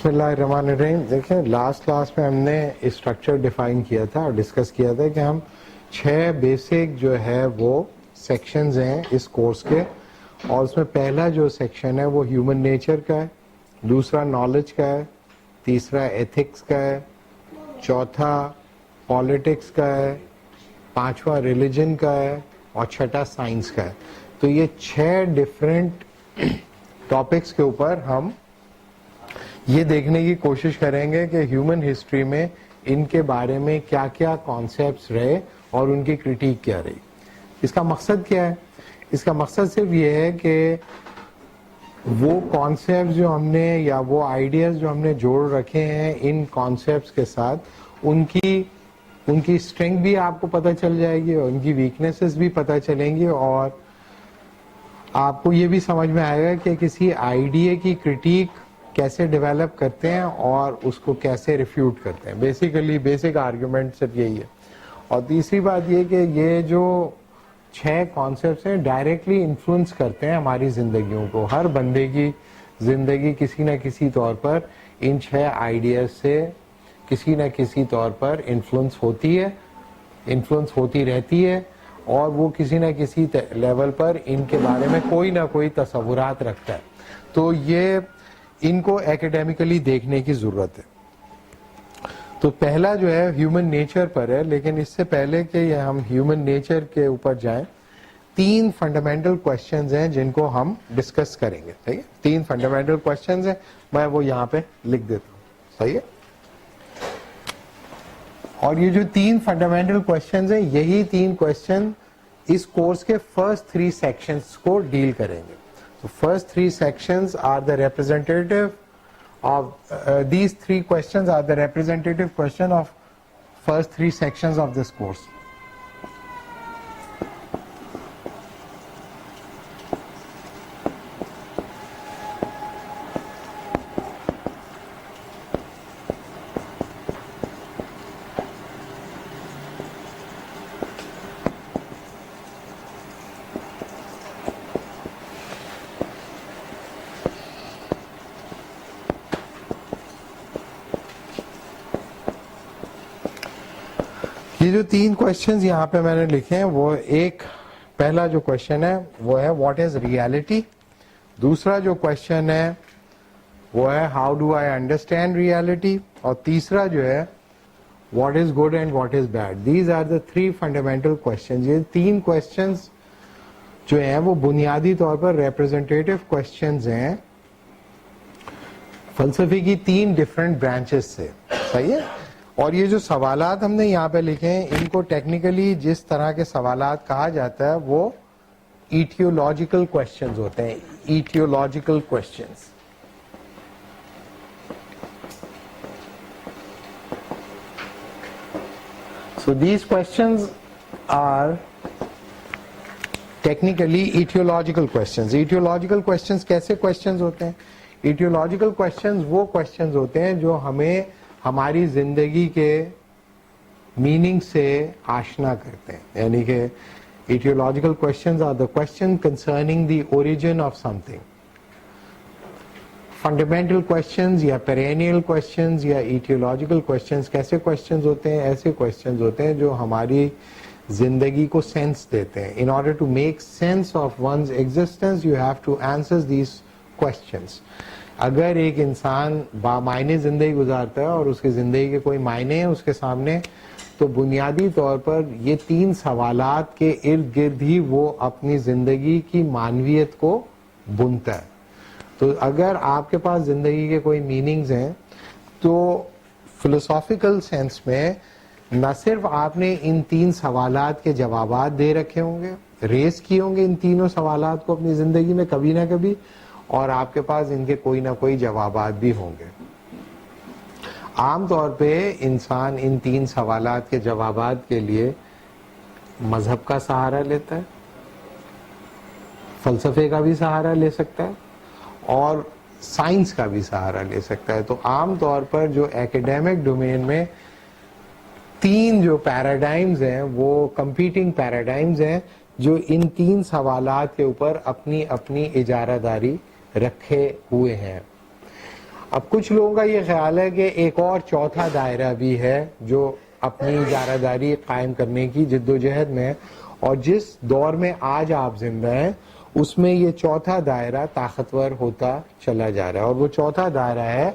بسم اللہ الرحمن الرحیم. دیکھیں لاسٹ کلاس میں ہم نے اسٹرکچر ڈیفائن کیا تھا اور ڈسکس کیا تھا کہ ہم 6 بیسک جو ہے وہ سیکشنز ہیں اس کورس کے, اور اس میں پہلا جو سیکشن ہے وہ ہیومن نیچر کا ہے, دوسرا نالج کا ہے, تیسرا ایتھکس کا ہے, چوتھا پالیٹکس کا ہے, پانچواں ریلیجن کا ہے اور چھٹا سائنس کا ہے. تو یہ 6 ڈفرینٹ ٹاپکس کے اوپر ہم یہ دیکھنے کی کوشش کریں گے کہ ہیومن ہسٹری میں ان کے بارے میں کیا کیا کانسیپٹس رہے اور ان کی کرٹیک کیا رہی. اس کا مقصد کیا ہے؟ اس کا مقصد صرف یہ ہے کہ وہ کانسیپٹس جو ہم نے یا وہ آئیڈیاز جو ہم نے جوڑ رکھے ہیں ان کانسیپٹس کے ساتھ ان کی اسٹرینتھ بھی آپ کو پتہ چل جائے گی اور ان کی ویکنیسز بھی پتہ چلیں گی, اور آپ کو یہ بھی سمجھ میں آئے گا کہ کسی آئیڈیا کی کرٹیک کیسے ڈیولپ کرتے ہیں اور اس کو کیسے ریفیوٹ کرتے ہیں. بیسیکلی بیسک آرگیومنٹ صرف یہی ہے. اور تیسری بات یہ کہ یہ جو 6 کانسیپٹس ہیں ڈائریکٹلی انفلوئنس کرتے ہیں ہماری زندگیوں کو. ہر بندے کی زندگی کسی نہ کسی طور پر ان 6 آئیڈیاز سے کسی نہ کسی طور پر انفلوئنس ہوتی ہے, انفلوئنس ہوتی رہتی ہے, اور وہ کسی نہ کسی لیول پر ان کے بارے میں کوئی نہ کوئی تصورات رکھتا ہے. تو یہ ان کو ایکیڈیمکلی دیکھنے کی ضرورت ہے. تو پہلا جو ہے ہیومن نیچر پر ہے, لیکن اس سے پہلے کہ ہم ہیومن نیچر کے اوپر جائیں 3 فنڈامنٹل کوسچنز ہیں جن کو ہم ڈسکس کریں گے. ٹھیک ہے, 3 فنڈامنٹل کوسچنز ہیں, میں وہ یہاں پہ لکھ دیتا ہوں. صحیح ہے, اور یہ جو 3 فنڈامنٹل کوسچنز ہیں یہی 3 کوسچن اس کورس کے فرسٹ 3 سیکشنز کو ڈیل کریں گے. So first 3 sections are the representative of these 3 questions are the representative question of first 3 sections of this course. یہ جو 3 کوشچنز یہاں پہ میں نے لکھے ہیں وہ ایک پہلا جو کوشچن ہے وہ ہے واٹ از ریالٹی, دوسرا جو کوشچن ہے وہ ہے how do I understand reality, اور تیسرا جو ہے what is good and what is bad. These are the 3 fundamental questions. یہ 3 کوشچنز جو ہیں وہ بنیادی طور پر ریپرزینٹیٹیو کوشچنز ہیں فلسفے کی 3 ڈفرینٹ برانچز سے. صحیح ہے, اور یہ جو سوالات ہم نے یہاں پہ لکھے ہیں ان کو ٹیکنیکلی جس طرح کے سوالات کہا جاتا ہے وہ ایٹیولوجیکل کوشچنز ہوتے ہیں. Aetiological questions. So these questions are technically etiological questions. Etiological questions کیسے questions ہوتے ہیں؟ Etiological questions وہ questions ہوتے ہیں جو ہمیں ہماری زندگی کے میننگ سے آشنا کرتے ہیں. یعنی کہ aetiological questions are the question concerning the origin of something. Fundamental questions یا perennial questions یا ایٹیولوجیکل questions کیسے questions ہوتے ہیں؟ ایسے questions ہوتے ہیں جو ہماری زندگی کو سینس دیتے ہیں. In order to make sense of one's existence you have to answer these questions. اگر ایک انسان بامعنی زندگی گزارتا ہے اور اس کی زندگی کے کوئی معنی ہیں اس کے سامنے, تو بنیادی طور پر یہ 3 سوالات کے ارد گرد ہی وہ اپنی زندگی کی معنویت کو بنتا ہے. تو اگر آپ کے پاس زندگی کے کوئی میننگز ہیں تو فلسافیکل سینس میں نہ صرف آپ نے ان 3 سوالات کے جوابات دے رکھے ہوں گے, ریز کیے ہوں گے ان تینوں سوالات کو اپنی زندگی میں کبھی نہ کبھی, اور آپ کے پاس ان کے کوئی نہ کوئی جوابات بھی ہوں گے. عام طور پہ انسان ان 3 سوالات کے جوابات کے لیے مذہب کا سہارا لیتا ہے, فلسفے کا بھی سہارا لے سکتا ہے اور سائنس کا بھی سہارا لے سکتا ہے. تو عام طور پر جو ایکیڈیمک ڈومین میں 3 جو پیراڈائمز ہیں وہ کمپیٹنگ پیراڈائمز ہیں جو ان 3 سوالات کے اوپر اپنی اپنی اجارہ داری رکھے ہوئے ہیں. اب کچھ لوگوں کا یہ خیال ہے کہ ایک اور چوتھا دائرہ بھی ہے جو اپنی اجارہ داری قائم کرنے کی جدوجہد میں ہے، اور جس دور میں آج آپ زندہ ہیں اس میں یہ چوتھا دائرہ طاقتور ہوتا چلا جا رہا ہے، اور وہ چوتھا دائرہ ہے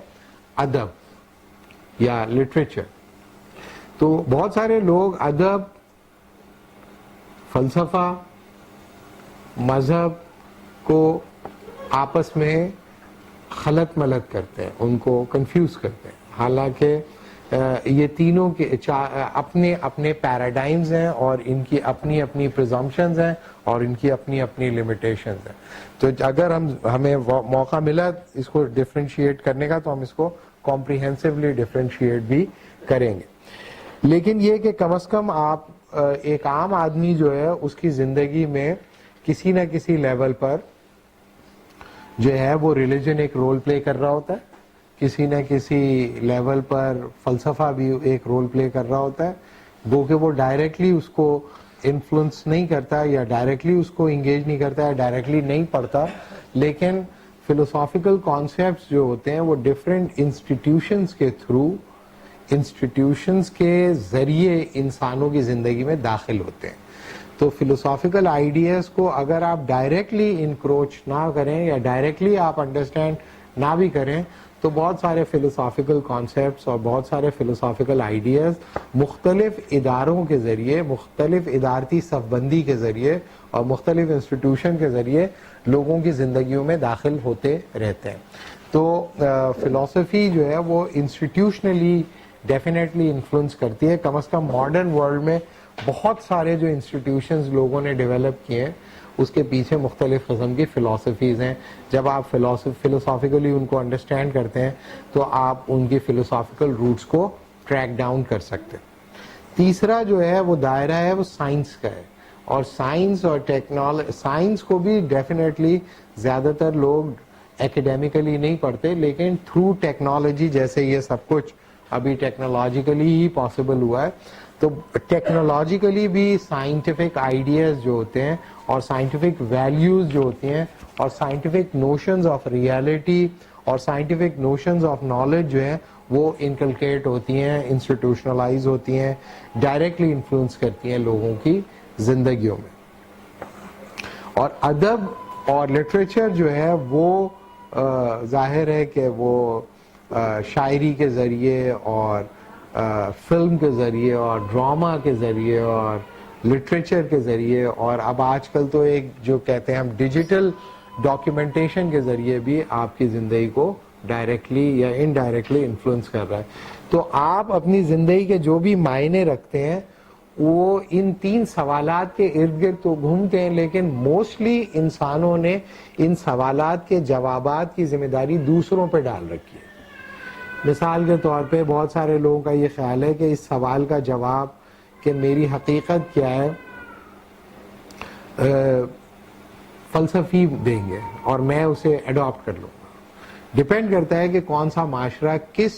ادب یا لٹریچر. تو بہت سارے لوگ ادب، فلسفہ، مذہب کو آپس میں خلط ملط کرتے ہیں، ان کو کنفیوز کرتے ہیں، حالانکہ یہ تینوں کے اپنے اپنے پیراڈائمز ہیں اور ان کی اپنی اپنی پرزمپشنز ہیں اور ان کی اپنی اپنی لمیٹیشنز ہیں. تو اگر ہمیں موقع ملا اس کو ڈفرینشیٹ کرنے کا تو ہم اس کو کمپریہنسولی ڈفرینشیٹ بھی کریں گے. لیکن یہ کہ کم از کم آپ ایک عام آدمی جو ہے اس کی زندگی میں کسی نہ کسی لیول پر جو ہے وہ ریلیجن ایک رول پلے کر رہا ہوتا ہے، کسی نہ کسی لیول پر فلسفہ بھی ایک رول پلے کر رہا ہوتا ہے، گو کہ وہ ڈائریکٹلی اس کو انفلوئنس نہیں کرتا یا ڈائریکٹلی اس کو انگیج نہیں کرتا یا ڈائریکٹلی نہیں پڑھتا، لیکن فلوسافیکل کانسیپٹس جو ہوتے ہیں وہ ڈفرینٹ انسٹیٹیوشنز کے تھرو، انسٹیٹیوشنز کے ذریعے انسانوں کی زندگی میں داخل ہوتے ہیں. تو فلوسافیکل آئیڈیاز کو اگر آپ ڈائریکٹلی انکروچ نہ کریں یا ڈائریکٹلی آپ انڈرسٹینڈ نہ بھی کریں تو بہت سارے فلوسافیکل کانسیپٹس اور بہت سارے فلوسافیکل آئیڈیاز مختلف اداروں کے ذریعے، مختلف ادارتی صف بندی کے ذریعے اور مختلف انسٹیٹیوشن کے ذریعے لوگوں کی زندگیوں میں داخل ہوتے رہتے ہیں. تو فلسفی جو ہے وہ انسٹیٹیوشنلی ڈیفینیٹلی انفلوئنس کرتی ہے. کم از کم ماڈرن ورلڈ میں بہت سارے جو انسٹیٹیوشنز لوگوں نے ڈیولپ کیے ہیں اس کے پیچھے مختلف قسم کی فلسفیز ہیں. جب آپ فلوسافیکلی ان کو انڈرسٹینڈ کرتے ہیں تو آپ ان کی فلوسافیکل روٹس کو ٹریک ڈاؤن کر سکتے ہیں. تیسرا جو ہے وہ دائرہ ہے وہ سائنس کا ہے، اور سائنس اور ٹیکنالوجی، سائنس کو بھی ڈیفینیٹلی زیادہ تر لوگ ایکیڈیمیکلی نہیں پڑھتے، لیکن تھرو ٹیکنالوجی، جیسے یہ سب کچھ ابھی ٹیکنالوجیکلی ہی پاسبل ہوا ہے، تو ٹیکنالوجیکلی بھی سائنٹیفک آئیڈیاز جو ہوتے ہیں اور سائنٹیفک ویلیوز جو ہوتی ہیں اور سائنٹیفک نوشنز آف ریالٹی اور سائنٹیفک نوشنز آف نالج جو ہیں وہ انکلکیٹ ہوتی ہیں، انسٹیٹیوشنلائز ہوتی ہیں، ڈائریکٹلی انفلوئنس کرتی ہیں لوگوں کی زندگیوں میں. اور ادب اور لٹریچر جو ہے وہ ظاہر ہے کہ وہ شاعری کے ذریعے اور فلم کے ذریعے اور ڈراما کے ذریعے اور لٹریچر کے ذریعے اور اب آج کل تو ایک جو کہتے ہیں ہم ڈیجیٹل ڈاکیومنٹیشن کے ذریعے بھی آپ کی زندگی کو ڈائریکٹلی یا انڈائریکٹلی انفلوئنس کر رہا ہے. تو آپ اپنی زندگی کے جو بھی معنی رکھتے ہیں وہ ان تین سوالات کے ارد گرد تو گھومتے ہیں، لیکن موسٹلی انسانوں نے ان سوالات کے جوابات کی ذمہ داری دوسروں پہ ڈال رکھی ہے. مثال کے طور پہ بہت سارے لوگوں کا یہ خیال ہے کہ اس سوال کا جواب کہ میری حقیقت کیا ہے فلسفی دیں گے اور میں اسے اڈاپٹ کر لوں گا. ڈپینڈ کرتا ہے کہ کون سا معاشرہ کس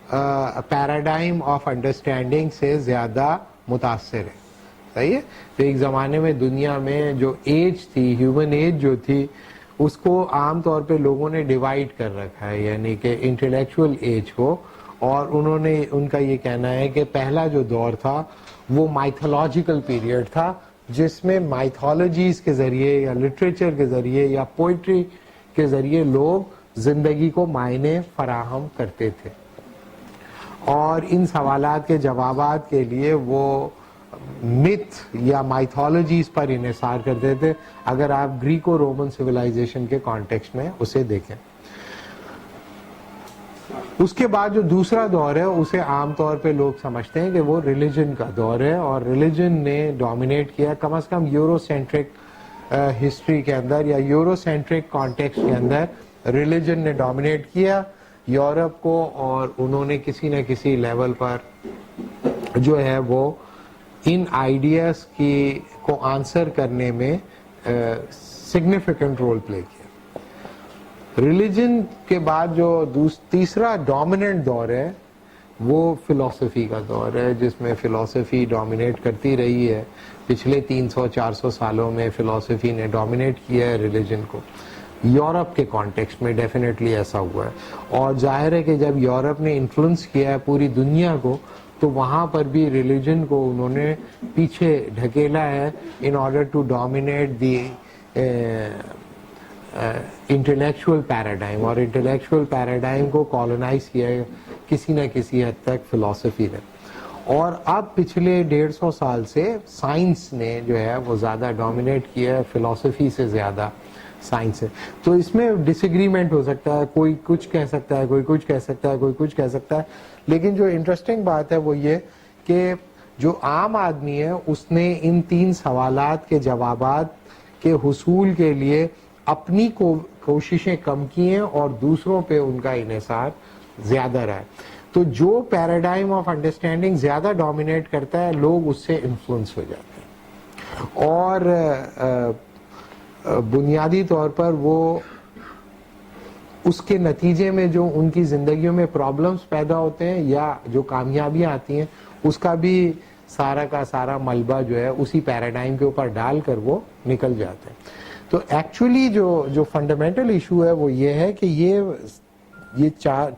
پیراڈائم آف انڈرسٹینڈنگ سے زیادہ متاثر ہے. صحیح ہے. تو ایک زمانے میں دنیا میں جو ایج تھی، ہیومن ایج جو تھی، اس کو عام طور پہ لوگوں نے ڈیوائڈ کر رکھا ہے، یعنی کہ انٹلیکچوئل ایج کو، اور انہوں نے ان کا یہ کہنا ہے کہ پہلا جو دور تھا وہ مائتھولوجیکل پیریڈ تھا، جس میں مائتھولوجیز کے ذریعے یا لٹریچر کے ذریعے یا پوئٹری کے ذریعے لوگ زندگی کو معنی فراہم کرتے تھے، اور ان سوالات کے جوابات کے لیے وہ متھ یا مائتھولوجیز پر انحصار کرتے تھے. اگر آپ گریکو رومن سویلائزیشن کے کانٹیکسٹ میں اسے دیکھیں. اس کے بعد جو دوسرا دور ہے اسے عام طور پہ لوگ سمجھتے ہیں کہ وہ ریلیجن کا دور ہے، اور ریلیجن نے ڈومینیٹ کیا کم از کم یورو سینٹرک ہسٹری کے اندر یا یورو سینٹرک کانٹیکسٹ کے اندر ریلیجن نے ڈومینیٹ کیا یورپ کو، اور انہوں نے کسی نہ کسی لیول پر جو ہے وہ ان آئیڈیاز کی کو آنسر کرنے میں سگنیفیکنٹ رول پلے کیا. ریلیجن کے بعد جو تیسرا ڈومیننٹ دور ہے وہ فلسفی کا دور ہے، جس میں فلسفی ڈومینیٹ کرتی رہی ہے. پچھلے 300-400 سالوں میں فلسفی نے ڈومینیٹ کیا ہے ریلیجن کو. یورپ کے کانٹیکسٹ میں ڈیفینیٹلی ایسا ہوا ہے, اور ظاہر ہے کہ جب یورپ نے انفلوئنس کیا ہے پوری دنیا کو تو وہاں پر بھی ریلیجن کو انہوں نے پیچھے ڈھکیلا ہے in order to dominate the intellectual paradigm, اور انٹلیکچوئل پیراڈائم کو کالونائز کیا ہے کسی نہ کسی حد تک فلسفی نے. اور اب پچھلے 150 سال سے سائنس نے جو ہے وہ زیادہ ڈومینیٹ کیا ہے فلسفی سے زیادہ سائنس ہے. تو اس میں ڈس ایگریمنٹ ہو سکتا ہے, کوئی کچھ کہہ سکتا ہے, کوئی کچھ کہہ سکتا ہے, کوئی کچھ کہہ سکتا ہے, لیکن جو انٹرسٹنگ بات ہے وہ یہ کہ جو عام آدمی ہے اس نے ان 3 سوالات کے جوابات کے حصول کے لیے اپنی کوششیں کم کی ہیں اور دوسروں پہ ان کا انحصار زیادہ رہا ہے. تو جو پیراڈائم آف انڈرسٹینڈنگ زیادہ ڈومینیٹ کرتا ہے لوگ اس سے انفلوئنس ہو جاتے ہیں, اور بنیادی طور پر وہ اس کے نتیجے میں جو ان کی زندگیوں میں پرابلمز پیدا ہوتے ہیں یا جو کامیابیاں آتی ہیں اس کا بھی سارا کا سارا ملبہ جو ہے اسی پیراڈائم کے اوپر ڈال کر وہ نکل جاتے ہیں. تو ایکچولی جو فنڈامنٹل ایشو ہے وہ یہ ہے کہ یہ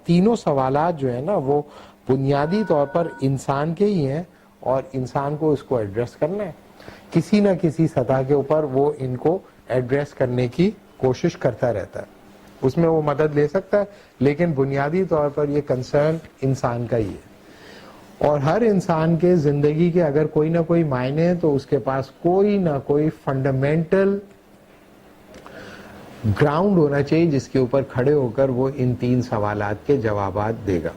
تینوں سوالات جو ہے نا وہ بنیادی طور پر انسان کے ہی ہیں, اور انسان کو اس کو ایڈریس کرنا ہے کسی نہ کسی سطح کے اوپر. وہ ان کو ایڈریس کرنے کی کوشش کرتا رہتا ہے, اس میں وہ مدد لے سکتا ہے, لیکن بنیادی طور پر یہ کنسرن انسان کا ہی ہے. اور ہر انسان کے زندگی کے اگر کوئی نہ کوئی معنی ہے تو اس کے پاس کوئی نہ کوئی فنڈامنٹل گراؤنڈ ہونا چاہیے جس کے اوپر کھڑے ہو کر وہ ان 3 سوالات کے جوابات دے گا.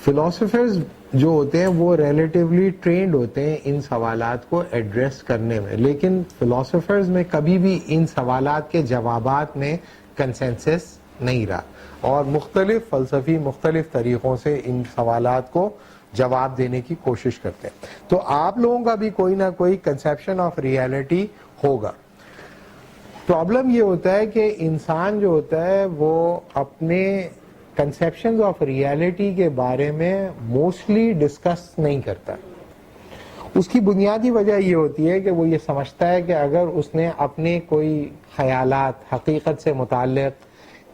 فلاسفرز جو ہوتے ہیں وہ ریلیٹیولی ٹرینڈ ہوتے ہیں ان سوالات کو ایڈریس کرنے میں, لیکن فلاسفرز میں کبھی بھی ان سوالات کے جوابات میں کنسنسس نہیں رہا, اور مختلف فلسفی مختلف طریقوں سے ان سوالات کو جواب دینے کی کوشش کرتے ہیں. تو آپ لوگوں کا بھی کوئی نہ کوئی کنسیپشن آف ریئلٹی ہوگا. پرابلم یہ ہوتا ہے کہ انسان جو ہوتا ہے وہ اپنے کنسیپشنز آف ریئلٹی کے بارے میں موسٹلی ڈسکس نہیں کرتا. اس کی بنیادی وجہ یہ ہوتی ہے کہ وہ یہ سمجھتا ہے کہ اگر اس نے اپنے کوئی خیالات حقیقت سے متعلق,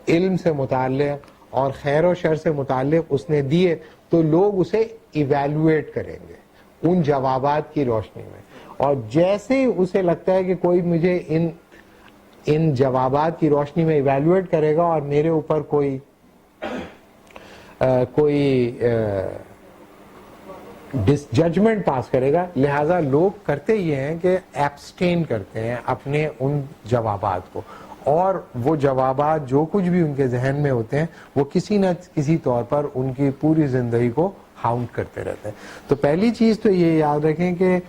علم سے متعلق اور خیر و شر سے متعلق اس نے دیے تو لوگ اسے ایویلویٹ کریں گے ان جوابات کی روشنی میں, اور جیسے ہی اسے لگتا ہے کہ کوئی مجھے ان جوابات کی روشنی میں ایویلویٹ کرے گا اور میرے اوپر کوئی ججمنٹ پاس کرے گا, لہذا لوگ کرتے یہ ہیں کہ ایبسٹین کرتے ہیں اپنے ان جوابات کو, اور وہ جوابات جو کچھ بھی ان کے ذہن میں ہوتے ہیں وہ کسی نہ کسی طور پر ان کی پوری زندگی کو ہاؤنٹ کرتے رہتے ہیں. تو پہلی چیز تو یہ یاد رکھیں کہ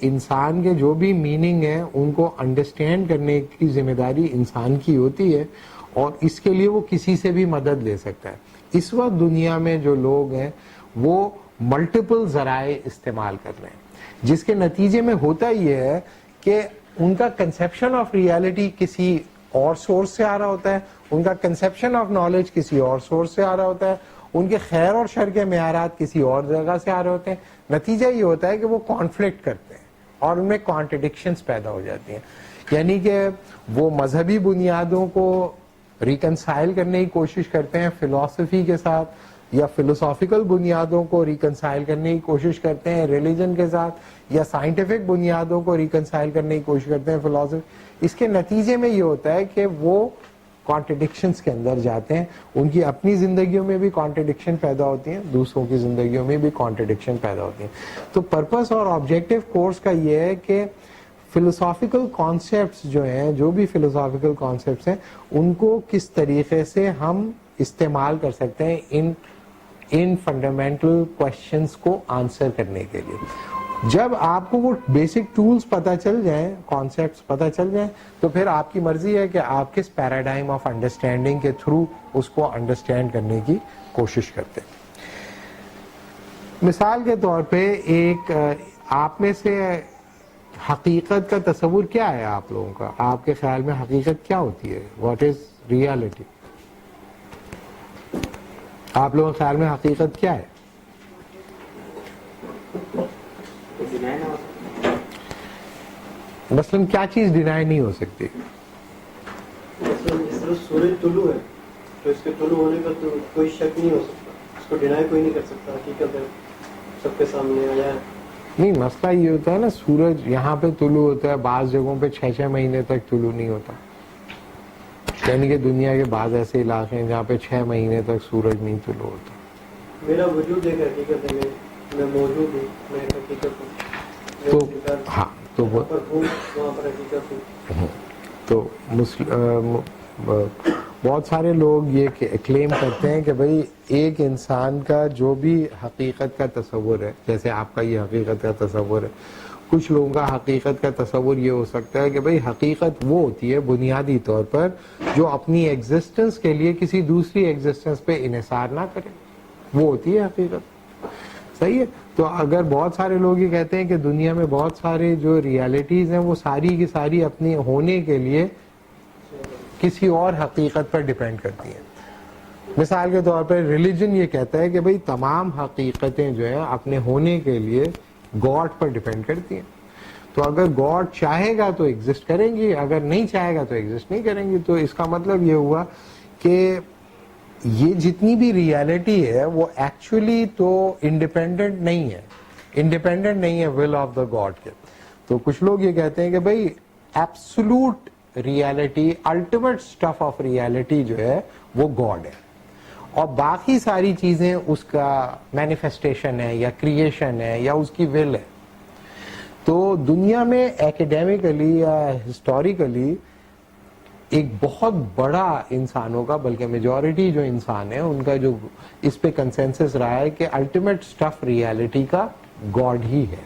انسان کے جو بھی میننگ ہیں ان کو انڈرسٹینڈ کرنے کی ذمہ داری انسان کی ہوتی ہے, اور اس کے لیے وہ کسی سے بھی مدد لے سکتا ہے. اس وقت دنیا میں جو لوگ ہیں وہ ملٹیپل ذرائع استعمال کر رہے ہیں, جس کے نتیجے میں ہوتا یہ ہے کہ ان کا کنسیپشن آف ریئلٹی کسی اور سورس سے آ رہا ہوتا ہے, ان کا کنسیپشن آف نالج کسی اور سورس سے آ رہا ہوتا ہے, ان کے خیر اور شر کے معیارات کسی اور جگہ سے آ رہے ہوتے ہیں. نتیجہ یہ ہوتا ہے کہ وہ کانفلکٹ کرتے ہیں اور ان میں کانٹرڈکشنز پیدا ہو جاتی ہیں. یعنی کہ وہ مذہبی بنیادوں کو ریکنسائل کرنے کی کوشش کرتے ہیں فلسفی کے ساتھ, یا فلسافیکل بنیادوں کو ریکنسائل کرنے کی کوشش کرتے ہیں ریلیجن کے ساتھ, یا سائنٹیفک بنیادوں کو ریکنسائل کرنے کی کوشش کرتے ہیں فلسفی. اس کے نتیجے میں یہ ہوتا ہے کہ وہ کانٹرڈکشنز کے اندر جاتے ہیں, ان کی اپنی زندگیوں میں بھی کانٹرڈکشن پیدا ہوتی ہیں, دوسروں کی زندگیوں میں بھی کانٹرڈکشن پیدا ہوتی ہیں. تو پرپس اور آبجیکٹو کورس کا یہ ہے کہ فلسافیکل کانسیپٹس جو ہیں, جو بھی فلسافیکل کانسیپٹس ہیں, ان کو کس طریقے سے ہم استعمال کر سکتے ہیں ان فنڈامنٹل کوشچنس کو آنسر کرنے کے لیے. جب آپ کو وہ بیسک ٹولز پتہ چل جائیں, کانسیپٹس پتہ چل جائیں, تو پھر آپ کی مرضی ہے کہ آپ کس پیراڈائم آف انڈرسٹینڈنگ کے تھرو اس کو انڈرسٹینڈ کرنے کی کوشش کرتے ہیں. مثال کے طور پہ ایک آپ میں سے حقیقت کا تصور کیا ہے آپ لوگوں کا؟ آپ کے خیال میں حقیقت کیا ہوتی ہے؟ What is reality? آپ لوگوں کے خیال میں حقیقت کیا ہے؟ مثلاً کیا چیز ڈینائی نہیں ہو سکتی؟ سورج طلوع ہے تو اس کے طلوع ہونے کا تو کوئی شک نہیں ہو سکتا, اس کو ڈینائی کوئی نہیں کر سکتا, حقیقت ہے سب کے سامنے آیا ہے. نہیں, مسئلہ یہ ہوتا ہے نا, سورج یہاں پہ طلوع ہوتا ہے, بعض جگہوں پہ 6 مہینے تک طلوع نہیں ہوتا. یعنی کہ دنیا کے بعض ایسے علاقے ہیں جہاں پہ 6 مہینے تک سورج نہیں طلوع ہوتا. میرا وجود ایک حقیقت ہے, میں موجود ہوں, میں ایک حقیقت ہوں. تو ہاں, تو وہاں پر ہوں, وہاں پر حقیقت ہوں. تو بہت سارے لوگ یہ کلیم کرتے ہیں کہ بھئی ایک انسان کا جو بھی حقیقت کا تصور ہے, جیسے آپ کا یہ حقیقت کا تصور ہے, کچھ لوگوں کا حقیقت کا تصور یہ ہو سکتا ہے کہ بھئی حقیقت وہ ہوتی ہے بنیادی طور پر جو اپنی ایگزسٹنس کے لیے کسی دوسری ایگزسٹنس پہ انحصار نہ کرے, وہ ہوتی ہے حقیقت. صحیح ہے. تو اگر بہت سارے لوگ یہ کہتے ہیں کہ دنیا میں بہت سارے جو ریالٹیز ہیں وہ ساری کی ساری اپنی ہونے کے لیے کسی اور حقیقت پر ڈیپینڈ کرتی ہیں. مثال کے طور پر ریلیجن یہ کہتا ہے کہ بھئی تمام حقیقتیں جو ہیں اپنے ہونے کے لیے گاڈ پر ڈیپینڈ کرتی ہیں. تو اگر گاڈ چاہے گا تو ایگزسٹ کریں گی, اگر نہیں چاہے گا تو ایگزسٹ نہیں کریں گی. تو اس کا مطلب یہ ہوا کہ یہ جتنی بھی ریالٹی ہے وہ ایکچولی تو انڈیپینڈنٹ نہیں ہے, انڈیپینڈنٹ نہیں ہے ول آف دا گاڈ کے. تو کچھ لوگ یہ کہتے ہیں کہ بھئی absolute reality, ultimate stuff of reality جو ہے وہ گاڈ ہے, اور باقی ساری چیزیں اس کا مینیفیسٹیشن ہے یا کریشن ہے یا اس کی ول ہے. تو دنیا میں ایکیڈیمکلی یا ہسٹوریکلی ایک بہت بڑا انسانوں کا, بلکہ میجورٹی جو انسان ہے ان کا جو اس پہ کنسنسس رہا ہے کہ الٹیمیٹ اسٹف ریالٹی کا گاڈ ہی ہے,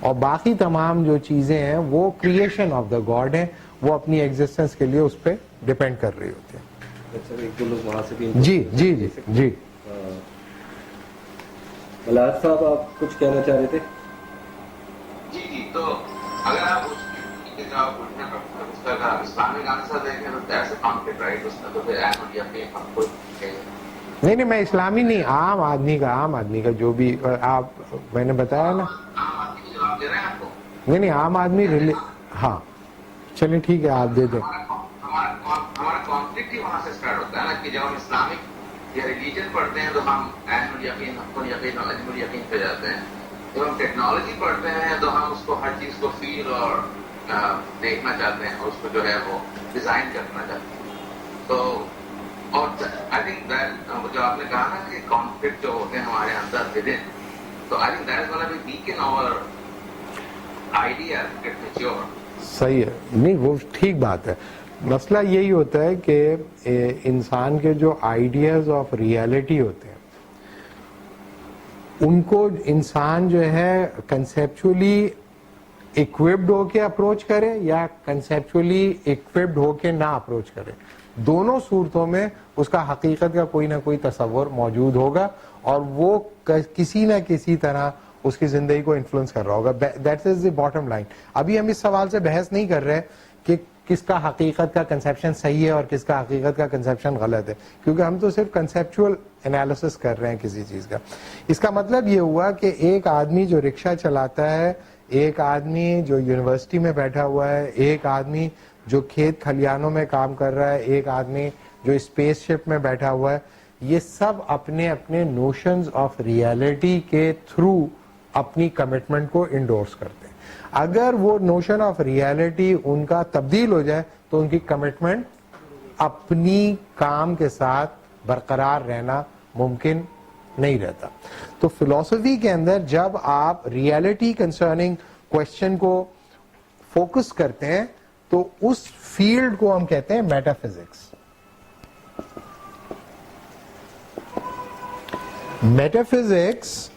اور باقی تمام جو چیزیں ہیں وہ کریشن آف دا گاڈ ہیں, وہ اپنی ایگزسٹنس کے لیے اس پہ ڈیپینڈ کر رہی ہوتی ہیں. جی جی جی جی. ملاد صاحب آپ کچھ کہنا چاہ رہے تھے؟ جی, تو اگر آپ اسلامک آنسر دیکھیں تو ایسے کانفلکٹ رائٹ اس میں تو پھر ہم کو نہیں, میں اسلامی نہیں, عام آدمی کا جو بھی آپ, میں نے بتایا نا, جواب دے رہے ہیں آپ کو. نہیں عام آدمی ہاں چلیں ٹھیک ہے آپ دے دیں. ہمارا کانفلکٹ ہی وہاں سے اسٹارٹ ہوتا ہے نا کہ جب ہم اسلامک یا ریلیجن پڑھتے ہیں تو ہم عین الیقین, حق الیقین اور عجم الیقین پہ جاتے ہیں. جب ہم ٹیکنالوجی پڑھتے ہیں تو ہم اس کو ہر چیز کو فیل اور دیکھنا چاہتے ہیں اور اس کو جو ہے وہ ڈیزائن کرنا چاہتے ہیں. تو اور آئی تھنک جو آپ نے کہا نا کہ کانفلکٹ جو ہوتے ہیں ہمارے اندر ود ان, تو I think that is gonna be weaken our idea get mature. صحیح ہے, نہیں وہ ٹھیک بات ہے. مسئلہ یہی ہوتا ہے کہ انسان کے جو آئیڈیاز آف ریالٹی ہوتے ہیں ان کو انسان جو ہے کنسیپچولی اکوپڈ ہو کے اپروچ کرے یا کنسیپچولی اکوپڈ ہو کے نہ اپروچ کرے, دونوں صورتوں میں اس کا حقیقت کا کوئی نہ کوئی تصور موجود ہوگا اور وہ کسی نہ کسی طرح اس کی زندگی کو انفلوئنس کر رہا ہوگا. That is the bottom line. ابھی ہم اس سوال سے بحث نہیں کر رہے کہ کس کا حقیقت کا کنسیپشن صحیح ہے اور کس کا حقیقت کا کنسیپشن غلط ہے, کیونکہ ہم تو صرف کنسیپچول انالیسس کر رہے ہیں کسی چیز کا. اس کا مطلب یہ ہوا کہ ایک آدمی جو رکشہ چلاتا ہے, ایک آدمی جو یونیورسٹی میں بیٹھا ہوا ہے, ایک آدمی جو کھیت کھلیانوں میں کام کر رہا ہے, ایک آدمی جو اسپیس شپ میں بیٹھا ہوا ہے, یہ سب اپنے اپنے نوشنز آف ریالٹی کے تھرو اپنی کمٹمنٹ کو انڈورس کرتے ہیں. اگر وہ نوشن آف ریالٹی ان کا تبدیل ہو جائے تو ان کی کمٹمنٹ اپنی کام کے ساتھ برقرار رہنا ممکن نہیں رہتا. تو فلسفی کے اندر جب آپ ریالٹی کنسرننگ کوشچن کو فوکس کرتے ہیں تو اس فیلڈ کو ہم کہتے ہیں میٹا فزکس. میٹا فزکس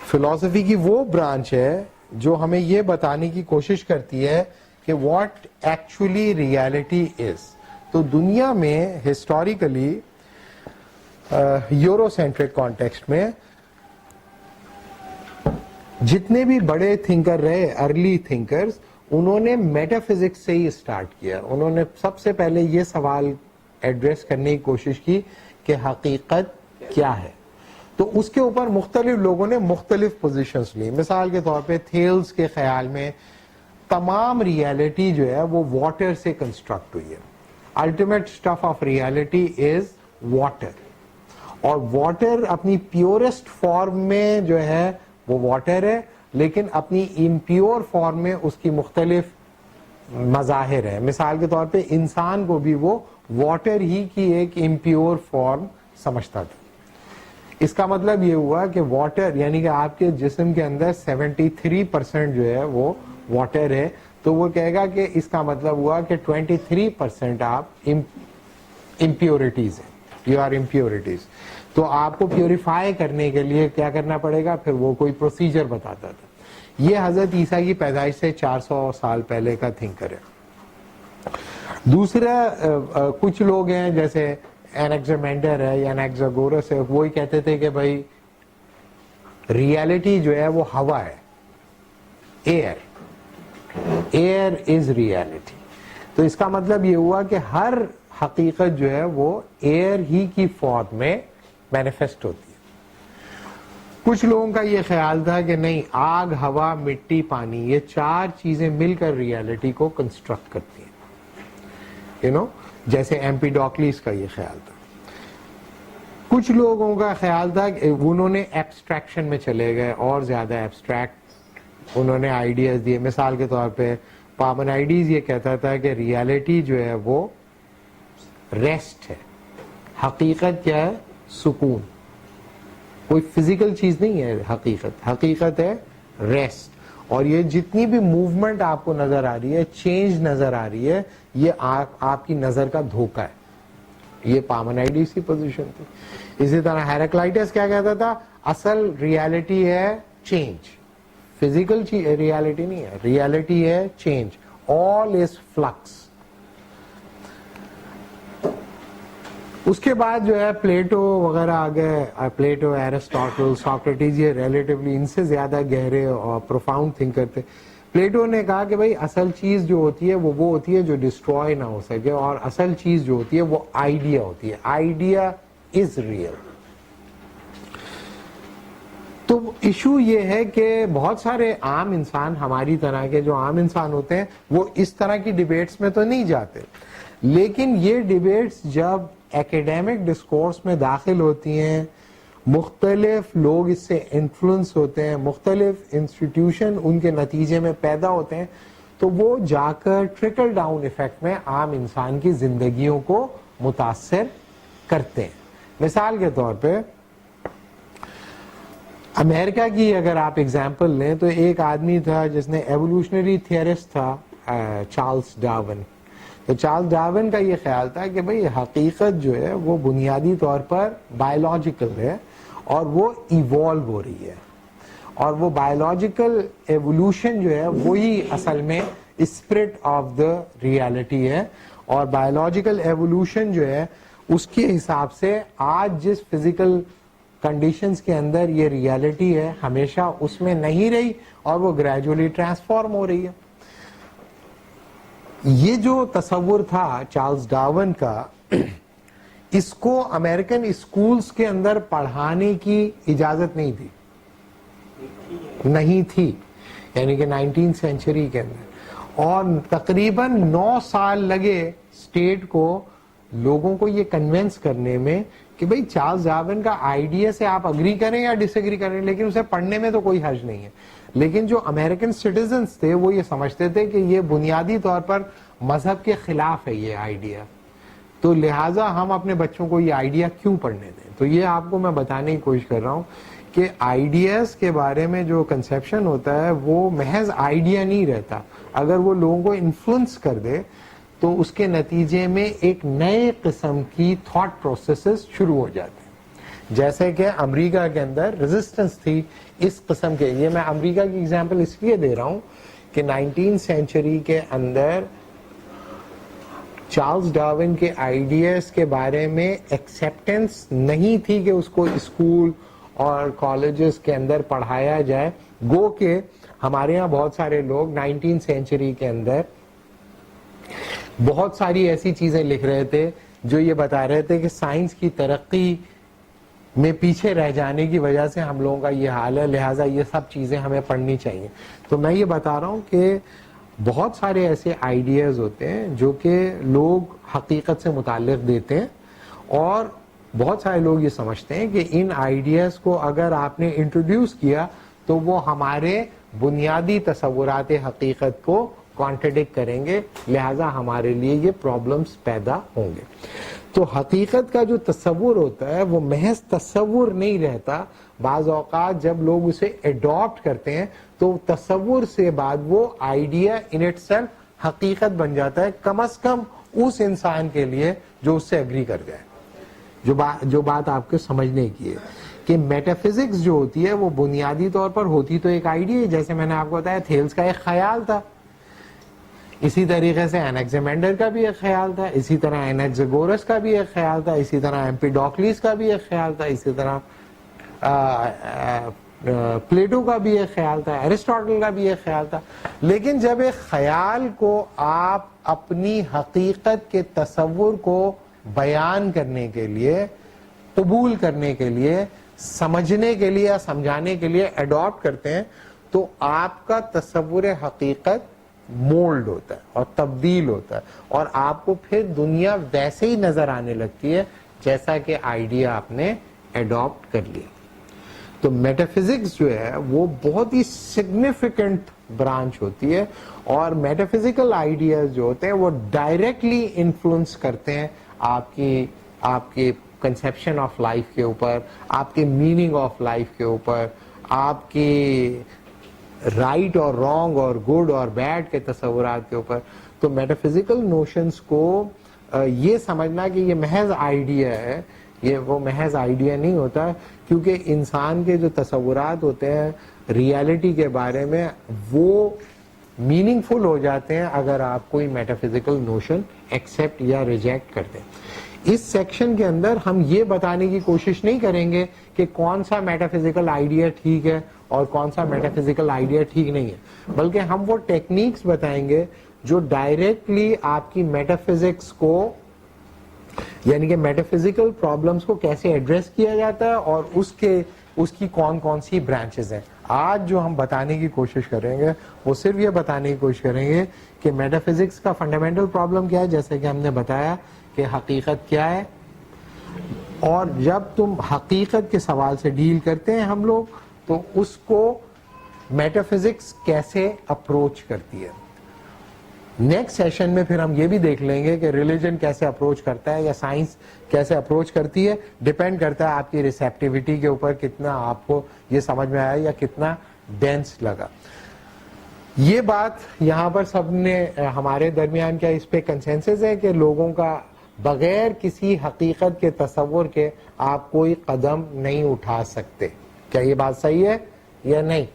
فلسفی کی وہ برانچ ہے جو ہمیں یہ بتانے کی کوشش کرتی ہے کہ واٹ ایکچولی ریالٹی از. تو دنیا میں ہسٹوریکلی یورو سینٹرک کانٹیکسٹ میں جتنے بھی بڑے تھنکر رہے, ارلی تھنکرز, انہوں نے میٹا فزکس سے ہی اسٹارٹ کیا. انہوں نے سب سے پہلے یہ سوال ایڈریس کرنے کی کوشش کی کہ حقیقت کیا ہے. تو اس کے اوپر مختلف لوگوں نے مختلف پوزیشنز لی. مثال کے طور پہ تھیلز کے خیال میں تمام ریالٹی جو ہے وہ واٹر سے کنسٹرکٹ ہوئی ہے. ultimate stuff of reality is water. اور واٹر اپنی پیورسٹ فارم میں جو ہے وہ واٹر ہے, لیکن اپنی امپیور فارم میں اس کی مختلف مظاہر ہیں. مثال کے طور پہ انسان کو بھی وہ واٹر ہی کی ایک امپیور فارم سمجھتا تھا. اس کا مطلب یہ ہوا کہ واٹر یعنی کہ آپ کے جسم کے اندر 73% جو ہے وہ واٹر ہے, تو وہ کہے گا کہ اس کا مطلب ہوا کہ 23% آپ امپیورٹیز ہیں, یو آر امپیورٹیز. تو آپ کو پیوریفائی کرنے کے لیے کیا کرنا پڑے گا, پھر وہ کوئی پروسیجر بتاتا تھا. یہ حضرت عیسیٰ کی پیدائش سے 400 سال پہلے کا تھنکر ہے. دوسرا کچھ لوگ ہیں جیسے اینیکزامینڈر ہے یا اینیکزاگورس ہے, وہی کہتے تھے کہ بھائی ریالٹی جو ہے وہ ہوا ہے, ایئر از ریالٹی. تو اس کا مطلب یہ ہوا کہ ہر حقیقت جو ہے وہ ایئر ہی کی فارم میں مینیفیسٹ ہوتی ہے. کچھ لوگوں کا یہ خیال تھا کہ نہیں, آگ, ہوا, مٹی, پانی, یہ 4 چیزیں مل کر ریالٹی کو کنسٹرکٹ کرتی ہیں, جیسے ایمپیڈوکلیس کا یہ خیال تھا. کچھ لوگوں کا خیال تھا کہ انہوں نے ایبسٹریکشن میں چلے گئے, اور زیادہ ایبسٹریکٹ انہوں نے آئیڈیاز دیے. مثال کے طور پہ پارمنائیڈیز یہ کہتا تھا کہ ریالٹی جو ہے وہ ریسٹ ہے, حقیقت کیا ہے, سکون. کوئی فزیکل چیز نہیں ہے حقیقت ہے ریسٹ. اور یہ جتنی بھی موومنٹ آپ کو نظر آ رہی ہے, چینج نظر آ رہی ہے, یہ آپ کی نظر کا دھوکہ ہے. یہ پارمنائیڈیز کی پوزیشن تھی. اسی طرح ہیراکلائٹس کیا کہتا تھا, اصل ریالٹی ہے چینج, فزیکل ریالٹی نہیں ہے, ریالٹی ہے چینج, آل از فلکس. اس کے بعد جو ہے پلیٹو وغیرہ آ گئے, پلیٹو, ایرسٹاٹل, ساکریٹیز, یہ ریلیٹیولی ان سے زیادہ گہرے اور پروفاؤنڈ تھنکر تھے. پلیٹو نے کہا کہ بھائی اصل چیز جو ہوتی ہے وہ ہوتی ہے جو ڈسٹروائے نہ ہو سکے, اور اصل چیز جو ہوتی ہے وہ آئیڈیا ہوتی ہے. Idea is real. تو ایشو یہ ہے کہ بہت سارے عام انسان, ہماری طرح کے جو عام انسان ہوتے ہیں, وہ اس طرح کی ڈیبیٹس میں تو نہیں جاتے, لیکن یہ ڈیبیٹس جب ایکیڈیمک ڈسکورس میں داخل ہوتی ہیں, مختلف لوگ اس سے انفلوئنس ہوتے ہیں, مختلف انسٹیٹیوشن ان کے نتیجے میں پیدا ہوتے ہیں, تو وہ جا کر ٹرکل ڈاؤن ایفیکٹ میں عام انسان کی زندگیوں کو متاثر کرتے ہیں. مثال کے طور پہ امریکہ کی اگر آپ اگزامپل لیں تو ایک آدمی تھا جس نے ایوولوشنری تھیورسٹ تھا, چارلس ڈارون. تو چارلس ڈارون کا یہ خیال تھا کہ بھئی حقیقت جو ہے وہ بنیادی طور پر بایولوجیکل ہے, اور وہ ایوالو ہو رہی ہے, اور وہ بایولوجیکل ایوولوشن جو ہے وہی اصل میں اسپرٹ آف دا ریالٹی ہے. اور بایولوجیکل ایوولوشن جو ہے اس کے حساب سے آج جس فزیکل کنڈیشنز کے اندر یہ ریالٹی ہے ہمیشہ اس میں نہیں رہی, اور وہ گریجولی ٹرانسفارم ہو رہی ہے. یہ جو تصور تھا چارلس ڈارون کا, اس کو امریکن اسکولز کے اندر پڑھانے کی اجازت نہیں تھی, یعنی کہ 19 سینچری کے اندر. اور تقریباً 9 سال لگے اسٹیٹ کو لوگوں کو یہ کنونس کرنے میں کہ بھئی چارلس ڈارون کا آئیڈیا سے آپ اگری کریں یا ڈس ایگری کریں, لیکن اسے پڑھنے میں تو کوئی حرج نہیں ہے. لیکن جو امریکن سٹیزنز تھے وہ یہ سمجھتے تھے کہ یہ بنیادی طور پر مذہب کے خلاف ہے یہ آئیڈیا, تو لہٰذا ہم اپنے بچوں کو یہ آئیڈیا کیوں پڑھنے دیں. تو یہ آپ کو میں بتانے کی کوشش کر رہا ہوں کہ آئیڈیاز کے بارے میں جو کنسیپشن ہوتا ہے وہ محض آئیڈیا نہیں رہتا, اگر وہ لوگوں کو انفلوئنس کر دے تو اس کے نتیجے میں ایک نئے قسم کی تھاٹ پروسیسز شروع ہو جاتے ہیں. جیسے کہ امریکہ کے اندر ریزسٹنس تھی اس قسم کے, یہ میں امریکہ کی ایگزامپل اس لیے دے رہا ہوں کہ 19 سینچری کے اندر چارلس ڈارون کے آئیڈیاز کے بارے میں ایکسیپٹنس نہیں تھی کہ اس کو اسکول اور کالجز کے اندر پڑھایا جائے. گو کہ ہمارے ہاں بہت سارے لوگ 19 سینچری کے اندر بہت ساری ایسی چیزیں لکھ رہے تھے جو یہ بتا رہے تھے کہ سائنس کی ترقی میں پیچھے رہ جانے کی وجہ سے ہم لوگوں کا یہ حال ہے, لہٰذا یہ سب چیزیں ہمیں پڑھنی چاہیے. تو میں یہ بتا رہا ہوں کہ بہت سارے ایسے آئیڈیاز ہوتے ہیں جو کہ لوگ حقیقت سے متعلق دیتے ہیں, اور بہت سارے لوگ یہ سمجھتے ہیں کہ ان آئیڈیاز کو اگر آپ نے انٹروڈیوس کیا تو وہ ہمارے بنیادی تصورات حقیقت کو کانٹرڈکٹ کریں گے, لہذا ہمارے لیے یہ پرابلمس پیدا ہوں گے. تو حقیقت کا جو تصور ہوتا ہے وہ محض تصور نہیں رہتا. بعض اوقات جب لوگ اسے اڈاپٹ کرتے ہیں تو تصور سے بعد وہ آئیڈیا ان اٹ سیلف حقیقت بن جاتا ہے, کم از کم اس انسان کے لیے جو اس سے اگری کر جائے. جو بات آپ کو سمجھنے کی ہے کہ میٹافزکس جو ہوتی ہے وہ بنیادی طور پر ہوتی تو ایک آئیڈیا ہے, جیسے میں نے آپ کو بتایا تھیلس کا ایک خیال تھا, اسی طریقے سے انیکزیمینڈر کا بھی ایک خیال تھا, اسی طرح انیکزیگورس کا بھی ایک خیال تھا, اسی طرح ایمپیڈوکلیس کا بھی ایک خیال تھا, اسی طرح پلیٹو کا بھی ایک خیال تھا, ایرسٹاٹل کا بھی ایک خیال تھا. لیکن جب ایک خیال کو آپ اپنی حقیقت کے تصور کو بیان کرنے کے لیے, قبول کرنے کے لیے, سمجھنے کے لیے یا سمجھانے کے لیے اڈاپٹ کرتے ہیں تو آپ کا تصور حقیقت مولڈ ہوتا ہے اور تبدیل ہوتا ہے, اور آپ کو پھر دنیا ویسے ہی نظر آنے لگتی ہے جیسا کہ آئیڈیا آپ نے اڈاپٹ کر لیا. تو میٹافزکس جو ہے وہ بہت ہی سگنیفیکنٹ برانچ ہوتی ہے, اور میٹافزیکل آئیڈیاز جو ہوتے ہیں وہ ڈائریکٹلی انفلوئنس کرتے ہیں آپ کی کنسیپشن آف لائف کے اوپر, آپ کے میننگ آف لائف کے اوپر, آپ کی رائٹ اور رانگ اور گڈ اور بیڈ کے تصورات کے اوپر. تو میٹافزیکل نوشنز کو یہ سمجھنا کہ یہ محض آئیڈیا ہے, یہ وہ محض آئیڈیا نہیں ہوتا, کیونکہ انسان کے جو تصورات ہوتے ہیں ریالٹی کے بارے میں وہ میننگ فل ہو جاتے ہیں اگر آپ کوئی میٹافزیکل نوشن ایکسیپٹ یا ریجیکٹ کرتے ہیں. اس سیکشن کے اندر ہم یہ بتانے کی کوشش نہیں کریں گے کہ کون سا میٹافزیکل آئیڈیا ٹھیک ہے اور کون سا میٹافزیکل آئیڈیا ٹھیک نہیں ہے, بلکہ ہم وہ ٹیکنیکس بتائیں گے جو ڈائریکٹلی آپ کی میٹافزکس کو, یعنی کہ میٹافزیکل پرابلمس کو کیسے ایڈریس کیا جاتا ہے اور اس کی کون کون سی برانچز ہیں. آج جو ہم بتانے کی کوشش کریں گے وہ صرف یہ بتانے کی کوشش کریں گے کہ میٹافزکس کا فنڈامنٹل پرابلم کیا ہے, جیسے کہ ہم نے بتایا کہ حقیقت کیا ہے, اور جب تم حقیقت کے سوال سے ڈیل کرتے ہیں ہم لوگ تو اس کو میٹافزکس کیسے اپروچ کرتی ہے. نیکسٹ سیشن میں پھر ہم یہ بھی دیکھ لیں گے کہ ریلیجن کیسے اپروچ کرتا ہے یا سائنس کیسے اپروچ کرتی ہے. ڈیپینڈ کرتا ہے آپ کی ریسیپٹیوٹی کے اوپر, کتنا آپ کو یہ سمجھ میں آیا یا کتنا ڈینس لگا. یہ بات یہاں پر سب نے ہمارے درمیان کیا اس پہ کنسنسس ہے کہ لوگوں کا بغیر کسی حقیقت کے تصور کے آپ کوئی قدم نہیں اٹھا سکتے. کیا یہ بات صحیح ہے یا نہیں؟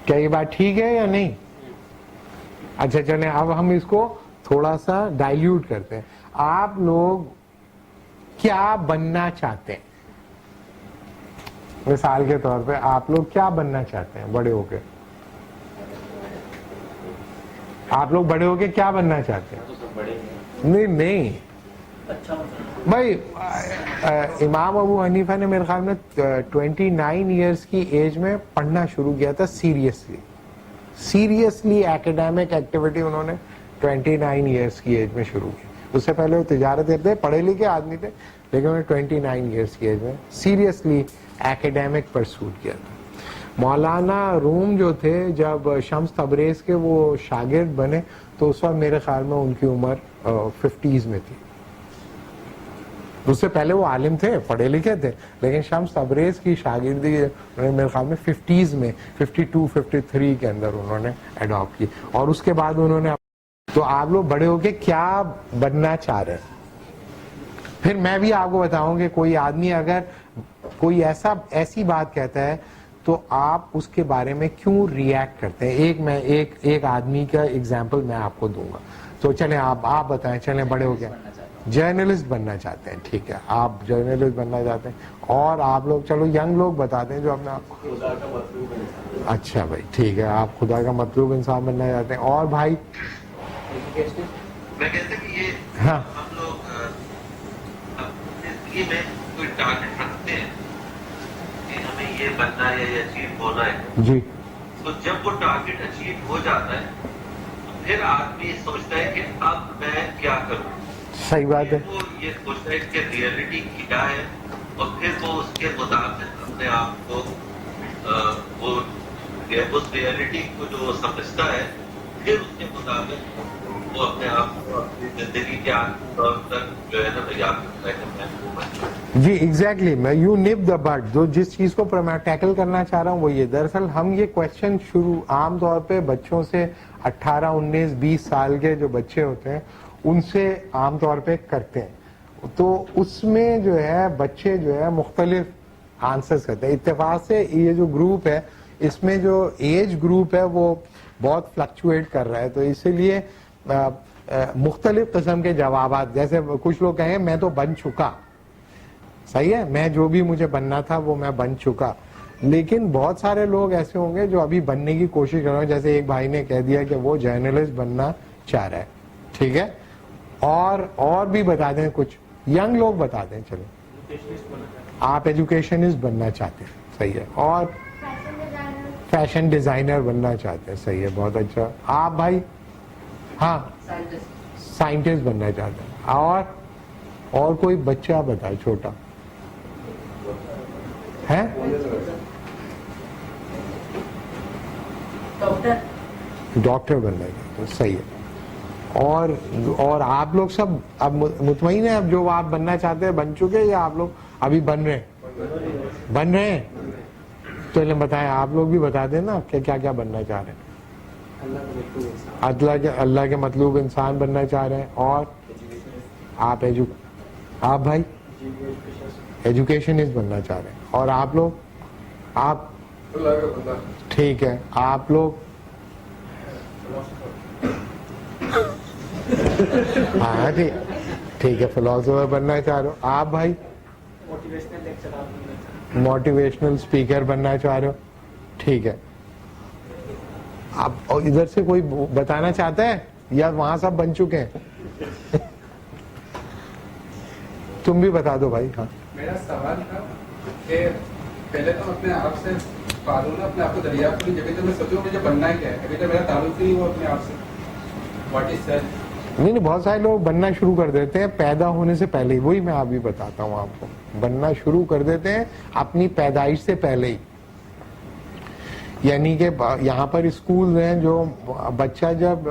کیا یہ بات ٹھیک ہے یا نہیں؟ اچھا چلیں اب ہم اس کو تھوڑا سا ڈائلیوٹ کرتے ہیں. آپ لوگ کیا بننا چاہتے ہیں؟ مثال کے طور پہ آپ لوگ کیا بننا چاہتے ہیں بڑے ہو کے؟ آپ لوگ بڑے ہو کے کیا بننا چاہتے ہیں؟ نہیں بھائی, امام ابو حنیفہ نے میرے خیال میں 29 ایئرس کی ایج میں پڑھنا شروع کیا تھا سیریسلی ایکیڈیمک ایکٹیویٹی انہوں نے 29 ایئرس کی ایج میں شروع کی. اس سے پہلے وہ تجارت کرتے, پڑھے لکھے آدمی تھے, لیکن انہوں نے 29 ایئرس کی ایج میں سیریسلی ایکیڈیمک پرسوٹ کیا تھا. مولانا روم جو تھے جب شمس تبریز کے وہ شاگرد بنے تو اس وقت میرے خیال میں ان کی عمر 50s میں تھی. اس سے پہلے وہ عالم تھے, پڑھے لکھے تھے, لیکن شمس تبریز کی شاگردی انہوں نے میرے خیال میں 50s میں 52 53 کے اندر انہوں نے اڈاپٹ کی. اور اس کے بعد انہوں نے, تو آپ لوگ بڑے ہو کے کیا بننا چاہ رہے ہیں؟ پھر میں بھی آپ کو بتاؤں کہ کوئی آدمی اگر کوئی ایسی بات کہتا ہے تو آپ اس کے بارے میں کیوں ریئیکٹ کرتے ہیں. ایک آدمی کا ایگزامپل میں آپ کو دوں گا. تو چلیں آپ بتائیں, چلیں بڑے ہو گئے جرنلسٹ بننا چاہتے ہیں, ٹھیک ہے آپ جرنلسٹ بننا چاہتے ہیں, اور آپ لوگ چلو ینگ لوگ بتاتے ہیں جو اپنے آپ کو, اچھا بھائی ٹھیک ہے آپ خدا کا مطلوب انسان بننا چاہتے ہیں. اور بھائی میں کہتا کہ یہ ہاں ہم لوگ زندگی میں کوئی ٹارگیٹ رکھتے ہیں کہ ہمیں یہ بننا ہے یا یہ اچیو ہونا ہے, جی تو جب وہ ٹارگیٹ اچیو ہو جاتا ہے تو پھر آدمی سوچتا ہے کہ اب میں کیا کروں. صحیح بات ہے. وہ یہ سوچتا ہے کہ ریئلٹی کیا ہے اور پھر وہ اس کے مطابق اپنے آپ کو وہ اس ریئلٹی کو جو سمجھتا ہے پھر اس کے مطابق وہ اپنے آپ کو اپنی زندگی کے آخری طور تک جو ہے نا تیار کرتا ہے کہ میں وہ بن. جی ایگزیکٹلی, میں یو نپ دا بٹ, جو جس چیز کو میں ٹیکل کرنا چاہ رہا ہوں وہ یہ. دراصل ہم یہ کوشچن شروع عام طور پہ بچوں سے 18, 19, 20 سال کے جو بچے ہوتے ہیں ان سے عام طور پہ کرتے ہیں, تو اس میں جو ہے بچے جو ہے مختلف آنسرز کرتے ہیں. اتفاق سے یہ جو گروپ ہے اس میں جو ایج گروپ ہے وہ بہت فلکچویٹ کر رہا ہے, تو اسی لیے مختلف قسم کے جوابات, جیسے کچھ لوگ کہیں میں تو بن چکا, صحیح ہے, میں جو بھی مجھے بننا تھا وہ میں بن چکا, لیکن بہت سارے لوگ ایسے ہوں گے جو ابھی بننے کی کوشش کر رہے ہیں. جیسے ایک بھائی نے کہہ دیا کہ وہ جرنلسٹ بننا چاہ رہا ہے, ٹھیک ہے, اور بھی بتا دیں کچھ ینگ لوگ بتا دیں, چلو آپ ایجوکیشنسٹ بننا چاہتے ہیں, صحیح ہے, اور فیشن ڈیزائنر بننا چاہتے ہیں, صحیح ہے, بہت اچھا. آپ بھائی؟ ہاں, سائنٹسٹ بننا چاہتے ہیں. اور کوئی بچہ بتائے چھوٹا ہے؟ ڈاکٹر بننا چاہتے ہیں, صحیح ہے. اور آپ لوگ سب اب مطمئن ہیں اب جو آپ بننا چاہتے ہیں بن چکے, یا آپ لوگ ابھی بن رہے ہیں؟ چلیں بتائیں, آپ لوگ بھی بتا دیں نا کہ کیا کیا بننا چاہ رہے ہیں. اللہ کے مطلوب انسان بننا چاہ رہے ہیں. اور آپ بھائی ایجوکیشنسٹ بننا چاہ رہے ہیں. اور آپ لوگ؟ آپ ٹھیک ہے, آپ لوگ؟ ہاں ٹھیک ہے, فلاسفر بننا چاہ رہے ہو. آپ بھائی؟ موٹیویشنل اسپیکر بننا چاہ رہے ہو, ٹھیک ہے. آپ ادھر سے کوئی بتانا چاہتا ہے یا وہاں سب بن چکے ہیں؟ تم بھی بتا دو بھائی. ہاں, میرا سوال تھا کہ پہلے تو اپنے آپ سے پالوں نا, اپنے آپ کو دریافت کروں, جبھی تو میں سوچوں مجھے بننا ہی کیا ہے. ابھی تو میرا تعلق ہی نہیں ہوا اپنے آپ سے. What is self? نہیں, بہت سارے لوگ بننا شروع کر دیتے ہیں پیدا ہونے سے پہلے ہی. وہی میں ابھی بتاتا ہوں آپ کو, بننا شروع کر دیتے ہیں اپنی پیدائش سے پہلے ہی. یعنی کہ یہاں پر اسکول ہیں جو بچہ جب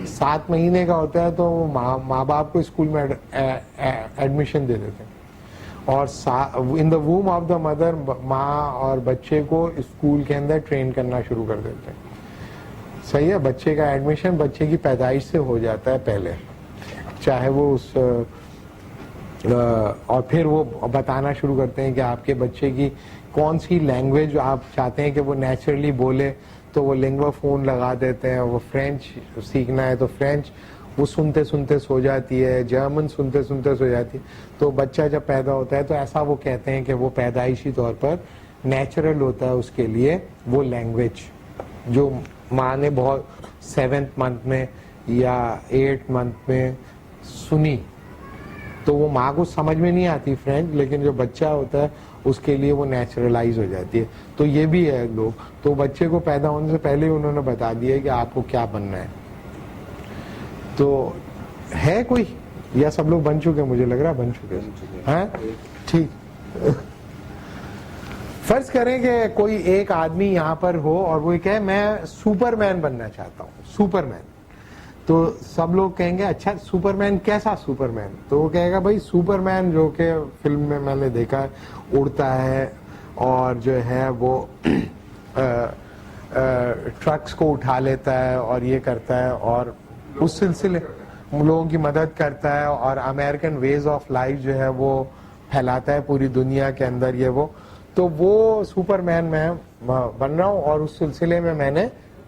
7 مہینے کا ہوتا ہے تو ماں باپ کو اسکول میں ایڈمیشن دے دیتے ہیں, اور ان دا ووم آف دا مدر ماں اور بچے کو اسکول کے اندر ٹرین کرنا شروع کر دیتے ہیں, صحیح ہے. بچے کا ایڈمیشن بچے کی پیدائش سے ہو جاتا ہے پہلے, چاہے وہ اس اور پھر وہ بتانا شروع کرتے ہیں کہ آپ کے بچے کی کون سی لینگویج آپ چاہتے ہیں کہ وہ نیچرلی بولے, تو وہ لینگوا فون لگا دیتے ہیں. وہ فرینچ سیکھنا ہے تو فرینچ وہ سنتے سنتے سو جاتی ہے, جرمن سنتے سنتے سو جاتی ہے. تو بچہ جب پیدا ہوتا ہے تو ایسا وہ کہتے ہیں کہ وہ پیدائشی طور پر نیچرل ہوتا ہے اس کے لیے وہ لینگویج جو ماں نے بہت 7th منتھ میں یا 8th منتھ میں سنی. تو وہ ماں کو سمجھ میں نہیں آتی فرینچ, لیکن جو بچہ ہوتا ہے اس کے لیے وہ نیچرلائز ہو جاتی ہے. تو یہ بھی ہے لوگ, تو بچے کو پیدا ہونے سے پہلے انہوں نے بتا دیا کہ آپ کو کیا بننا ہے. تو ہے کوئی, یا سب لوگ بن چکے؟ مجھے لگ رہا بن چکے ہیں. ٹھیک, فرض کریں کہ کوئی ایک آدمی یہاں پر ہو اور وہ کہے میں سپر مین بننا چاہتا ہوں, سپر مین. تو سب لوگ کہیں گے اچھا سپر مین کیسا سپر مین؟ تو وہ کہے گا بھائی سپر مین جو کہ فلم میں نے دیکھا ہے اڑتا ہے اور جو ہے وہ ٹرکس کو اٹھا لیتا ہے اور یہ کرتا ہے اور اس سلسلے لوگوں کی مدد کرتا ہے اور امریکن ویز آف لائف جو ہے وہ پھیلاتا ہے پوری دنیا کے اندر. یہ تو وہ سپر مین میں بن رہا ہوں, اور اس سلسلے میں میں نے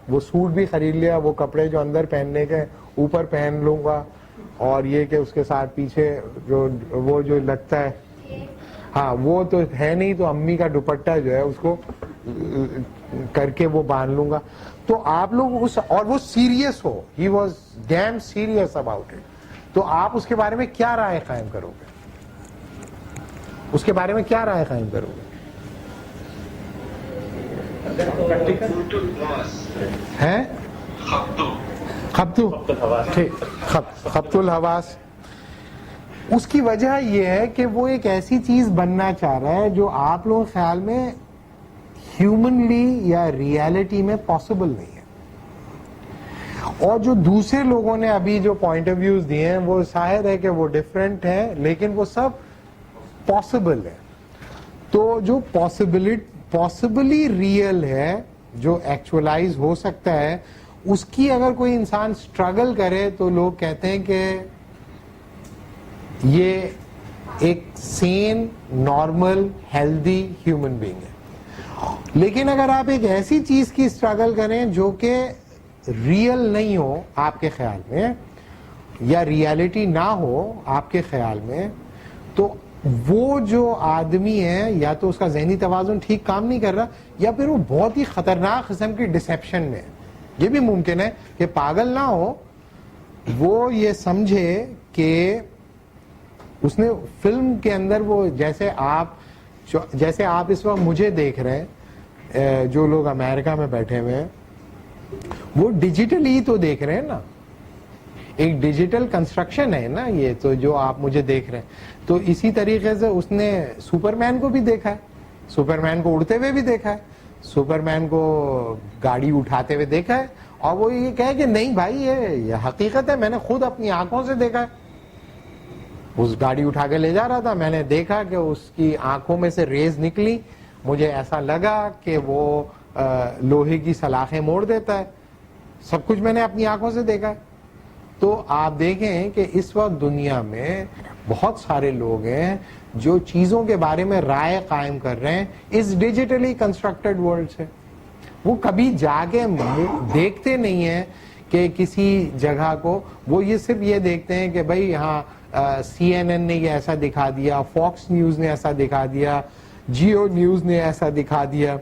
وہ سوٹ بھی خرید لیا, وہ کپڑے جو اندر پہننے کے اوپر پہن لوں گا, اور یہ کہ اس کے ساتھ پیچھے وہ جو لگتا ہے, ہاں وہ تو ہے نہیں, تو امی کا دوپٹہ جو ہے اس کو کر کے وہ باندھ لوں گا. تو آپ لوگ اور وہ سیریس ہو, he was damn serious about it, تو آپ اس کے بارے میں کیا رائے قائم کرو گے؟ اس کے بارے میں کیا رائے قائم کرو گے؟ ہے خبتو خبتو ٹھیک خبتل حواس. اس کی وجہ یہ ہے کہ وہ ایک ایسی چیز بننا چاہ رہا ہے جو آپ لوگوں کے خیال میں ہیومنلی یا ریالٹی میں پاسبل نہیں ہے. اور جو دوسرے لوگوں نے ابھی جو پوائنٹ آف ویوز دیے ہیں وہ ظاہر ہے کہ وہ ڈفرینٹ ہیں, لیکن وہ سب پاسبل ہے. تو جو پاسبلی ریئل ہے, جو ایکچولائز ہو سکتا ہے, اس کی اگر کوئی انسان اسٹرگل کرے تو لوگ کہتے ہیں کہ یہ ایک سین, نارمل, ہیلدی ہیومن بینگ ہے. لیکن اگر آپ ایک ایسی چیز کی اسٹرگل کریں جو کہ ریئل نہیں ہو آپ کے خیال میں, یا ریالٹی نہ ہو آپ کے خیال میں, تو وہ جو آدمی ہے یا تو اس کا ذہنی توازن ٹھیک کام نہیں کر رہا, یا پھر وہ بہت ہی خطرناک قسم کی ڈسیپشن میں ہے. یہ بھی ممکن ہے کہ پاگل نہ ہو, وہ یہ سمجھے کہ اس نے فلم کے اندر وہ جیسے آپ اس وقت مجھے دیکھ رہے ہیں, جو لوگ امریکہ میں بیٹھے ہوئے ہیں وہ ڈیجیٹلی تو دیکھ رہے ہیں نا, ایک ڈیجیٹل کنسٹرکشن ہے نا یہ تو جو آپ مجھے دیکھ رہے ہیں. تو اسی طریقے سے اس نے سپر مین کو بھی دیکھا ہے, سپر مین کو اڑتے ہوئے بھی دیکھا ہے, سپر مین کو گاڑی اٹھاتے ہوئے دیکھا ہے, اور وہ یہ کہے کہ نہیں بھائی یہ حقیقت ہے, میں نے خود اپنی آنکھوں سے دیکھا ہے. اس گاڑی اٹھا کے لے جا رہا تھا, میں نے دیکھا کہ اس کی آنکھوں میں سے ریز نکلی, مجھے ایسا لگا کہ وہ لوہے کی سلاخیں موڑ دیتا ہے. سب کچھ میں نے اپنی آنکھوں سے دیکھا ہے. تو آپ دیکھیں کہ اس وقت دنیا میں بہت سارے لوگ ہیں جو چیزوں کے بارے میں رائے قائم کر رہے ہیں اس ڈیجیٹلی کنسٹرکٹڈ ورلڈ سے. وہ کبھی جا کے دیکھتے نہیں ہیں کہ کسی جگہ کو, وہ یہ صرف یہ دیکھتے ہیں کہ بھائی ہاں CNN نے یہ ایسا دکھا دیا, فاکس نیوز نے ایسا دکھا دیا, جیو نیوز نے ایسا دکھا دیا.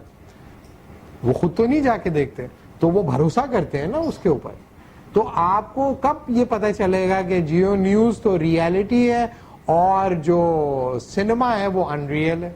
وہ خود تو نہیں جا کے دیکھتے, تو وہ بھروسہ کرتے ہیں نا اس کے اوپر. تو آپ کو کب یہ پتہ چلے گا کہ جیو نیوز تو ریالٹی ہے اور جو سنیما ہے وہ ان ریئل ہے؟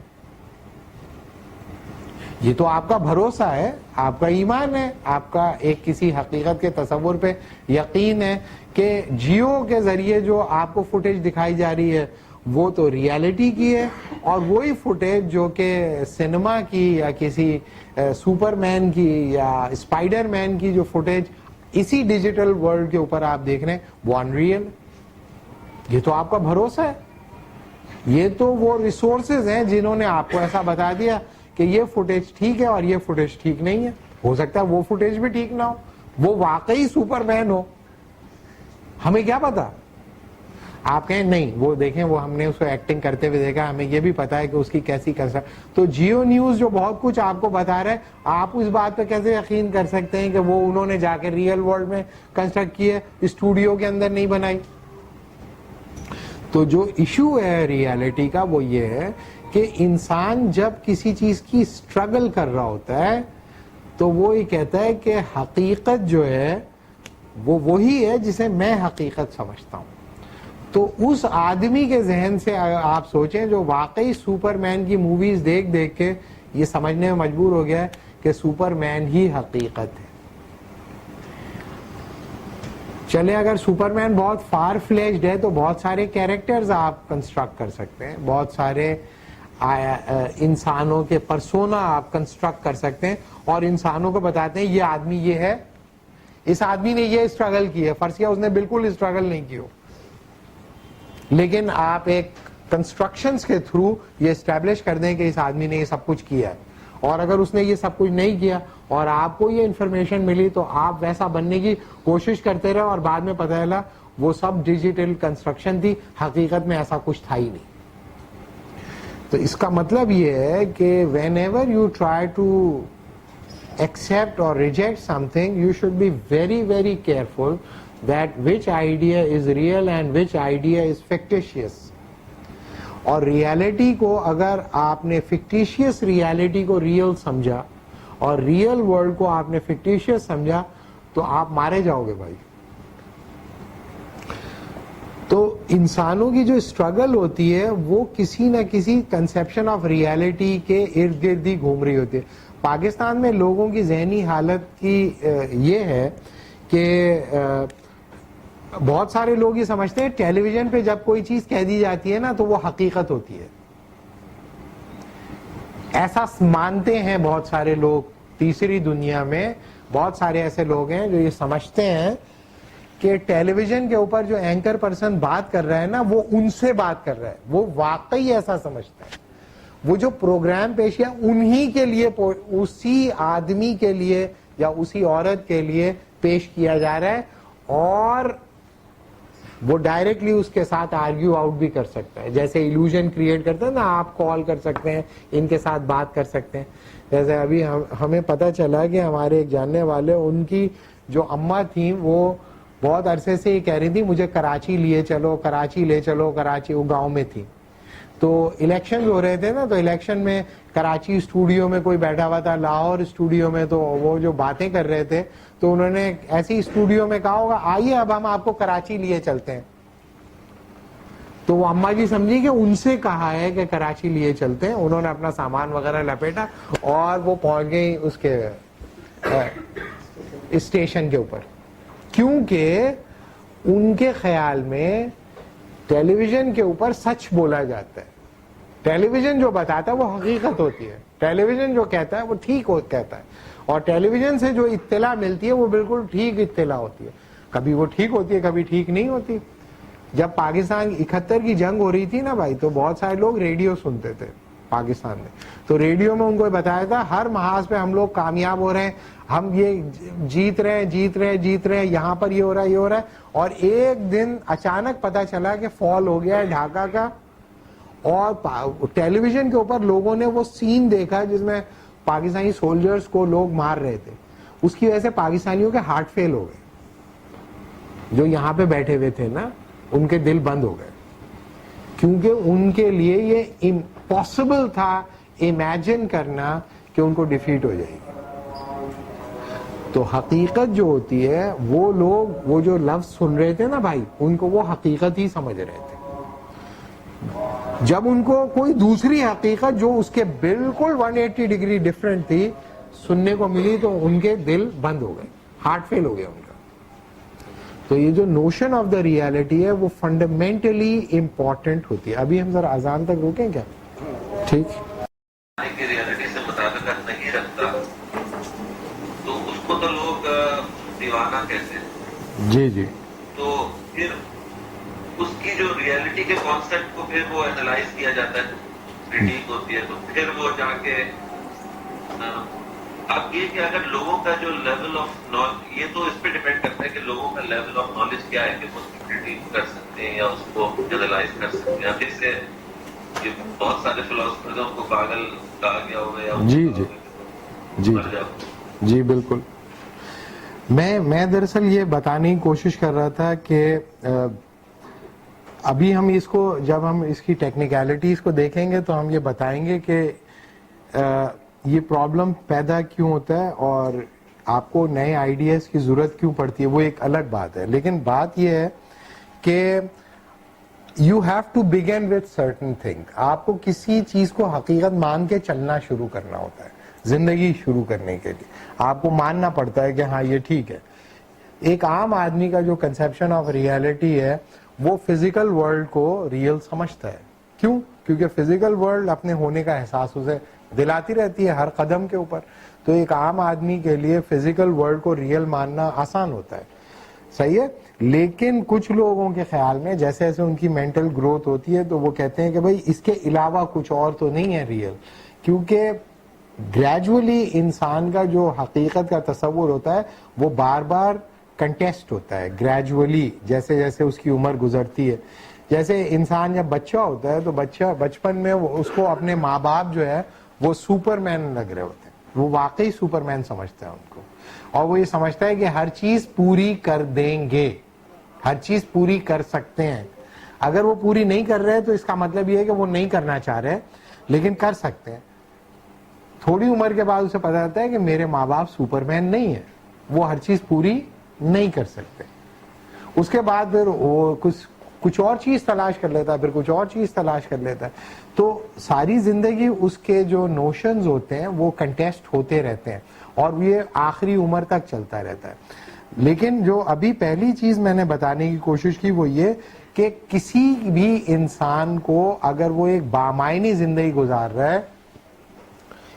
یہ تو آپ کا بھروسہ ہے, آپ کا ایمان ہے, آپ کا ایک کسی حقیقت کے تصور پہ یقین ہے کہ جیو کے ذریعے جو آپ کو فوٹیج دکھائی جا رہی ہے وہ تو ریالٹی کی ہے, اور وہی فوٹیج جو کہ سنیما کی یا کسی سپر مین کی یا اسپائڈر مین کی جو فوٹیج اسی ڈیجیٹل ورلڈ کے اوپر آپ دیکھ رہے ہیں وہ ان ریئل. یہ تو آپ کا بھروسہ ہے, یہ تو وہ ریسورسز ہیں جنہوں نے آپ کو ایسا بتا دیا کہ یہ فوٹیج ٹھیک ہے اور یہ فوٹیج ٹھیک نہیں ہے. ہو سکتا ہے وہ فوٹیج بھی ٹھیک نہ ہو, وہ واقعی سپر مین ہو, ہمیں کیا پتا. آپ کہیں نہیں وہ دیکھیں وہ ہم نے اس کو ایکٹنگ کرتے ہوئے دیکھا, ہمیں یہ بھی پتا ہے کہ اس کی کیسی کنسٹرکٹ. تو جیو نیوز جو بہت کچھ آپ کو بتا رہا ہے, آپ اس بات پہ کیسے یقین کر سکتے ہیں کہ وہ انہوں نے جا کے ریئل ورلڈ میں کنسٹرکٹ کی ہے, اسٹوڈیو کے اندر نہیں بنائی. تو جو ایشو ہے ریالٹی کا وہ یہ ہے کہ انسان جب کسی چیز کی اسٹرگل کر رہا ہوتا ہے تو وہ یہ کہتا ہے کہ حقیقت جو ہے وہ وہی ہے جسے میں حقیقت سمجھتا ہوں. تو اس آدمی کے ذہن سے آپ سوچیں جو واقعی سپر مین کی موویز دیکھ دیکھ کے یہ سمجھنے میں مجبور ہو گیا ہے کہ سپر مین ہی حقیقت ہے. چلے اگر سپر مین بہت فار فلیشڈ ہے تو بہت سارے کیریکٹرز آپ کنسٹرکٹ کر سکتے ہیں, بہت سارے انسانوں کے پرسونا آپ کنسٹرکٹ کر سکتے ہیں اور انسانوں کو بتاتے ہیں یہ آدمی یہ ہے, اس آدمی نے یہ اسٹرگل کی ہے. فرض کیا اس نے بالکل اسٹرگل نہیں کی ہو, لیکن آپ ایک کنسٹرکشنز کے تھرو یہ اسٹیبلش کر دیں کہ اس آدمی نے یہ سب کچھ کیا ہے, اور اگر اس نے یہ سب کچھ نہیں کیا اور آپ کو یہ انفارمیشن ملی تو آپ ویسا بننے کی کوشش کرتے رہے اور بعد میں پتہ چلا وہ سب ڈیجیٹل کنسٹرکشن تھی, حقیقت میں ایسا کچھ تھا ہی نہیں. تو اس کا مطلب یہ ہے کہ whenever you try to accept or reject something, you should be very, very careful that which idea is real and which idea is fictitious. اور ریالٹی کو اگر آپ نے فکٹیشیس ریالٹی کو ریئل سمجھا اور ریئل ورلڈ کو آپ نے فکٹیشیس سمجھا تو آپ مارے جاؤ گے بھائی. تو انسانوں کی جو اسٹرگل ہوتی ہے وہ کسی نہ کسی کنسیپشن آف ریالٹی کے ارد گرد ہی گھوم رہی ہوتی ہے. پاکستان میں لوگوں کی ذہنی حالت کی یہ ہے کہ بہت سارے لوگ یہ سمجھتے ہیں ٹیلی ویژن پہ جب کوئی چیز کہہ دی جاتی ہے نا تو وہ حقیقت ہوتی ہے. ایسا مانتے ہیں بہت سارے لوگ. تیسری دنیا میں بہت سارے ایسے لوگ ہیں جو یہ سمجھتے ہیں کہ ٹیلی ویژن کے اوپر جو اینکر پرسن بات کر رہا ہے نا وہ ان سے بات کر رہا ہے. وہ واقعی ایسا سمجھتا ہے. وہ جو پروگرام پیش کیا انہی کے لیے, اسی آدمی کے لیے یا اسی عورت کے لیے پیش کیا جا رہا ہے, اور وہ ڈائریکٹلی اس کے ساتھ آرگیو آؤٹ بھی کر سکتا ہے. جیسے ایلوژن کریٹ کرتا ہے نا, آپ کال کر سکتے ہیں, ان کے ساتھ بات کر سکتے ہیں. جیسے ابھی ہمیں پتہ چلا کہ ہمارے ایک جاننے والے, ان کی جو اماں تھیں وہ بہت عرصے سے یہ کہہ رہی تھی مجھے کراچی لیے چلو, کراچی لے چلو. کراچی وہ گاؤں میں تھی, تو الیکشن ہو رہے تھے نا, تو الیکشن میں کراچی اسٹوڈیو میں کوئی بیٹھا ہوا تھا, لاہور اسٹوڈیو میں, تو وہ جو باتیں کر رہے تھے تو انہوں نے ایسی اسٹوڈیو میں کہا ہوگا آئیے اب ہم آپ کو کراچی لیے چلتے ہیں. تو وہ اماں جی سمجھی کہ ان سے کہا ہے کہ کراچی لیے چلتے ہیں. انہوں نے اپنا سامان وغیرہ لپیٹا اور وہ پہنچ گئی اس کے اسٹیشن کے اوپر, کیونکہ ان کے خیال میں ٹیلی ویژن کے اوپر سچ بولا جاتا ہے. ٹیلی ویژن جو بتاتا ہے وہ حقیقت ہوتی ہے. ٹیلی ویژن جو کہتا ہے وہ ٹھیک کہتا ہے, اور ٹیلی ویژن سے جو اطلاع ملتی ہے وہ بالکل ٹھیک اطلاع ہوتی ہے. کبھی وہ ٹھیک ہوتی ہے, کبھی ٹھیک نہیں ہوتی. جب پاکستان 71 کی جنگ ہو رہی تھی نا بھائی, تو بہت سارے لوگ ریڈیو سنتے تھے پاکستان میں. تو ریڈیو میں ان کو بتایا تھا ہر محاذ پہ ہم لوگ کامیاب ہو رہے ہیں, ہم یہ جیت رہے ہیں, یہاں پر یہ ہو رہا ہے. اور ایک دن اچانک پتا چلا کہ فال ہو گیا ہے ڈھاکہ کا, اور ٹیلی ویژن کے اوپر لوگوں نے وہ سین دیکھا جس میں پاکستانی سولجرز کو لوگ مار رہے تھے. اس کی وجہ سے پاکستانیوں کے ہارٹ فیل ہو گئے, جو یہاں پہ بیٹھے ہوئے تھے نا ان کے دل بند ہو گئے, کیونکہ ان کے لیے یہ امپاسبل تھا امیجن کرنا کہ ان کو ڈیفیٹ ہو جائے گی. تو حقیقت جو ہوتی ہے وہ لوگ وہ جو لفظ سن رہے تھے نا بھائی, ان کو وہ حقیقت ہی سمجھ رہے تھے. جب ان کو کوئی دوسری حقیقت جو اس کے بالکل 180 ڈگری ڈفرینٹ تھی سننے کو ملی تو ان کے دل بند ہو گئے, ہارٹ فیل ہو گیا ان کا. تو یہ جو نوشن آف دا ریالٹی ہے وہ فنڈامنٹلی امپورٹنٹ ہوتی ہے. ابھی ہم ذرا اذان تک روکیں کیا؟ ٹھیک. ریالٹی سے مطابقت نہیں رکھتا تو اس کو تو لوگ دیوانہ کہتے ہیں. جی. تو پھر اس کی جو ریالٹی کے کانسیپٹ کو پھر وہ اینالائز کیا جاتا ہے, کریٹیک ہوتی ہے, تو پھر وہ جا کے اب یہ کہ اگر لوگوں کا جو لیول آف نالج, یہ تو اس پہ ڈیپینڈ کرتا ہے کہ لوگوں کا لیول آف نالج کیا ہے کہ وہ اس کی کریٹیک کر سکتے ہیں یا اس کو جنرلائز کر سکتے ہیں. اب جس سے بہت سارے فلاسفرز کو پاگل کہا گیا ہوگا. جی بالکل. میں دراصل یہ بتانے کی کوشش کر رہا تھا کہ ابھی ہم اس کو جب ہم اس کی ٹیکنیکلٹیز کو دیکھیں گے تو ہم یہ بتائیں گے کہ یہ پرابلم پیدا کیوں ہوتا ہے اور آپ کو نئے آئیڈیاز کی ضرورت کیوں پڑتی ہے, وہ ایک الگ بات ہے. لیکن بات یہ ہے کہ you have to begin with certain thing. آپ کو کسی چیز کو حقیقت مان کے چلنا شروع کرنا ہوتا ہے. زندگی شروع کرنے کے لیے آپ کو ماننا پڑتا ہے کہ ہاں یہ ٹھیک ہے. ایک عام آدمی کا جو کنسیپشن آف ریالٹی ہے وہ فزیکل ورلڈ کو ریئل سمجھتا ہے. کیوں؟ کیونکہ فزیکل ورلڈ اپنے ہونے کا احساس اسے دلاتی رہتی ہے ہر قدم کے اوپر. تو ایک عام آدمی کے لیے فزیکل ورلڈ کو ریئل ماننا آسان ہوتا ہے. صحیح ہے. لیکن کچھ لوگوں کے خیال میں جیسے جیسے ان کی مینٹل گروتھ ہوتی ہے تو وہ کہتے ہیں کہ بھائی اس کے علاوہ کچھ اور تو نہیں ہے ریئل, کیونکہ گریجولی انسان کا جو حقیقت کا تصور ہوتا ہے وہ بار بار کنٹیسٹ ہوتا ہے. گریجولی جیسے جیسے اس کی عمر گزرتی ہے, جیسے انسان جب بچہ ہوتا ہے تو بچہ بچپن میں اس کو اپنے ماں باپ جو ہے وہ سپر مین لگ رہے ہوتے ہیں, وہ واقعی سپر مین سمجھتا ہے ان کو, اور وہ یہ سمجھتا ہے کہ ہر چیز پوری کر دیں گے, ہر چیز پوری کر سکتے ہیں. اگر وہ پوری نہیں کر رہے تو اس کا مطلب یہ ہے کہ وہ نہیں کرنا چاہ رہے لیکن کر سکتے ہیں. تھوڑی عمر کے بعد اسے پتا چلتا ہے کہ میرے ماں باپ سپر مین نہیں ہے, وہ ہر چیز پوری نہیں کر سکتے. اس کے بعد پھر وہ کچھ اور چیز تلاش کر لیتا ہے, پھر کچھ اور چیز تلاش کر لیتا ہے. تو ساری زندگی اس کے جو نوشنز ہوتے ہیں وہ کنٹیسٹ ہوتے رہتے ہیں اور یہ آخری عمر تک چلتا رہتا ہے. لیکن جو ابھی پہلی چیز میں نے بتانے کی کوشش کی وہ یہ کہ کسی بھی انسان کو اگر وہ ایک بامعنی زندگی گزار رہا ہے,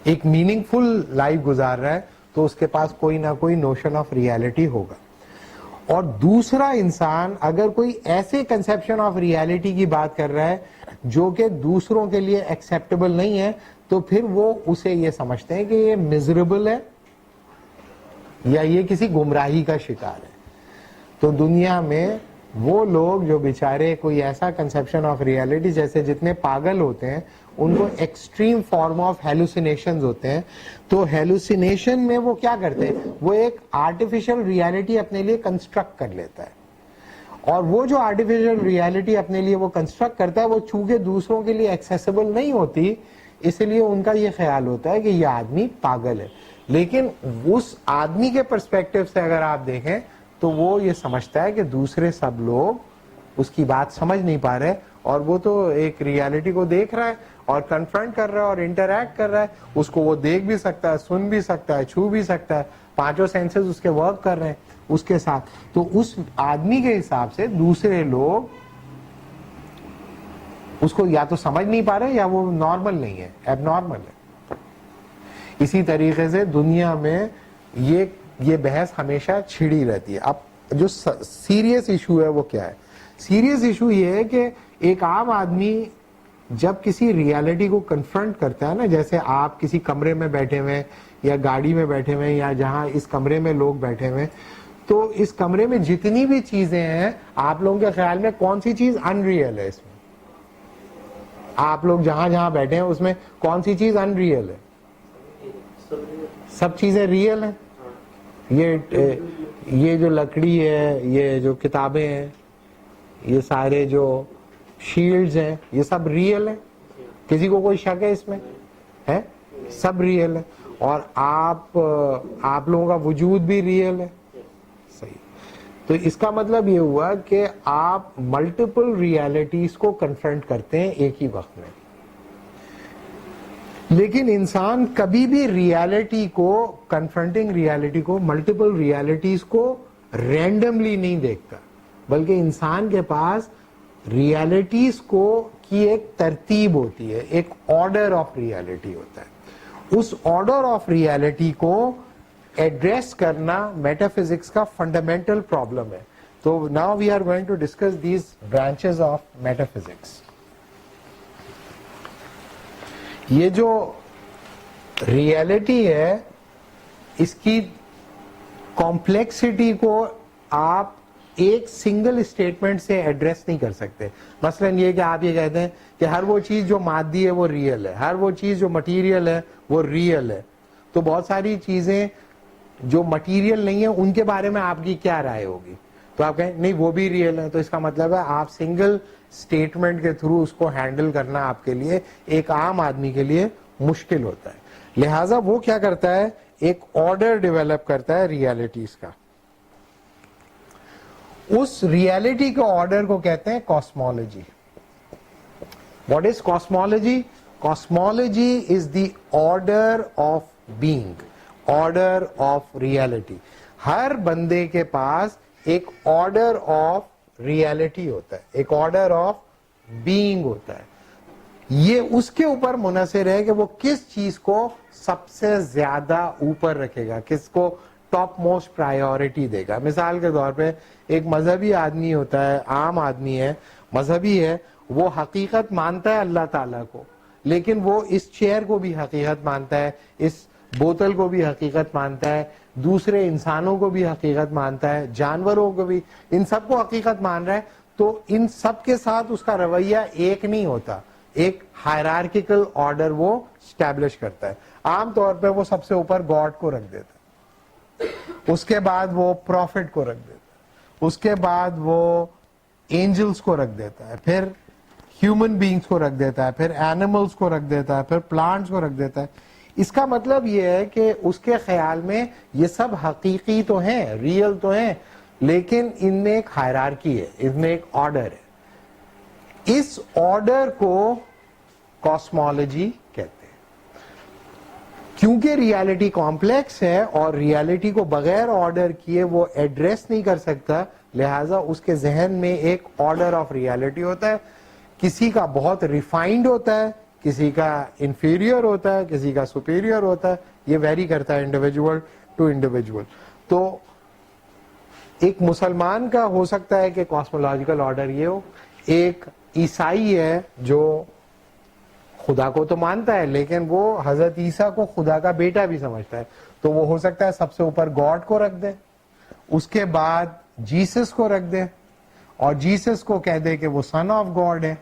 ایک میننگ فل لائف گزار رہا ہے, تو اس کے پاس کوئی نہ کوئی نوشن آف ریالٹی ہوگا. اور دوسرا انسان اگر کوئی ایسے کنسپشن آف ریالٹی کی بات کر رہا ہے جو کہ دوسروں کے لیے ایکسیپٹیبل نہیں ہے, تو پھر وہ اسے یہ سمجھتے ہیں کہ یہ میزریبل ہے یا یہ کسی گمراہی کا شکار ہے. تو دنیا میں وہ لوگ جو بیچارے کوئی ایسا کنسپشن آف ریالٹی, جیسے جتنے پاگل ہوتے ہیں ان کو ایکسٹریم فارم آف ہیلوسینیشنز ہوتے ہیں, تو ہیلوسینیشن میں وہ کیا کرتے ہیں, وہ ایک آرٹیفیشل ریالٹی اپنے لیے کنسٹرکٹ کر لیتا ہے. اور وہ جو آرٹیفیشل ریالٹی اپنے لیے وہ کنسٹرکٹ کرتا ہے وہ چونکہ دوسروں کے لیے ایکسیسیبل نہیں ہوتی, اس لیے ان کا یہ خیال ہوتا ہے کہ یہ آدمی پاگل ہے. لیکن اس آدمی کے پرسپیکٹو سے اگر آپ دیکھیں تو وہ یہ سمجھتا ہے کہ دوسرے سب لوگ اس کی بات سمجھ نہیں پا رہے, اور وہ تو ایک ریالٹی کو دیکھ رہا ہے اور کنفرنٹ کر رہا ہے اور انٹریکٹ کر رہا ہے. اس کو وہ دیکھ بھی سکتا ہے, سن بھی سکتا ہے, چھو بھی سکتا ہے, پانچوں سینسز اس کے ورک کر رہے ہیں اس کے ساتھ. تو اس آدمی کے حساب سے دوسرے لوگ اس کو یا تو سمجھ نہیں پا رہے یا وہ نارمل نہیں ہے, ایب نارمل ہے. اسی طریقے سے دنیا میں یہ بحث ہمیشہ چھڑی رہتی ہے. اب جو سیریس ایشو ہے وہ کیا ہے؟ سیریس ایشو یہ ہے کہ ایک عام آدمی جب کسی ریالٹی کو کنفرنٹ کرتا ہے نا, جیسے آپ کسی کمرے میں بیٹھے ہوئے یا گاڑی میں بیٹھے ہوئے یا جہاں اس کمرے میں لوگ بیٹھے ہوئے, تو اس کمرے میں جتنی بھی چیزیں ہیں آپ لوگوں کے خیال میں کون سی چیز ان ریئل ہے؟ اس میں آپ لوگ جہاں جہاں بیٹھے ہیں اس میں کون سی چیز ان ریئل ہے؟ سب چیزیں ریئل ہیں. یہ جو لکڑی ہے, یہ جو کتابیں ہیں, یہ سارے جو شیلڈز ہیں, یہ سب ریئل ہیں. کسی کو کوئی شک ہے اس میں؟ ہے سب ریئل ہے. اور آپ لوگوں کا وجود بھی ریئل ہے. صحیح. تو اس کا مطلب یہ ہوا کہ آپ ملٹیپل ریالٹیز کو کنفرنٹ کرتے ہیں ایک ہی وقت میں. لیکن انسان کبھی بھی ریالٹی کو, کنفرنٹنگ ریالٹی کو, ملٹیپل ریالٹیز کو رینڈملی نہیں دیکھتا, بلکہ انسان کے پاس ریالٹیز کو کی ایک ترتیب ہوتی ہے, ایک آرڈر آف ریالٹی ہوتا ہے. اس آرڈر آف ریالٹی کو ایڈریس کرنا میٹا فزکس کا فنڈامنٹل پرابلم ہے. تو now we are going to discuss these branches of metaphysics. یہ جو ریالٹی ہے اس کی کمپلیکسٹی کو آپ ایک سنگل اسٹیٹمنٹ سے ایڈریس نہیں کر سکتے. مثلا یہ کہ آپ یہ کہتے ہیں کہ ہر وہ چیز جو مادی ہے وہ ریئل ہے, ہر وہ چیز جو مٹیریل ہے وہ ریئل ہے. تو بہت ساری چیزیں جو مٹیریل نہیں ہیں ان کے بارے میں آپ کی کیا رائے ہوگی؟ تو آپ کہیں نہیں وہ بھی ریئل ہے. تو اس کا مطلب ہے آپ سنگل اسٹیٹمنٹ کے تھرو اس کو ہینڈل کرنا آپ کے لیے, ایک عام آدمی کے لیے مشکل ہوتا ہے. لہذا وہ کیا کرتا ہے, ایک آرڈر ڈیولپ کرتا ہے ریالٹیز کا. اس ریالٹی کے آرڈر کو کہتے ہیں cosmology. What is cosmology? Cosmology is the order of being, order of reality. ہر بندے کے پاس ایک آرڈر آف ریالٹی ہوتا ہے, ایک آرڈر آف بینگ ہوتا ہے. یہ اس کے اوپر منحصر ہے کہ وہ کس چیز کو سب سے زیادہ اوپر رکھے گا, کس کو ٹاپ موسٹ پرائیورٹی دے گا. مثال کے طور پہ ایک مذہبی آدمی ہوتا ہے, عام آدمی ہے, مذہبی ہے, وہ حقیقت مانتا ہے اللہ تعالیٰ کو, لیکن وہ اس چیئر کو بھی حقیقت مانتا ہے, اس بوتل کو بھی حقیقت مانتا ہے, دوسرے انسانوں کو بھی حقیقت مانتا ہے, جانوروں کو بھی, ان سب کو حقیقت مان رہا ہے. تو ان سب کے ساتھ اس کا رویہ ایک نہیں ہوتا, ایک ہائرارکیکل آرڈر وہ اسٹیبلش کرتا ہے. عام طور پہ وہ سب سے اوپر گاڈ کو رکھ دیتا ہے, اس کے بعد وہ پروفٹ کو رکھ دیتا ہے, اس کے بعد وہ اینجلز کو رکھ دیتا ہے, پھر ہیومن بینگز کو رکھ دیتا ہے, پھر اینیملز کو رکھ دیتا ہے, پھر پلانٹس کو رکھ دیتا ہے. اس کا مطلب یہ ہے کہ اس کے خیال میں یہ سب حقیقی تو ہیں, ریئل تو ہیں, لیکن ان میں ایک ہائرارکی ہے, ان میں ایک آرڈر ہے. اس آرڈر کو کاسمولوجی کہتے ہیں. کیونکہ ریالٹی کمپلیکس ہے اور ریالٹی کو بغیر آرڈر کیے وہ ایڈریس نہیں کر سکتا, لہذا اس کے ذہن میں ایک آرڈر آف ریالٹی ہوتا ہے. کسی کا بہت ریفائنڈ ہوتا ہے, کسی کا انفیریئر ہوتا ہے, کسی کا سپیریئر ہوتا ہے, یہ ویری کرتا ہے انڈیویجول ٹو انڈیویجول. تو ایک مسلمان کا ہو سکتا ہے کہ کاسمولوجیکل آرڈر یہ ہو, ایک عیسائی ہے جو خدا کو تو مانتا ہے لیکن وہ حضرت عیسیٰ کو خدا کا بیٹا بھی سمجھتا ہے, تو وہ ہو سکتا ہے سب سے اوپر گاڈ کو رکھ دے, اس کے بعد جیسس کو رکھ دے اور جیسس کو کہہ دے کہ وہ سن آف گاڈ ہے,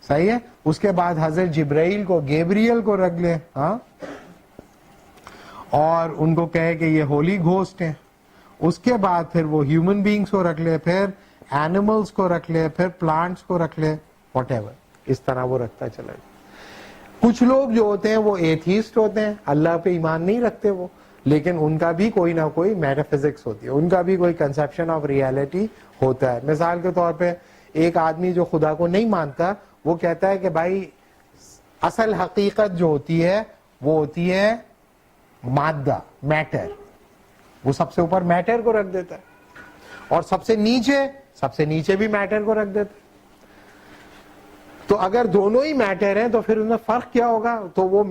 صحیح ہے. اس کے بعد حضرت جبرائیل کو گیبریل کو رکھ لے, ہاں, اور ان کو کہے کہ یہ ہولی گھوسٹ ہیں. اس کے بعد پھر وہ ہیومن بینگز کو رکھ لے, پھر اینیملز کو رکھ لے, پھر پلانٹس کو رکھ لے, واٹ ایور, اس طرح وہ رکھتا چلا جائے. کچھ لوگ جو ہوتے ہیں وہ ایتھیسٹ ہوتے ہیں, اللہ پہ ایمان نہیں رکھتے وہ, لیکن ان کا بھی کوئی نہ کوئی میٹا فزکس ہوتی ہے, ان کا بھی کوئی کنسپشن آف ریالٹی ہوتا ہے. مثال کے طور پہ ایک آدمی جو خدا کو نہیں مانتا وہ کہتا ہے کہ بھائی اصل حقیقت جو ہوتی ہے وہ ہوتی ہے مادہ, میٹر. وہ سب سے اوپر میٹر کو رکھ دیتا ہے اور سب سے نیچے بھی میٹر کو رکھ دیتا ہے. تو اگر دونوں ہی میٹر ہیں تو پھر ان میں فرق کیا ہوگا, تو وہ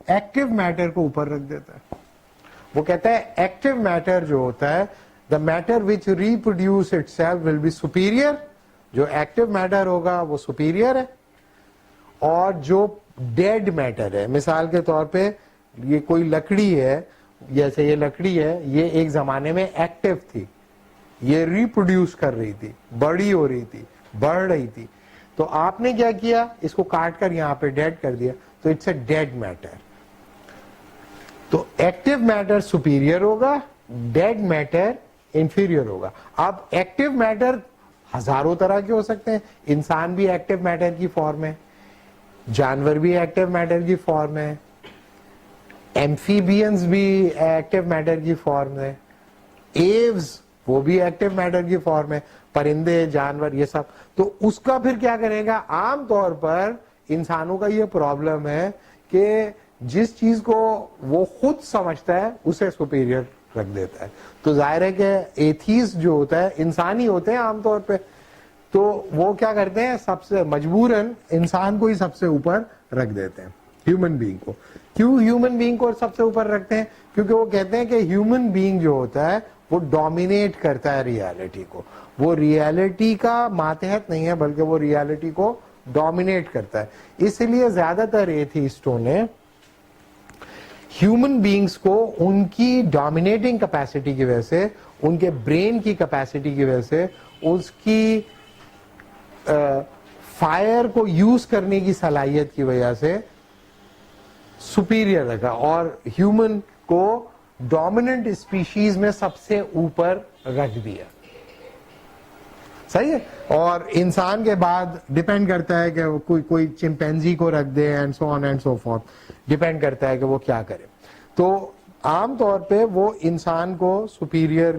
ایکٹیو میٹر کو اوپر رکھ دیتا ہے. وہ کہتا ہے ایکٹیو میٹر جو ہوتا ہے, the matter which reproduce itself will be superior, جو ایکٹیو میٹر ہوگا وہ سپیریئر ہے, اور جو ڈیڈ میٹر ہے, مثال کے طور پہ یہ کوئی لکڑی ہے, جیسے یہ لکڑی ہے, یہ ایک زمانے میں ایکٹیو تھی, یہ ریپروڈیوس کر رہی تھی, بڑی ہو رہی تھی, بڑھ رہی تھی, تو آپ نے کیا کیا, اس کو کاٹ کر یہاں پہ ڈیڈ کر دیا, تو اٹس اے ڈیڈ میٹر. تو ایکٹیو میٹر سپیریئر ہوگا, ڈیڈ میٹر انفیریئر ہوگا. اب ایکٹیو میٹر ہزاروں طرح کے ہو سکتے ہیں, انسان بھی ایکٹیو میٹر کی فارم ہے, جانور بھی ایکٹیو میٹر کی فارم ہے, ایمفیبینز بھی ایکٹیو میٹر کی فارم ہے, ایوز وہ بھی ایکٹیو میٹر کی فارم ہے, پرندے, جانور, یہ سب. تو اس کا پھر کیا کرے گا, عام طور پر انسانوں کا یہ پرابلم ہے کہ جس چیز کو وہ خود سمجھتا ہے اسے سپیریئر رکھ دیتا ہے. تو ظاہر ہے کہ ایتھیسٹ جو ہوتا ہے انسان ہی ہوتے ہیں عام طور پہ, تو وہ کیا کرتے ہیں, سب سے مجبوراً انسان کو ہی سب سے اوپر رکھ دیتے ہیں, ہیومن بینگ کو. کیوں ہیومن بینگ کو سب سے اوپر رکھتے ہیں, کیونکہ وہ کہتے ہیں کہ ہیومن بینگ جو ہوتا ہے وہ ڈومینیٹ کرتا ہے ریالٹی کو, وہ ریالٹی کا ماتحت نہیں ہے بلکہ وہ ریالٹی کو ڈومینیٹ کرتا ہے. اس لیے زیادہ تر ایتھیسٹوں نے ہیومن بینگز کو ان کی ڈومینیٹنگ کیپیسٹی کی وجہ سے, ان کے برین کی کیپیسٹی کی وجہ سے, اس کی فائر کو یوز کرنے کی صلاحیت کی وجہ سے سپیریئر رکھا, اور ہیومن کو ڈومیننٹ اسپیشیز میں سب سے اوپر رکھ دیا. صحیح ہے. اور انسان کے بعد ڈیپینڈ کرتا ہے کہ کوئی چمپینزی کو رکھ دے, and so on and so forth, depend کرتا ہے کہ وہ کیا کرے. تو عام طور پہ وہ انسان کو سپیریئر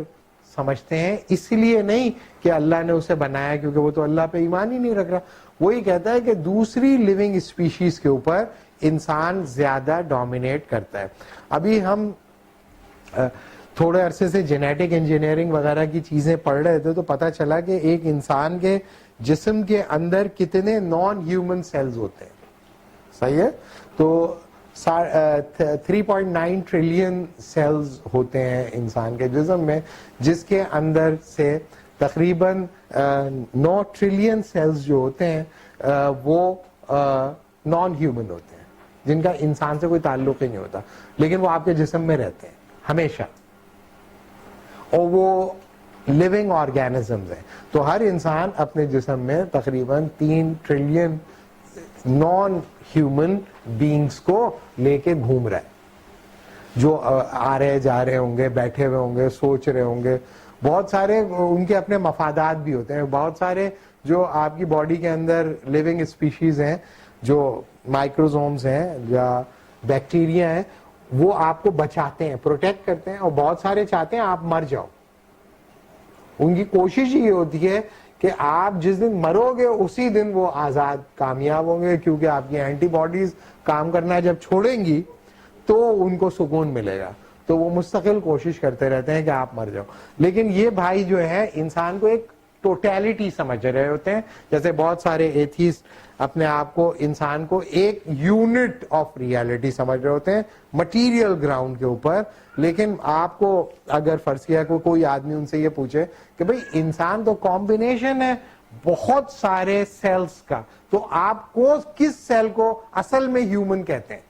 سمجھتے ہیں, اس لیے نہیں کہ اللہ نے اسے بنایا, کیونکہ وہ تو اللہ پہ ایمان ہی نہیں رکھ رہا. وہی کہتا ہے کہ دوسری لیونگ اسپیشیز کے اوپر انسان زیادہ ڈومینیٹ کرتا ہے. ابھی ہم تھوڑے عرصے سے جینیٹک انجینئرنگ وغیرہ کی چیزیں پڑھ رہے تھے, تو پتہ چلا کہ ایک انسان کے جسم کے اندر کتنے نان ہیومن سیلز ہوتے ہیں. صحیح ہے. تو 3.9 ٹریلین سیلز ہوتے ہیں انسان کے جسم میں, جس کے اندر سے تقریباً 9 ٹریلین سیلز جو ہوتے ہیں وہ نان ہیومن ہوتے ہیں, جن کا انسان سے کوئی تعلق ہی نہیں ہوتا, لیکن وہ آپ کے جسم میں رہتے ہیں ہمیشہ, اور وہ لیونگ آرگینزمز ہیں. تو ہر انسان اپنے جسم میں تقریباً 3 ٹریلین نان ہیومن بینگز کو لے کے گھوم رہا ہے, جو آ رہے جا رہے ہوں گے, بیٹھے ہوئے ہوں گے, سوچ رہے ہوں گے. بہت سارے ان کے اپنے مفادات بھی ہوتے ہیں. بہت سارے جو آپ کی باڈی کے اندر لیونگ اسپیشیز ہیں, جو مائکروزومز ہیں یا بیکٹیریا ہیں, وہ آپ کو بچاتے ہیں, پروٹیکٹ کرتے ہیں, اور بہت سارے چاہتے ہیں آپ مر جاؤ. ان کی کوشش یہ ہوتی ہے کہ آپ جس دن مرو گے اسی دن وہ آزاد کامیاب ہوں گے, کیونکہ آپ کی اینٹی باڈیز کام کرنا جب چھوڑیں گی تو ان کو سکون ملے گا, تو وہ مستقل کوشش کرتے رہتے ہیں کہ آپ مر جاؤ. لیکن یہ بھائی جو ہے انسان کو ایک ٹوٹیلٹی سمجھ رہے ہوتے ہیں, جیسے بہت سارے ایتھیسٹ اپنے آپ کو, انسان کو ایک یونٹ آف ریالٹی سمجھ رہے ہوتے ہیں مٹیریل گراؤنڈ کے اوپر. لیکن آپ کو اگر فرض کیا کوئی آدمی ان سے یہ پوچھے کہ بھئی انسان تو کمبینیشن ہے بہت سارے سیلز کا, تو آپ کو کس سیل کو اصل میں ہیومن کہتے ہیں,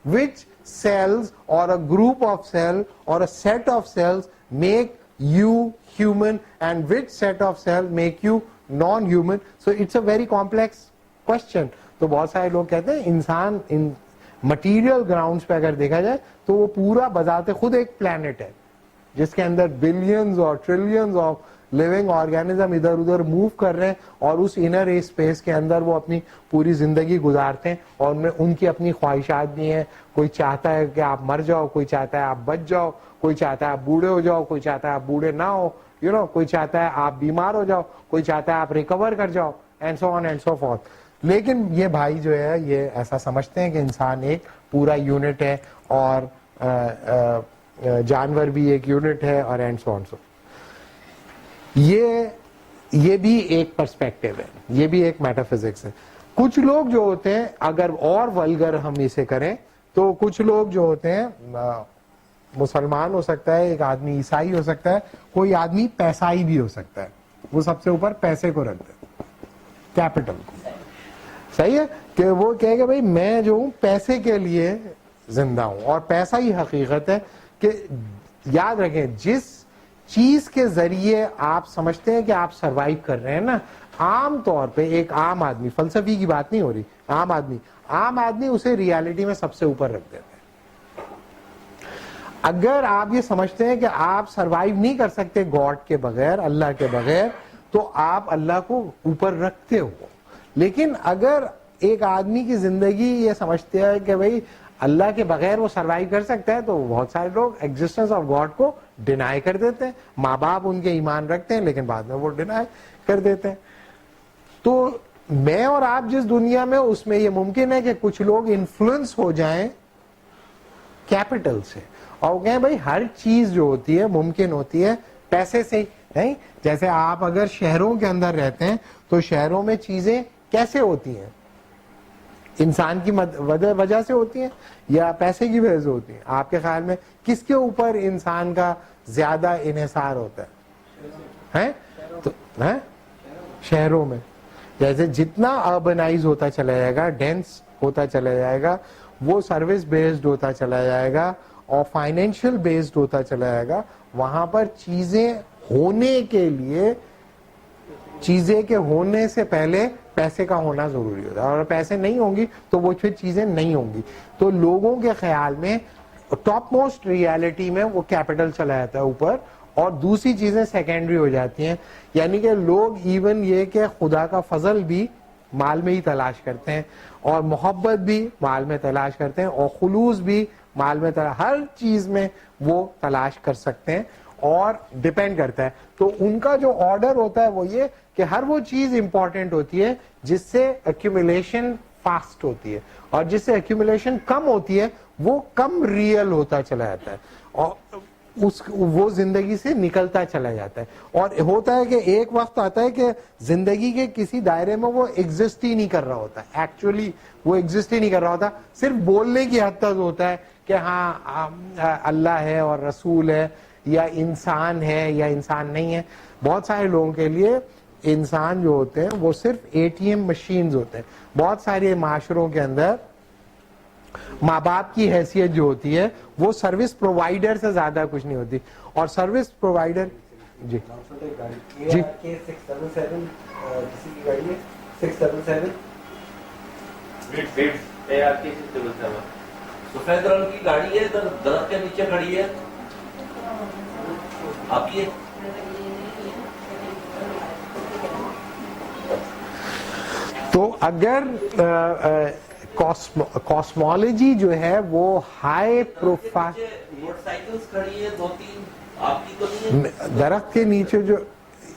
which cells or a group of cell or a set of cells make you human and which set of cells make you non-human. So it's a very complex question. تو بہت سارے لوگ کہتے ہیں انسان ان مٹیریل گراؤنڈز پہ اگر دیکھا جائے تو وہ پورا بذات خود ایک پلانٹ ہے جس کے اندر بلینز اور ٹریلینز آف لیونگ آرگینزم ادھر ادھر موو کر رہے ہیں, اور اس انر اسپیس کے اندر وہ اپنی پوری زندگی گزارتے ہیں, اور ان کی اپنی خواہشات بھی ہیں. کوئی چاہتا ہے کہ آپ مر جاؤ, کوئی چاہتا ہے آپ بچ جاؤ, کوئی چاہتا ہے آپ بوڑھے ہو جاؤ, کوئی چاہتا ہے آپ بوڑھے نہ ہو, کوئی چاہتا ہے آپ بیمار ہو جاؤ, کوئی چاہتا ہے آپ ریکور کر جاؤ, and so on and so fourth. لیکن یہ بھائی جو ہے یہ ایسا سمجھتے ہیں کہ انسان ایک پورا یونٹ ہے, اور جانور بھی ایک یونٹ ہے, اور اینڈ سو آن سو. یہ بھی ایک پرسپیکٹو ہے, یہ بھی ایک میٹا فزکس ہے. کچھ لوگ جو ہوتے ہیں, اگر اور ولگر ہم اسے کریں تو کچھ لوگ جو ہوتے ہیں, مسلمان ہو سکتا ہے ایک آدمی, عیسائی ہو سکتا ہے, کوئی آدمی پیسائی بھی ہو سکتا ہے, وہ سب سے اوپر پیسے کو رکھ دے, کیپٹل کو. صحیح ہے کہ وہ کہے کہ بھائی میں جو ہوں پیسے کے لیے زندہ ہوں, اور پیسہ ہی حقیقت ہے. کہ یاد رکھیں جس چیز کے ذریعے آپ سمجھتے ہیں کہ آپ سروائیو کر رہے ہیں نا, عام طور پہ ایک عام آدمی, فلسفی کی بات نہیں ہو رہی, عام آدمی اسے ریالٹی میں سب سے اوپر رکھ دیتے ہیں. اگر آپ یہ سمجھتے ہیں کہ آپ سروائیو نہیں کر سکتے گاڈ کے بغیر, اللہ کے بغیر, تو آپ اللہ کو اوپر رکھتے ہو. لیکن اگر ایک آدمی کی زندگی یہ سمجھتے ہیں کہ بھئی اللہ کے بغیر وہ سروائیو کر سکتا ہے, تو بہت سارے لوگ ایگزسٹنس آف گاڈ کو ڈینائی کر دیتے ہیں. ماں باپ ان کے ایمان رکھتے ہیں لیکن بعد میں وہ ڈینائی کر دیتے ہیں. تو میں اور آپ جس دنیا میں, اس میں یہ ممکن ہے کہ کچھ لوگ انفلوئنس ہو جائیں کیپٹل سے, اور کہیں بھائی ہر چیز جو ہوتی ہے ممکن ہوتی ہے پیسے سے نہیں. جیسے آپ اگر شہروں کے اندر رہتے ہیں تو شہروں میں چیزیں کیسے ہوتی ہیں, انسان کی وجہ سے ہوتی ہیں یا پیسے کی وجہ سے ہوتی ہیں؟ آپ کے خیال میں کس کے اوپر انسان کا زیادہ انحصار ہوتا ہے؟ تو شہروں میں. جیسے جتنا اربنائز ہوتا چلا جائے گا, ڈینس ہوتا چلا جائے گا, وہ سروس بیسڈ ہوتا چلا جائے گا اور فائنینشیل بیسڈ ہوتا چلا جائے گا, وہاں پر چیزیں ہونے کے لیے, چیزیں کے ہونے سے پہلے پیسے کا ہونا ضروری ہوتا ہے, اور پیسے نہیں ہوں گی تو وہ پھر چیزیں نہیں ہوں گی. تو لوگوں کے خیال میں ٹاپ موسٹ ریالٹی میں وہ کیپٹل چلا جاتا ہے اوپر, اور دوسری چیزیں سیکنڈری ہو جاتی ہیں. یعنی کہ لوگ ایون یہ کہ خدا کا فضل بھی مال میں ہی تلاش کرتے ہیں, اور محبت بھی مال میں تلاش کرتے ہیں, اور خلوص بھی مال میں ہر چیز میں وہ تلاش کر سکتے ہیں, اور ڈپینڈ کرتا ہے. تو ان کا جو آرڈر ہوتا ہے وہ یہ کہ ہر وہ چیز امپورٹنٹ ہوتی ہے جس سے ایکومولیشن فاسٹ ہوتی ہے, اور جس سے ایکومولیشن کم ہوتی ہے وہ کم ریئل ہوتا چلا جاتا ہے, اور وہ زندگی سے نکلتا چلا جاتا ہے. اور ہوتا ہے کہ ایک وقت آتا ہے کہ زندگی کے کسی دائرے میں وہ ایگزسٹ ہی نہیں کر رہا ہوتا, ایکچولی وہ ایگزسٹ ہی نہیں کر رہا ہوتا, صرف بولنے کی حد تک ہوتا ہے کہ ہاں اللہ ہے اور رسول ہے, یا انسان ہے یا انسان نہیں ہے. بہت سارے لوگوں کے لیے انسان جو ہوتے ہیں وہ صرف اے ٹی ایم مشینز ہوتے ہیں. بہت سارے معاشروں کے اندر ماں باپ کی حیثیت جو ہوتی ہے وہ سروس پرووائڈر سے زیادہ کچھ نہیں ہوتی, اور سروس پرووائڈر جی جی 677 کسی کی گاڑی ہے 677 سفید رنگ کی گاڑی ہے, درخت کے نیچے کھڑی ہے, آپ کی تو اگر کاسمولوجی جو ہے وہ ہائی پروفائل, موٹر سائیکلز کھڑی ہے 2-3, آپ کی تو نہیں ہے. درخت کے نیچے جو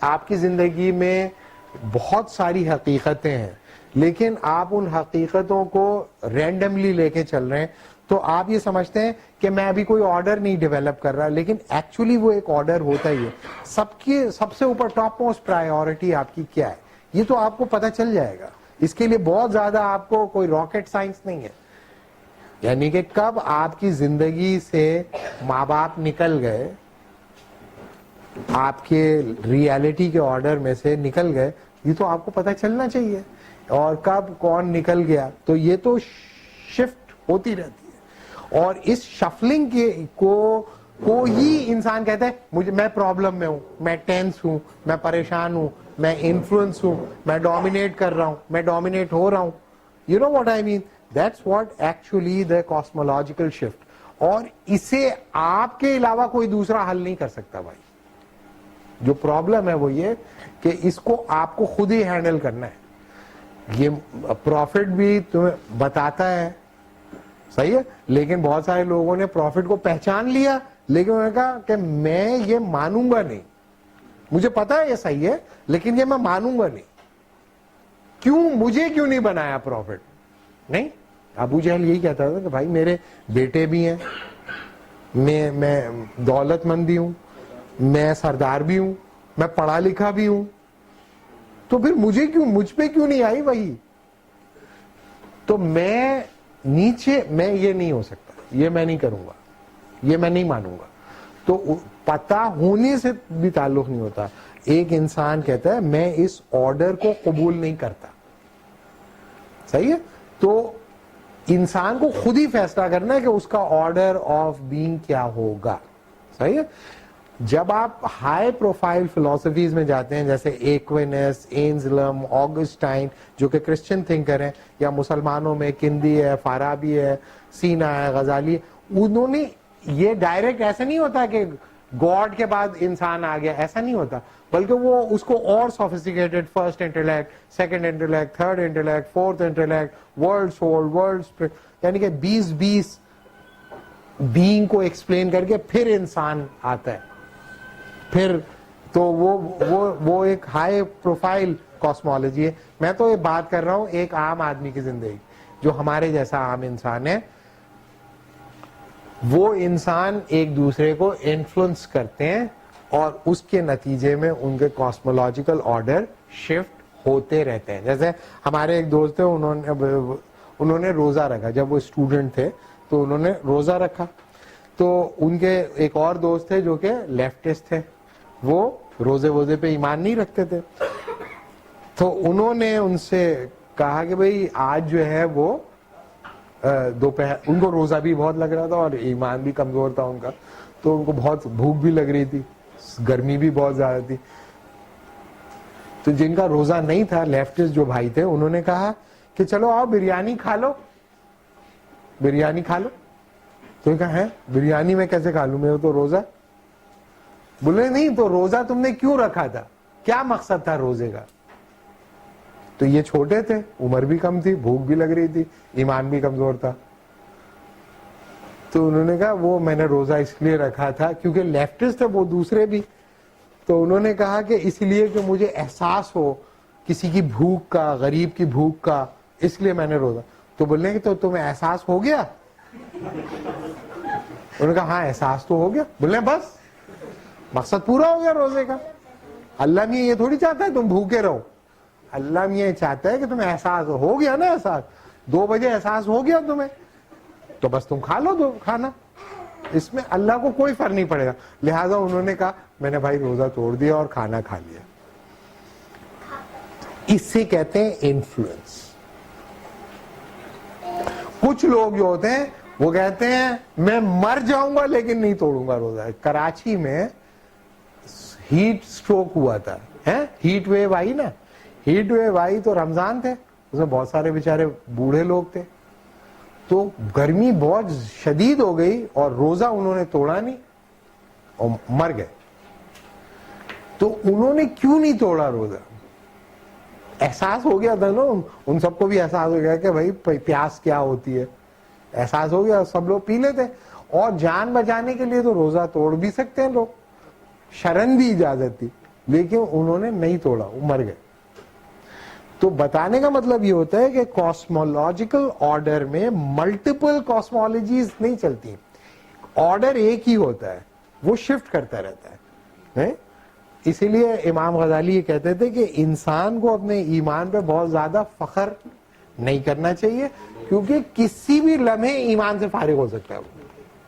آپ کی زندگی میں بہت ساری حقیقتیں ہیں, لیکن آپ ان حقیقتوں کو رینڈملی لے کے چل رہے ہیں, تو آپ یہ سمجھتے ہیں کہ میں ابھی کوئی آرڈر نہیں ڈیولپ کر رہا, لیکن ایکچولی وہ ایک آرڈر ہوتا ہی ہے. سب سے اوپر ٹاپ موسٹ پرائیورٹی آپ کی کیا ہے, یہ تو آپ کو پتہ چل جائے گا. اس کے لیے بہت زیادہ آپ کو کوئی راکٹ سائنس نہیں ہے. یعنی کہ کب آپ کی زندگی سے ماں باپ نکل گئے, آپ کے ریالٹی کے آرڈر میں سے نکل گئے, یہ تو آپ کو پتہ چلنا چاہیے. اور کب کون نکل گیا, تو یہ تو شفٹ ہوتی رہتی ہے. اور اس شفلنگ کو ہی انسان کہتا ہے مجھے, میں پرابلم میں ہوں, میں ٹینس ہوں, میں پریشان ہوں, میں انفلوئنس ہوں, میں ڈومینیٹ کر رہا ہوں, میں ڈومینیٹ ہو رہا ہوں. You know what I mean, that's what actually the cosmological shift. اور اسے آپ کے علاوہ کوئی دوسرا حل نہیں کر سکتا بھائی. جو پرابلم ہے وہ یہ کہ اس کو آپ کو خود ہی ہینڈل کرنا ہے. یہ پروفٹ بھی تمہیں بتاتا ہے, صحیح ہے, لیکن بہت سارے لوگوں نے پروفٹ کو پہچان لیا, لیکن انہوں نے کہا کہ میں یہ مانوں گا نہیں, مجھے پتا ہے یہ صحیح ہے لیکن یہ میں مانوں گا نہیں. کیوں, مجھے کیوں نہیں بنایا پروفٹ؟ نہیں, ابو جہل یہی کہتا تھا کہ بھائی میرے بیٹے بھی ہیں, میں دولت مند بھی ہوں, میں سردار بھی ہوں, میں پڑھا لکھا بھی ہوں, تو پھر مجھ پہ کیوں نہیں آئی وہی؟ تو میں نیچے, میں یہ نہیں ہو سکتا, یہ میں نہیں کروں گا, یہ میں نہیں مانوں گا. تو پتا ہونے سے بھی تعلق نہیں ہوتا. ایک انسان کہتا ہے میں اس آرڈر کو قبول نہیں کرتا, صحیح ہے. تو انسان کو خود ہی فیصلہ کرنا ہے کہ اس کا آرڈر آف بینگ کیا ہوگا, صحیح ہے. جب آپ ہائی پروفائل فلسفیز میں جاتے ہیں, جیسے ایکوینس, اینزلم, آگسٹائن جو کہ کرسچن تھنکر ہیں, یا مسلمانوں میں کندی ہے, فارابی ہے, سینا ہے, غزالی ہے, انہوں نے یہ ڈائریکٹ ایسا نہیں ہوتا کہ گاڈ کے بعد انسان آ گیا, ایسا نہیں ہوتا, بلکہ وہ اس کو اور sophisticated, first intellect, second intellect, third intellect, fourth intellect, world soul, world spirit, یعنی کہ 20 بینگ کو ایکسپلین کر کے پھر انسان آتا ہے. پھر تو وہ ایک ہائی پروفائل کاسمولوجی ہے. میں تو یہ بات کر رہا ہوں ایک عام آدمی کی زندگی, جو ہمارے جیسا عام انسان ہے. وہ انسان ایک دوسرے کو انفلوئنس کرتے ہیں اور اس کے نتیجے میں ان کے کاسمولوجیکل آرڈر شفٹ ہوتے رہتے ہیں. جیسے ہمارے ایک دوست تھے, انہوں نے روزہ رکھا, جب وہ اسٹوڈنٹ تھے تو انہوں نے روزہ رکھا. تو ان کے ایک اور دوست تھے جو کہ لیفٹسٹ تھے, وہ روزے پہ ایمان نہیں رکھتے تھے. تو انہوں نے ان سے کہا کہ بھئی آج جو ہے وہ دوپہر, ان کو روزہ بھی بہت لگ رہا تھا اور ایمان بھی کمزور تھا ان کا, تو ان کو بہت بھوک بھی لگ رہی تھی, گرمی بھی بہت زیادہ تھی. تو جن کا روزہ نہیں تھا, لیفٹسٹ جو بھائی تھے, انہوں نے کہا کہ چلو آؤ بریانی کھا لو. تو کہا ہے بریانی میں کیسے کھا لوں, میرا تو روزہ. بولے نہیں, تو روزہ تم نے کیوں رکھا تھا, کیا مقصد تھا روزے کا؟ تو یہ چھوٹے تھے, عمر بھی کم تھی, بھوک بھی لگ رہی تھی, ایمان بھی کمزور تھا. تو انہوں نے کہا وہ میں نے روزہ اس لیے رکھا تھا کیونکہ لیفٹسٹ تھے وہ دوسرے بھی, تو انہوں نے کہا کہ اس لیے کہ مجھے احساس ہو کسی کی بھوک کا, غریب کی بھوک کا, اس لیے میں نے روزہ. تو بولنے کہ تو تمہیں احساس ہو گیا؟ انہوں نے کہا ہاں احساس تو ہو گیا. بولے بس مقصد پورا ہو گیا روزے کا. اللہ میاں یہ تھوڑی چاہتا ہے تم بھوکے رہو, اللہ میاں یہ چاہتا ہے کہ تمہیں احساس ہو گیا نا, احساس 2 بجے احساس ہو گیا تمہیں, تو بس تم کھا لو دو کھانا, اس میں اللہ کو کوئی فرق نہیں پڑے گا. لہذا انہوں نے کہا میں نے بھائی روزہ توڑ دیا اور کھانا کھا لیا. اس سے کہتے ہیں انفلوئنس. کچھ لوگ جو ہوتے ہیں وہ کہتے ہیں میں مر جاؤں گا لیکن نہیں توڑوں گا روزہ. کراچی میں ہیٹ سٹروک ہوا تھا, ہیٹ ویو آئی نا, ہیٹ ویو آئی تو رمضان تھے, اس میں بہت سارے بیچارے بوڑھے لوگ تھے, تو گرمی بہت شدید ہو گئی اور روزہ انہوں نے توڑا نہیں اور مر گئے. تو انہوں نے کیوں نہیں توڑا روزہ؟ احساس ہو گیا تھا نا, ان سب کو بھی احساس ہو گیا کہ بھائی پیاس کیا ہوتی ہے, احساس ہو گیا, سب لوگ پی لیتے. اور جان بچانے کے لیے تو روزہ توڑ بھی سکتے ہیں لوگ, شرن بھی اجازت تھی, لیکن انہوں نے نہیں توڑا, وہ مر گئے. تو بتانے کا مطلب یہ ہوتا ہے کہ کاسمولوجیکل آرڈر میں ملٹیپل کاسمولوجیز نہیں چلتی, آرڈر ایک ہی ہوتا ہے, وہ شفٹ کرتا رہتا ہے. اسی لیے امام غزالی یہ کہتے تھے کہ انسان کو اپنے ایمان پہ بہت زیادہ فخر نہیں کرنا چاہیے, کیونکہ کسی بھی لمحے ایمان سے فارغ ہو سکتا ہے,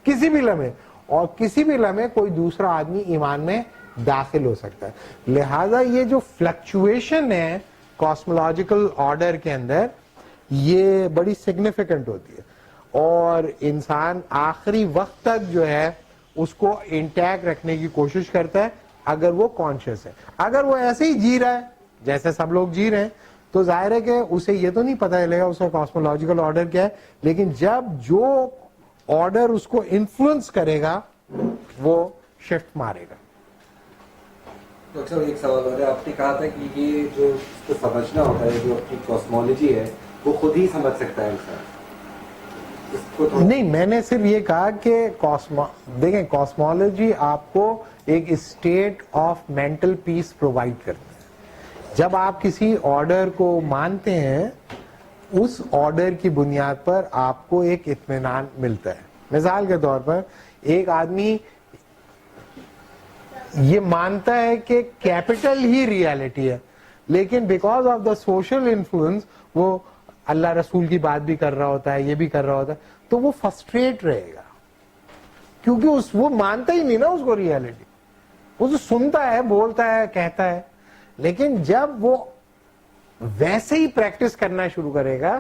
کسی بھی لمحے, اور کسی بھی لمحے کوئی دوسرا آدمی ایمان میں داخل ہو سکتا ہے. لہذا یہ جو فلکچویشن ہے کاسمولوجیکل آرڈر کے اندر, یہ بڑی سگنیفیکنٹ ہوتی ہے, اور انسان آخری وقت تک جو ہے اس کو انٹیکٹ رکھنے کی کوشش کرتا ہے اگر وہ کانشیس ہے. اگر وہ ایسے ہی جی رہا ہے جیسے سب لوگ جی رہے ہیں تو ظاہر ہے کہ اسے یہ تو نہیں پتہ چلے گا اس کا کاسمولوجیکل آرڈر کیا ہے, لیکن جب جو آرڈر اس کو انفلوئنس کرے گا وہ شفٹ مارے گا. ڈاکٹر صاحب ایک سوال ہو رہا ہے, آپ نے کہا تھا کہ یہ جو اس کو سمجھنا ہوتا ہے, جو اپنی کاسمولوجی ہے وہ خود ہی سمجھ سکتا ہے انسان, اس کو نہیں, میں نے صرف یہ کہا کہ دیکھیں کاسمولوجی آپ کو ایک state of mental peace provide کرتا ہے. جب آپ کسی آرڈر کو مانتے ہیں اس آرڈر کی بنیاد پر آپ کو ایک اطمینان ملتا ہے. مثال کے طور پر ایک آدمی یہ مانتا ہے کہ کیپٹل ہی ریالٹی ہے, لیکن because of the social influence وہ اللہ رسول کی بات بھی کر رہا ہوتا ہے, یہ بھی کر رہا ہوتا ہے, تو وہ فرسٹریٹ رہے گا, کیونکہ وہ مانتا ہی نہیں نا اس کو ریالٹی. وہ تو سنتا ہے, بولتا ہے, کہتا ہے, لیکن جب وہ ویسے ہی پریکٹس کرنا شروع کرے گا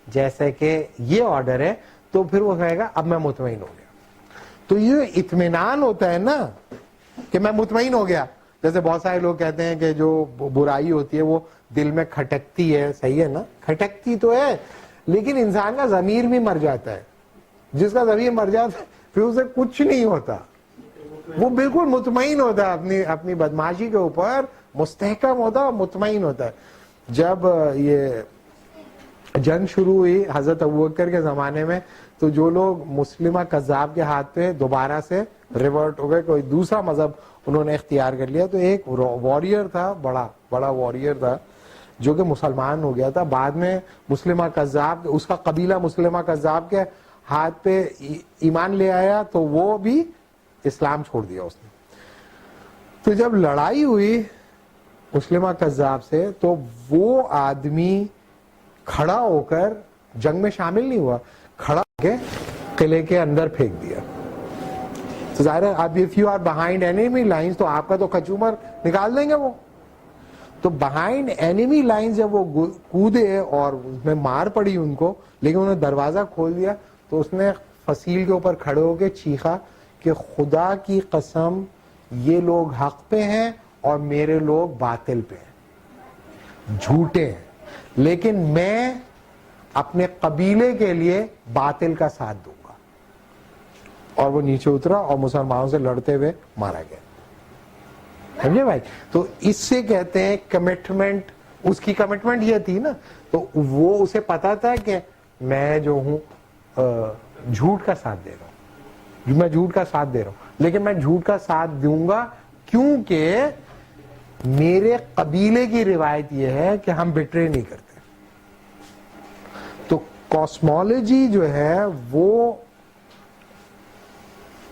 جیسے کہ یہ آرڈر ہے, تو پھر وہ کہے گا اب میں مطمئن ہو گیا. تو یہ اطمینان ہوتا ہے نا کہ میں مطمئن ہو گیا. جیسے بہت سارے لوگ کہتے ہیں کہ جو برائی ہوتی ہے وہ دل میں کھٹکتی ہے, صحیح ہے نا, کھٹکتی تو ہے, لیکن انسان کا ضمیر بھی مر جاتا ہے. جس کا ضمیر مر جاتا ہے پھر اسے کچھ نہیں ہوتا, وہ بالکل مطمئن ہوتا ہے اپنی بدماشی کے اوپر, مستحکم ہوتا ہے, مطمئن ہوتا ہے. جب یہ جنگ شروع ہوئی حضرت ابوبکر کے زمانے میں, تو جو لوگ مسلمہ کذاب کے ہاتھ پہ دوبارہ سے ریورٹ ہو گئے, کوئی دوسرا مذہب انہوں نے اختیار کر لیا, تو ایک واریر تھا, بڑا واریر تھا جو کہ مسلمان ہو گیا تھا. بعد میں مسلمہ کذاب, اس کا قبیلہ مسلمہ کذاب کے ہاتھ پہ ایمان لے آیا, تو وہ بھی اسلام چھوڑ دیا اس نے. تو جب لڑائی ہوئی مسلمہ کذاب سے, تو وہ آدمی کھڑا ہو کر جنگ میں شامل نہیں ہوا, کھڑا ہو کے قلعے کے اندر پھینک دیا. تو ظاہر ہے اب if you are behind enemy lines تو آپ کا تو کچومر نکال دیں گے وہ. تو بہائنڈ اینیمی لائنز جب وہ کودے اور اس میں مار پڑی ان کو, لیکن انہوں نے دروازہ کھول دیا, تو اس نے فصیل کے اوپر کھڑے ہو کے چیخا کہ خدا کی قسم یہ لوگ حق پہ ہیں اور میرے لوگ باطل پہ ہیں, جھوٹے ہیں, لیکن میں اپنے قبیلے کے لیے باطل کا ساتھ دوں گا. اور وہ نیچے اترا اور مسلمانوں سے لڑتے ہوئے مارا گیا. سمجھے بھائی؟ تو اس سے کہتے ہیں کمٹمنٹ. اس کی کمٹمنٹ یہ تھی نا, تو وہ اسے پتا تھا کہ میں جو ہوں جھوٹ کا ساتھ دے رہا ہوں, میں جھوٹ کا ساتھ دے رہا ہوں, لیکن میں جھوٹ کا ساتھ دوں گا کیونکہ میرے قبیلے کی روایت یہ ہے کہ ہم بٹرے نہیں کرتے. تو کاسمولوجی جو ہے وہ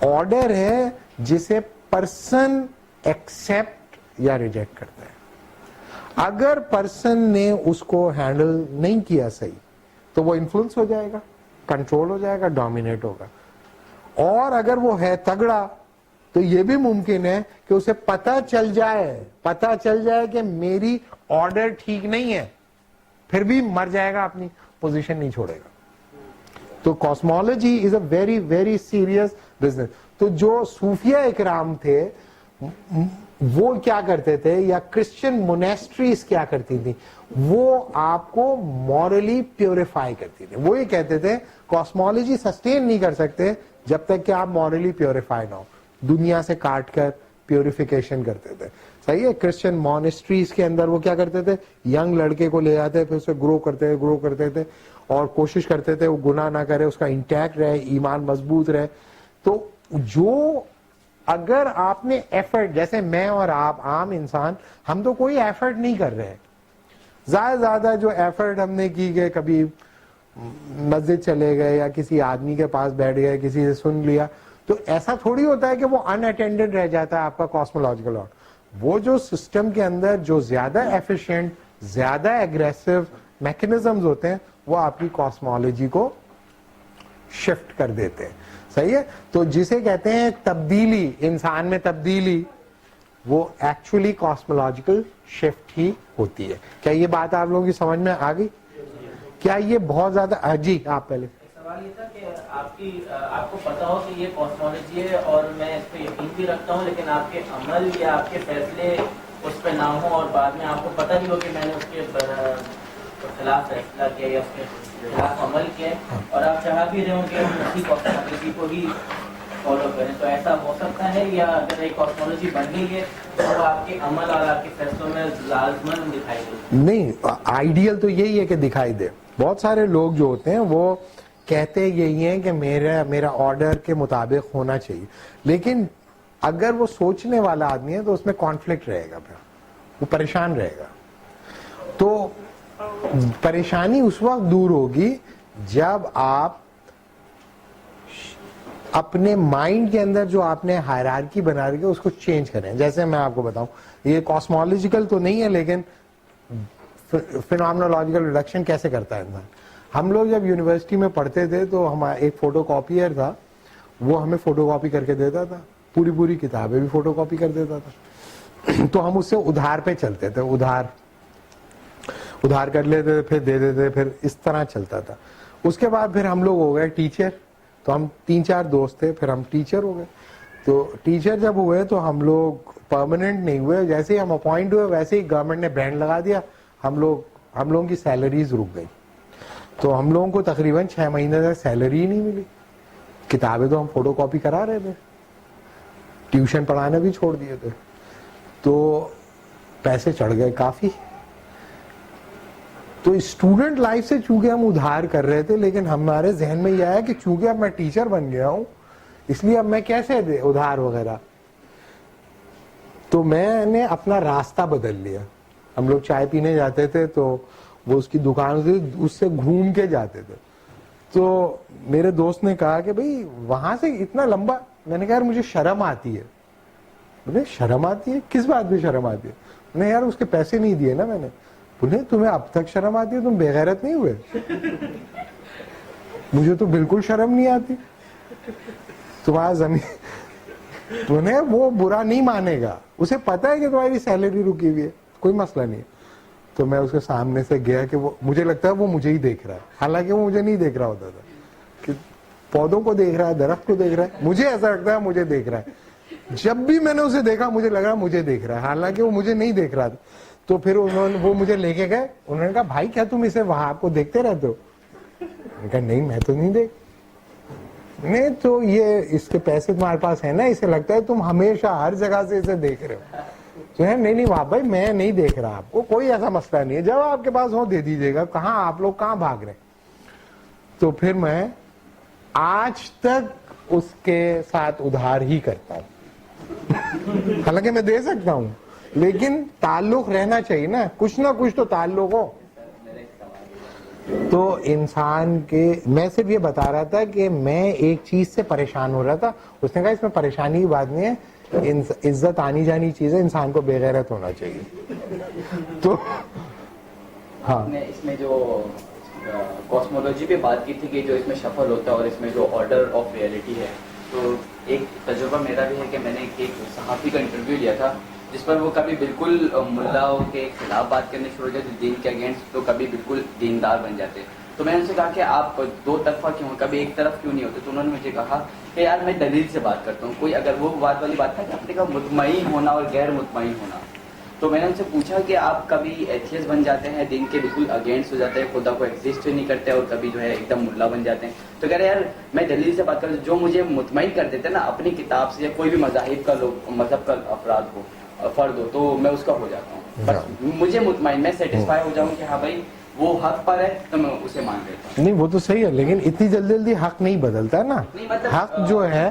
آرڈر ہے جسے پرسن ایکسپٹ یا ریجیکٹ کرتا ہے. اگر پرسن نے اس کو ہینڈل نہیں کیا صحیح, تو وہ انفلوئنس ہو جائے گا, کنٹرول ہو جائے گا, ڈومینیٹ ہوگا. اور اگر وہ ہے تگڑا, تو یہ بھی ممکن ہے کہ اسے پتہ چل جائے کہ میری آرڈر ٹھیک نہیں ہے, پھر بھی مر جائے گا, اپنی پوزیشن نہیں چھوڑے گا. تو cosmology is a very very serious business. تو جو صوفیہ اکرام تھے وہ کیا کرتے تھے, یا کرسچن مونیسٹریز کیا کرتی تھی, وہ آپ کو مورلی پیوریفائی کرتی تھی. وہ یہ کہتے تھے کاسمولوجی سسٹین نہیں کر سکتے جب تک کہ آپ مورلی پیوریفائی نہ ہو. دنیا سے کاٹ کر پیوریفیکیشن کرتے تھے. صحیح ہے. کرسچن مونیسٹریز کے اندر وہ کیا کرتے تھے, ینگ لڑکے کو لے آتے, پھر اسے گرو کرتے تھے اور کوشش کرتے تھے وہ گناہ نہ کرے, اس کا انٹیکٹ رہے, ایمان مضبوط رہے. تو جو اگر آپ نے ایفرٹ, جیسے میں اور آپ عام انسان, ہم تو کوئی ایفرٹ نہیں کر رہے, زیادہ زیادہ جو ایفرٹ ہم نے کی کہ کبھی مسجد چلے گئے یا کسی آدمی کے پاس بیٹھ گئے, کسی سے سن لیا, تو ایسا تھوڑی ہوتا ہے کہ وہ ان اٹینڈڈ رہ جاتا ہے آپ کا کاسمولوجیکل آرڈر. وہ جو سسٹم کے اندر جو زیادہ ایفیشینٹ, زیادہ ایگریسو میکنزمز ہوتے ہیں, وہ آپ کی کاسمولوجی کو شفٹ کر دیتے ہیں. صحیح ہے. تو جسے کہتے ہیں تبدیلی, انسان میں تبدیلی, وہ ایکچولی کاسمولوجیکل شفٹ ہی ہوتی ہے. کیا یہ بات آپ لوگوں کی سمجھ میں آ گئی؟ کیا یہ بہت زیادہ, جی آپ پہلے. سوال یہ تھا کہ آپ کو پتا ہو کہ یہ کاسمولوجی ہے اور میں اس پہ یقین بھی رکھتا ہوں, لیکن آپ کے عمل یا آپ کے فیصلے اس پہ نہ ہوں, اور بعد میں آپ کو پتہ بھی ہو کہ میں نے اس کے خلاف فیصلہ کیا یا اس کے خلاف عمل کیا, اور آپ چاہ بھی رہے ہوں کہ ہم اسی کاسمولوجی کو ہی فالو کریں, تو ایسا ہو سکتا ہے؟ یا اگر ایک کاسمولوجی بن گئی ہے تو وہ آپ کے عمل اور آپ کے فیصلوں میں لازماً دکھائی دے؟ نہیں, آئیڈیل تو یہی ہے کہ دکھائی دے. بہت سارے لوگ جو ہوتے ہیں وہ کہتے یہی ہیں کہ میرا آرڈر کے مطابق ہونا چاہیے, لیکن اگر وہ سوچنے والا آدمی ہے تو اس میں کانفلکٹ رہے گا, پھر وہ پریشان رہے گا. تو پریشانی اس وقت دور ہوگی جب آپ اپنے مائنڈ کے اندر جو آپ نے ہائرارکی بنا رکھی ہے اس کو چینج کریں. جیسے میں آپ کو بتاؤں, یہ کاسمولوجیکل تو نہیں ہے لیکن فینومنولوجیکل ریڈکشن کیسے کرتا ہے انسان. ہم لوگ جب یونیورسٹی میں پڑھتے تھے تو ہمارا ایک فوٹو کاپیئر تھا, وہ ہمیں فوٹو کاپی کر کے دیتا تھا, پوری کتابیں بھی فوٹو کاپی کر دیتا تھا. تو ہم اس سے ادھار پہ چلتے تھے, ادھار کر لیتے تھے, پھر دے دیتے, پھر اس طرح چلتا تھا. اس کے بعد پھر ہم لوگ ہو گئے ٹیچر, تو ہم 3-4 دوست تھے, پھر ہم ٹیچر ہو گئے. تو ٹیچر جب ہوئے تو ہم لوگ پرماننٹ نہیں ہوئے, جیسے ہی ہم اپوائنٹ ہوئے ویسے ہی گورنمنٹ نے بینڈ لگا دیا, ہم لوگوں کی سیلریز رک گئی. تو ہم لوگوں کو تقریباً 6 مہینے تک سیلری ہی نہیں ملی. کتابیں تو ہم فوٹو کاپی کرا رہے تھے, ٹیوشن پڑھانے بھی چھوڑ دیے تھے, تو پیسے چڑھ گئے کافی. تو اسٹوڈنٹ لائف سے چونکہ ہم ادھار کر رہے تھے, لیکن ہمارے ذہن میں یہ آیا کہ چونکہ اب میں ٹیچر بن گیا ہوں اس لیے اب میں کیسے دے ادھار وغیرہ. تو میں نے اپنا راستہ بدل لیا. ہم لوگ چائے پینے جاتے تھے تو وہ اس کی دکان سے اس سے گھوم کے جاتے تھے. تو میرے دوست نے کہا کہ بھئی وہاں سے اتنا لمبا. میں نے کہا یار مجھے شرم آتی ہے. بولے شرم آتی ہے؟ کس بات میں شرم آتی ہے؟ میں نے یار اس کے پیسے نہیں دیے نا میں نے. بولے تمہیں اب تک شرم آتی ہے, تم بے غیرت نہیں ہوئے؟ مجھے تو بالکل شرم نہیں آتی. تمہارا زمین تمہیں وہ برا نہیں مانے گا, اسے پتا ہے کہ تمہاری سیلری رکی ہوئی ہے, کوئی مسئلہ نہیں ہے. تو میں اس کے سامنے سے گیا کہ وہ مجھے لگتا ہے وہ مجھے ہی دیکھ رہا ہے, حالانکہ وہ مجھے نہیں دیکھ رہا ہوتا تھا. کہ پودوں کو دیکھ رہا ہے, درخت کو دیکھ رہا ہے, مجھے ایسا لگتا ہے مجھے دیکھ رہا ہے. جب بھی میں نے اسے دیکھا مجھے لگ رہا مجھے دیکھ رہا ہے, حالانکہ وہ مجھے نہیں دیکھ رہا تھا. تو پھر وہ مجھے لے کے گئے, انہوں نے کہا بھائی کیا تم اسے وہاں آپ کو دیکھتے رہتے ہو؟ میں نے کہا نہیں میں تو نہیں دیکھ. نہیں تو یہ اس کے پیسے تمہارے پاس ہے نا, اسے لگتا ہے تم ہمیشہ ہر جگہ سے اسے دیکھ رہے ہو. تو ہے نہیں وہاں بھائی میں نہیں دیکھ رہا آپ کو, کوئی ایسا مسئلہ نہیں ہے, جب آپ کے پاس ہو دے دیجیے گا. کہاں آپ لوگ کہاں بھاگ رہے ہیں؟ تو پھر میں آج تک اس کے ساتھ ادھار ہی کرتا ہوں. حالانکہ میں دے سکتا ہوں لیکن تعلق رہنا چاہیے نا, کچھ نہ کچھ تو تعلق ہو. تو انسان کے, میں صرف یہ بتا رہا تھا کہ میں ایک چیز سے پریشان ہو رہا تھا. اس نے کہا اس میں پریشانی کی بات نہیں ہے, عزت آنی جانی چیز ہے, انسان کو بے غیرت ہونا چاہیے. تو ہاں اس میں جو کاسمولوجی پہ بات کی تھی کہ جو اس میں شفل ہوتا ہے اور اس میں جو آرڈر آف ریئلٹی ہے, تو ایک تجربہ میرا بھی ہے کہ میں نے ایک صحافی کا انٹرویو لیا تھا جس پر وہ کبھی بالکل ملاؤں کے خلاف بات کرنے شروع ہو جاتے, دین کے اگینسٹ, تو کبھی بالکل دیندار بن جاتے. تو میں نے ان سے کہا کہ آپ دو طرفہ کیوں, کبھی ایک طرف کیوں نہیں ہوتے؟ تو انہوں نے مجھے کہا کہ یار میں دلیل سے بات کرتا ہوں. کوئی اگر وہ بات والی بات تھا کہ آپ نے کہا مطمئن ہونا اور غیر مطمئن ہونا, تو میں نے ان سے پوچھا کہ آپ کبھی ایتھیسٹ بن جاتے ہیں, دین کے بالکل اگینسٹ ہو جاتے ہیں, خدا کو ایگزسٹ نہیں کرتے, اور کبھی جو ہے ایک دم ملا بن جاتے ہیں. تو کہہ رہے یار میں دلیل سے بات کرتا ہوں, جو مجھے مطمئن کر دیتے ہیں نا اپنی کتاب سے, یا کوئی بھی مذاہب کا لوگ, مذہب کا افراد ہو, فرد ہو, تو میں اس کا ہو جاتا ہوں. بس مجھے مطمئن, میں سیٹسفائی ہو جاؤں کہ ہاں بھائی وہ حق پر ہے تو میں اسے مان لیتا ہوں. نہیں وہ تو صحیح ہے, لیکن اتنی جلدی حق نہیں بدلتا نا. حق جو ہے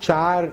4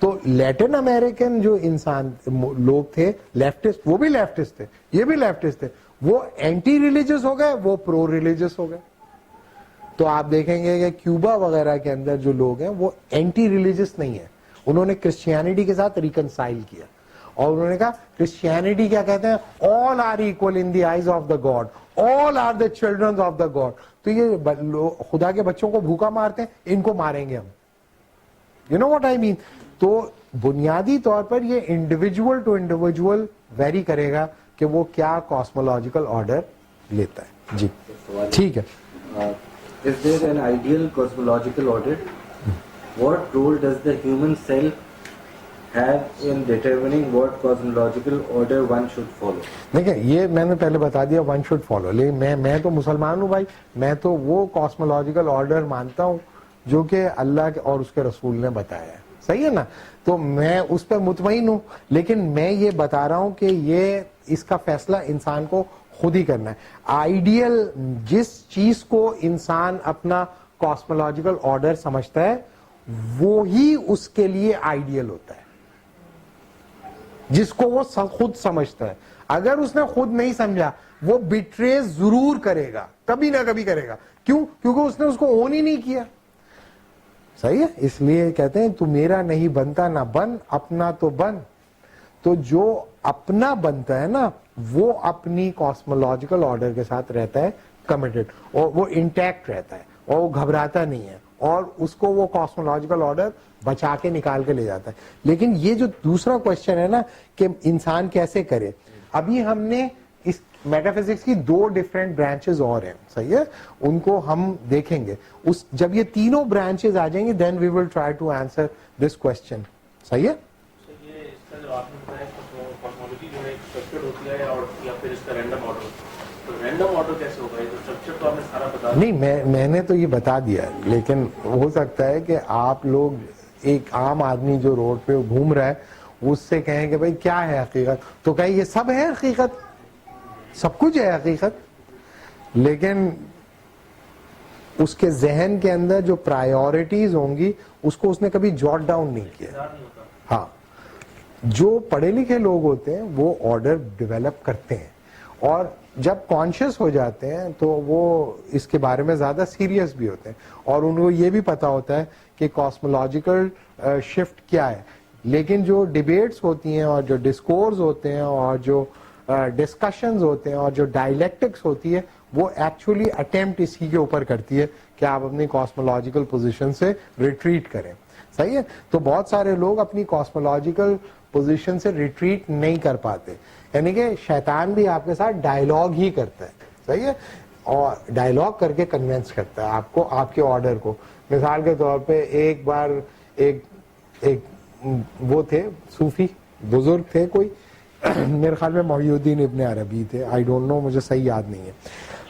تو لیٹن امریکن جو انسان لوگ تھے لیفٹسٹ, وہ بھی لیفٹسٹ تھے, یہ بھی لیفٹسٹ تھے, وہ اینٹی ریلیجس ہو گئے, وہ پرو ریلیجس ہو گئے. تو آپ دیکھیں گے کہ کیوبا وغیرہ کے اندر جو لوگ ہیں وہ اینٹی ریلیجس نہیں ہے, انہوں نے کرسچینٹی کے ساتھ ریکنسائل کیا, اور انہوں نے کہا کرسچینٹی کیا کہتے ہیں, all are equal in the eyes of the God, all are the children of the God. تو یہ خدا کے بچوں کو بھوکا مارتے ہیں, ان کو ماریں گے ہم, یو نو واٹ آئی مین. تو بنیادی طور پر یہ انڈیویجول ٹو انڈیویجول ویری کرے گا کہ وہ کیا کاسمولوجیکل آرڈر لیتا ہے. جی ٹھیک ہے. Is there an ideal cosmological order? What role does the human self have in determining what cosmological order one should follow? دیکھیں یہ میں نے پہلے بتا دیا ون شوڈ فالو, لیکن میں تو مسلمان ہوں بھائی, میں تو وہ کاسمولوجیکل آرڈر مانتا ہوں جو کہ اللہ اور اس کے رسول نے بتایا ہے, صحیح ہے نا, تو میں اس پہ مطمئن ہوں. لیکن میں یہ بتا رہا ہوں کہ یہ اس کا فیصلہ انسان کو خود ہی کرنا ہے. آئیڈیل جس چیز کو انسان اپنا کاسمولوجیکل آرڈر سمجھتا ہے وہی اس کے لیے آئیڈیل ہوتا ہے, جس کو وہ خود سمجھتا ہے. اگر اس نے خود نہیں سمجھا وہ بیٹرے ضرور کرے گا, کبھی نہ کبھی کرے گا. کیوں؟ کیونکہ اس نے اس کو اون ہی نہیں کیا, صحیح ہے. اس لیے کہتے ہیں تو میرا نہیں بنتا نہ بن, اپنا تو بن. تو جو اپنا بنتا ہے نا وہ اپنی کاسمولوجیکل آرڈر کے ساتھ رہتا ہے کمیٹڈ, اور وہ انٹیکٹ رہتا ہے, اور وہ گھبراتا نہیں ہے, اور اس کو وہ کاسمولوجیکل آرڈر بچا کے نکال کے لے جاتا ہے. لیکن یہ جو دوسرا کوشچن ہے نا کہ انسان کیسے کرے, ابھی ہم نے اس میٹافزکس کی 2 ڈفرینٹ برانچز اور ہیں, صحیح ہے, ان کو ہم دیکھیں گے. جب یہ تینوں برانچز آ جائیں گے then we will try to answer this question, صحیح ہے. یہ اس کا جو آپ نے بتایا کاسمولوجی جو ہے اسٹرکچرڈ ہوتی ہے اور یا پھر اس کا رینڈم آرڈر, تو رینڈم آرڈر کیسے ہوگا؟ یہ تو اسٹرکچر تو آپ نے سارا بتا دیا. نہیں, میں نے تو یہ بتا دیا, لیکن ہو سکتا ہے کہ آپ لوگ, ایک عام آدمی جو روڈ پہ گھوم رہا ہے اس سے کہیں کہ بھائی کیا ہے حقیقت, تو کہیں یہ سب ہے حقیقت, سب کچھ ہے حقیقت. لیکن اس کے ذہن کے اندر جو پرائیورٹیز ہوں گی اس کو اس نے کبھی جاٹ ڈاؤن نہیں کیا. ہاں, جو پڑھے لکھے لوگ ہوتے ہیں وہ آرڈر ڈیولپ کرتے ہیں, اور جب کانشیس ہو جاتے ہیں تو وہ اس کے بارے میں زیادہ سیریس بھی ہوتے ہیں, اور ان کو یہ بھی پتا ہوتا ہے کہ کاسمولوجیکل شفٹ کیا ہے. لیکن جو ڈیبیٹس ہوتی ہیں اور جو ڈسکورس ہوتے ہیں اور جو ڈسکشنز ہوتے ہیں اور جو ڈائلیکٹکس ہوتی ہے وہ ایکچولی اٹیمپٹ اسی کے اوپر کرتی ہے کہ آپ اپنی کاسمولوجیکل پوزیشن سے ریٹریٹ کریں, صحیح ہے. تو بہت سارے لوگ اپنی کاسمولوجیکل پوزیشن سے ریٹریٹ نہیں کر پاتے, یعنی کہ شیطان بھی آپ کے ساتھ ڈائلاگ ہی کرتا ہے, صحیح ہے, اور ڈائلاگ کر کے کنوینس کرتا ہے آپ کو, آپ کے آرڈر کو. مثال کے طور پہ ایک بار ایک وہ تھے صوفی بزرگ تھے, کوئی میرے خیال میں محی الدین ابن عربی تھے, آئی ڈونٹ نو, مجھے صحیح یاد نہیں ہے,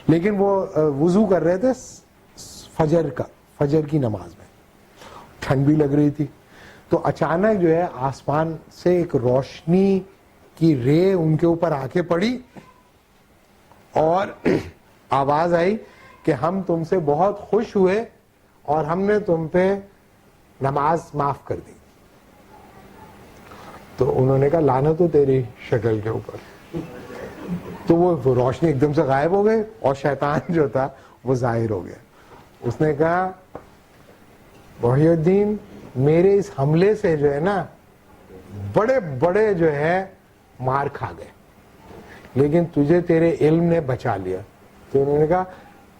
لیکن وہ وضو کر رہے تھے فجر کی نماز میں, ٹھنڈ بھی لگ رہی تھی. تو اچانک جو ہے آسمان سے ایک روشنی کی رے ان کے اوپر آ کے پڑی اور آواز آئی کہ ہم تم سے بہت خوش ہوئے اور ہم نے تم پہ نماز معاف کر دی. تو انہوں نے کہا لعنت ہو تیری شکل کے اوپر. تو وہ روشنی ایک دم سے غائب ہو گئی اور شیطان جو تھا وہ ظاہر ہو گیا. اس نے کہا محی الدین میرے اس حملے سے جو ہے نا بڑے بڑے جو ہے مار کھا گئے, لیکن تجھے تیرے علم نے بچا لیا. تو انہوں نے کہا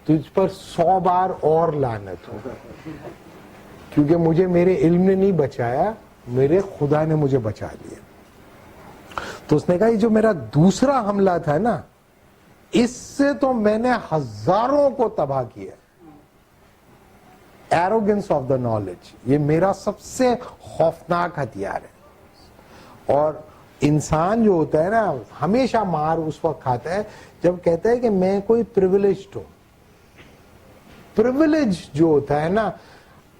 تجھ پر 100 بار اور لعنت ہو, کیونکہ مجھے میرے علم نے نہیں بچایا, میرے خدا نے مجھے بچا لیا. تو اس نے کہا یہ جو میرا دوسرا حملہ تھا نا اس سے تو میں نے ہزاروں کو تباہ کیا. ایروگنس آف دا نالج, یہ میرا سب سے خوفناک ہتھیار ہے. اور انسان جو ہوتا ہے نا ہمیشہ مار اس وقت کھاتا ہے جب کہتا ہے کہ میں کوئی پریویلیجڈ ہوں. پریویلیج جو ہوتا ہے نا,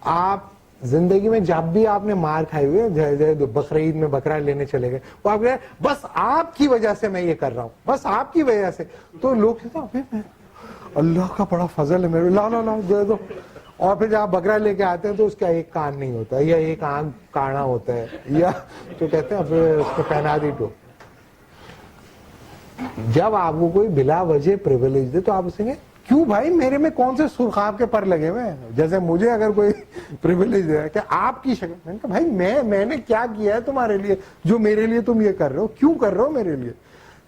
آپ زندگی میں جب بھی آپ نے مار کھائی ہوئی, بقرعید میں بکرا لینے چلے گئے, وہ آپ کہتے بس آپ کی وجہ سے میں یہ کر رہا ہوں, بس آپ کی وجہ سے. تو لوگ کہتے ہیں اللہ کا بڑا فضل ہے میرے, لا لا لا دے دو. اور پھر جب آپ بکرا لے کے آتے ہیں تو اس کا ایک کان نہیں ہوتا یا ایک آنکھ کانا ہوتا ہے, یا جو کہتے ہیں پھر اس کو پہنا دی ٹوپی. جب آپ کو کوئی بلا وجہ پریویلیج دے تو آپ اسے کیوں بھائی میرے میں کون سے سرخاب کے پر لگے ہوئے ہیں, جیسے مجھے اگر کوئی پریویلیج دے کہ آپ کی شکل, میں نے کہا بھائی میں نے کیا کیا ہے تمہارے لیے جو میرے لیے تم یہ کر رہے ہو, کیوں کر رہے ہو میرے لیے.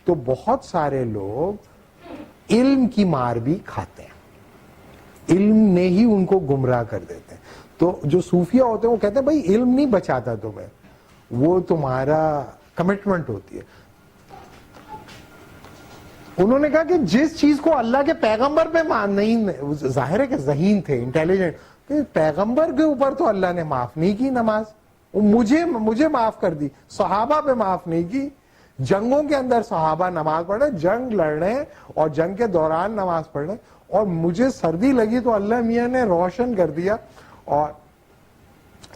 تو بہت سارے لوگ علم کی مار بھی کھاتے ہیں, علم نے ہی ان کو گمراہ کر دیتے ہیں. تو جو صوفیہ ہوتے ہیں وہ کہتے ہیں بھائی علم نہیں بچاتا تمہیں, وہ تمہارا کمٹمنٹ ہوتی ہے. انہوں نے کہا کہ جس چیز کو اللہ کے پیغمبر پہ نہیں, ظاہر ہے کہ ذہین تھے, انٹیلیجنٹ, پیغمبر کے اوپر تو اللہ نے معاف نہیں کی نماز, مجھے معاف کر دی, صحابہ پہ معاف نہیں کی. جنگوں کے اندر صحابہ نماز پڑھ رہے, جنگ لڑ رہے ہیں اور جنگ کے دوران نماز پڑھ رہے, اور مجھے سردی لگی تو اللہ میاں نے روشن کر دیا. اور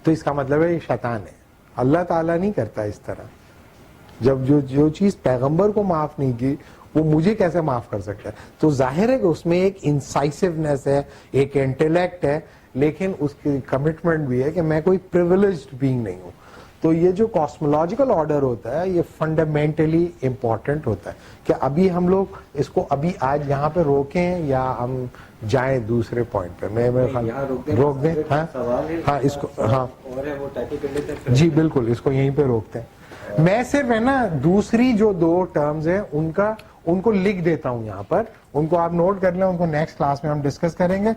تو اس کا مطلب ہے یہ شیطان ہے, اللہ تعالیٰ نہیں کرتا اس طرح. جب جو چیز پیغمبر کو معاف نہیں کی وہ مجھے کیسے معاف کر سکتا ہے. تو ظاہر ہے کہ اس میں ایک انسائسونیس ہے, ایک انٹیلیکٹ ہے, لیکن اس کی کمٹمنٹ بھی ہے کہ میں کوئی پریویلیجڈ بینگ نہیں ہوں. تو یہ جو کاسمولوجیکل آرڈر ہوتا ہے یہ فنڈامنٹلی امپورٹنٹ ہوتا ہے. کہ ابھی ہم لوگ اس کو ابھی آج یہاں پہ روکیں یا ہم جائیں دوسرے پوائنٹ پہ؟ میں روک دیں. ہاں اس کو, ہاں جی بالکل, اس کو یہیں پہ روکتے ہیں. میں صرف ہے نا دوسری جو 2 ٹرمز ہیں ان کو لکھ دیتا ہوں یہاں پر, ان کو آپ نوٹ کر لیں, ان کو نیکسٹ کلاس میں ہم ڈسکس کریں گے.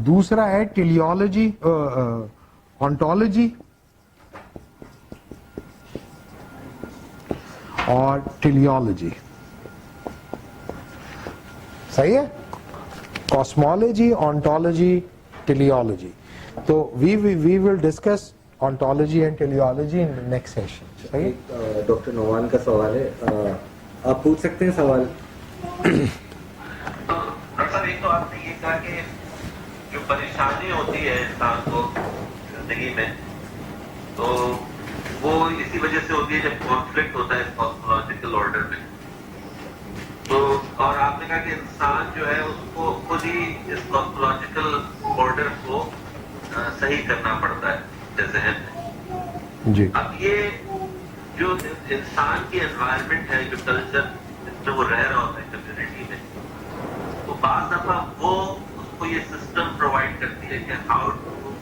دوسرا ہے ٹیلیولوجی, آنٹولوجی اور ٹیلیولوجی. صحیح ہے, کاسمولوجی, آنٹولوجی, ٹیلیولوجی. تو we will discuss ontology and teleology in next session. صحیح. ڈاکٹر نعمان کا سوال ہے, آپ پوچھ سکتے ہیں سوال. ڈاکٹر صاحب ایک تو آپ نے یہ کہا کہ جو پریشانی ہوتی ہے انسان کو زندگی میں تو وہ اسی وجہ سے ہوتی ہے جب کانفلکٹ ہوتا ہے کاسمولوجیکل آرڈر میں. تو اور آپ نے کہا کہ انسان جو ہے اس کو خود ہی اس کاسمولوجیکل آرڈر کو صحیح کرنا پڑتا ہے ذہن میں. جی. اب یہ جو انسان کی انوائرمنٹ ہے, جو کلچر جس میں وہ رہ رہا ہوتا ہے کمیونٹی میں, تو بعض دفعہ وہ اس کو یہ سسٹم پرووائڈ کرتی ہے کہ how to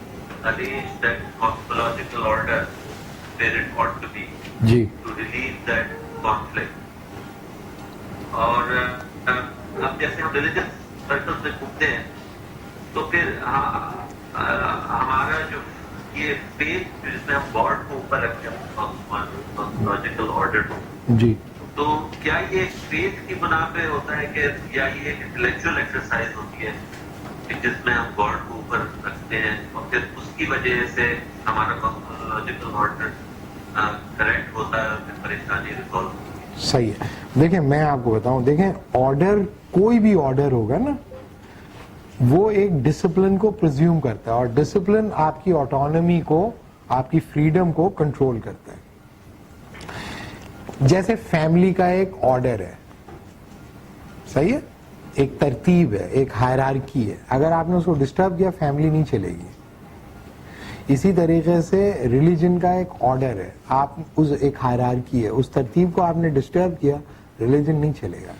arrange that cosmological order where it ought to be, جی, ٹو ریلیز دیٹ کانفلکٹ. اور اب جیسے ہم ریلیجس سرکلس میں گھومتے ہیں تو پھر ہمارا جو یہ فیتھ جس میں ہم گاڈ کو اوپر رکھتے ہیں کاسمولوجیکل آرڈر کو, جی, تو کیا یہ فیتھ کی بنا پہ ہوتا ہے کہ یا یہ انٹلیکچوئل ایکسرسائز ہوتی ہے کہ جس میں ہم گاڈ کو اوپر رکھتے ہیں اور پھر اس کی وجہ سے ہمارا کاسمولوجیکل آرڈر کریکٹ ہوتا ہے اور پھر پریشانی ریزالو ہوتی ہے؟ صحیح ہے. دیکھیں میں آپ کو بتاؤں, دیکھیں آرڈر, کوئی بھی آرڈر ہوگا نا وہ ایک ڈسپلن کو پرزیوم کرتا ہے, اور ڈسپلن آپ کی آٹونومی کو, آپ کی فریڈم کو کنٹرول کرتا ہے. جیسے فیملی کا ایک آرڈر ہے, صحیح ہے, ایک ترتیب ہے, ایک ہائرارکی ہے, اگر آپ نے اس کو ڈسٹرب کیا فیملی نہیں چلے گی. اسی طریقے سے ریلیجن کا ایک آرڈر ہے, آپ اس ایک ہائرارکی ہے, اس ترتیب کو آپ نے ڈسٹرب کیا ریلیجن نہیں چلے گا.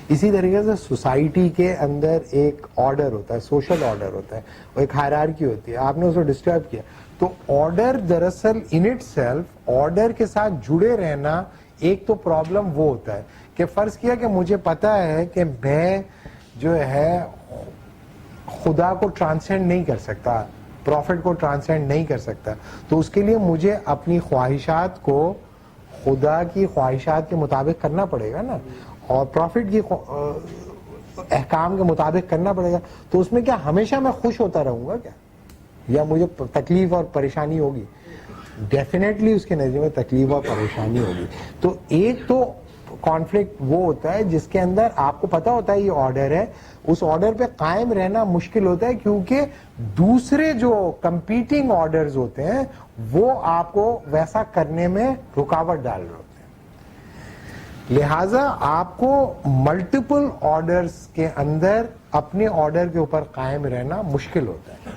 اسی طریقے سے سوسائٹی کے اندر ایک آرڈر ہوتا ہے, سوشل آرڈر ہوتا ہے, وہ ایک ہائرارکی ہوتی ہے, آپ نے اس کو ڈسٹرب کیا. تو آرڈر دراصل ان اٹ سیلف, آرڈر کے ساتھ جڑے رہنا ایک تو پرابلم وہ ہوتا ہے کہ فرض کیا کہ مجھے پتا ہے کہ میں جو ہے خدا کو ٹرانسینڈ نہیں کر سکتا, پروفٹ کو ٹرانسینڈ نہیں کر سکتا, تو اس کے لیے مجھے اپنی خواہشات کو خدا کی خواہشات کے مطابق کرنا پڑے گا نا, اور پروفٹ کی احکام کے مطابق کرنا پڑے گا. تو اس میں کیا ہمیشہ میں خوش ہوتا رہوں گا کیا, یا مجھے تکلیف اور پریشانی ہوگی؟ ڈیفینیٹلی اس کے نتیجے میں تکلیف اور پریشانی ہوگی. تو ایک تو کانفلکٹ وہ ہوتا ہے جس کے اندر آپ کو پتا ہوتا ہے یہ آرڈر ہے, اس آرڈر پہ قائم رہنا مشکل ہوتا ہے کیونکہ دوسرے جو کمپیٹنگ آرڈرز ہوتے ہیں وہ آپ کو ویسا کرنے میں رکاوٹ ڈال رہے ہوتے ہیں. لہذا آپ کو ملٹیپل آرڈرز کے اندر اپنے آرڈر کے اوپر قائم رہنا مشکل ہوتا ہے.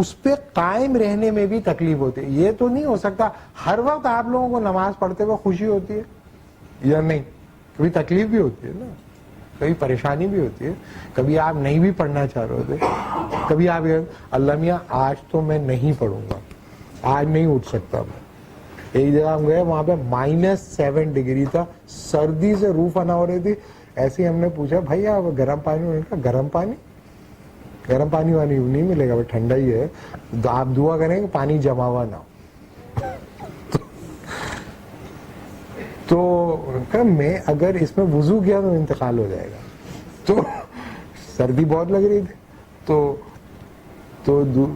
اس پہ قائم رہنے میں بھی تکلیف ہوتی ہے. یہ تو نہیں ہو سکتا ہر وقت آپ لوگوں کو نماز پڑھتے ہوئے خوشی ہوتی ہے یا نہیں, کبھی تکلیف بھی ہوتی ہے نا, کبھی پریشانی بھی ہوتی ہے, کبھی آپ نہیں بھی پڑھنا چاہ رہے ہوتے, کبھی آپ اللہ میاں آج تو میں نہیں پڑھوں گا, آج نہیں اٹھ سکتا میں. ایک جگہ ہم گئے, وہاں پہ -7 ڈگری تھا, سردی سے روح فنا ہو رہی تھی. ایسے ہی ہم نے پوچھا بھائی آپ گرم پانی, گرم پانی وانی نہیں ملے گا, ٹھنڈا ہی ہے, آپ دعا کریں کہ پانی جمع ہوا نہ ہو. تو میں اگر اس میں وضو کیا تو انتقال ہو جائے گا. تو سردی بہت لگ رہی تھی, تو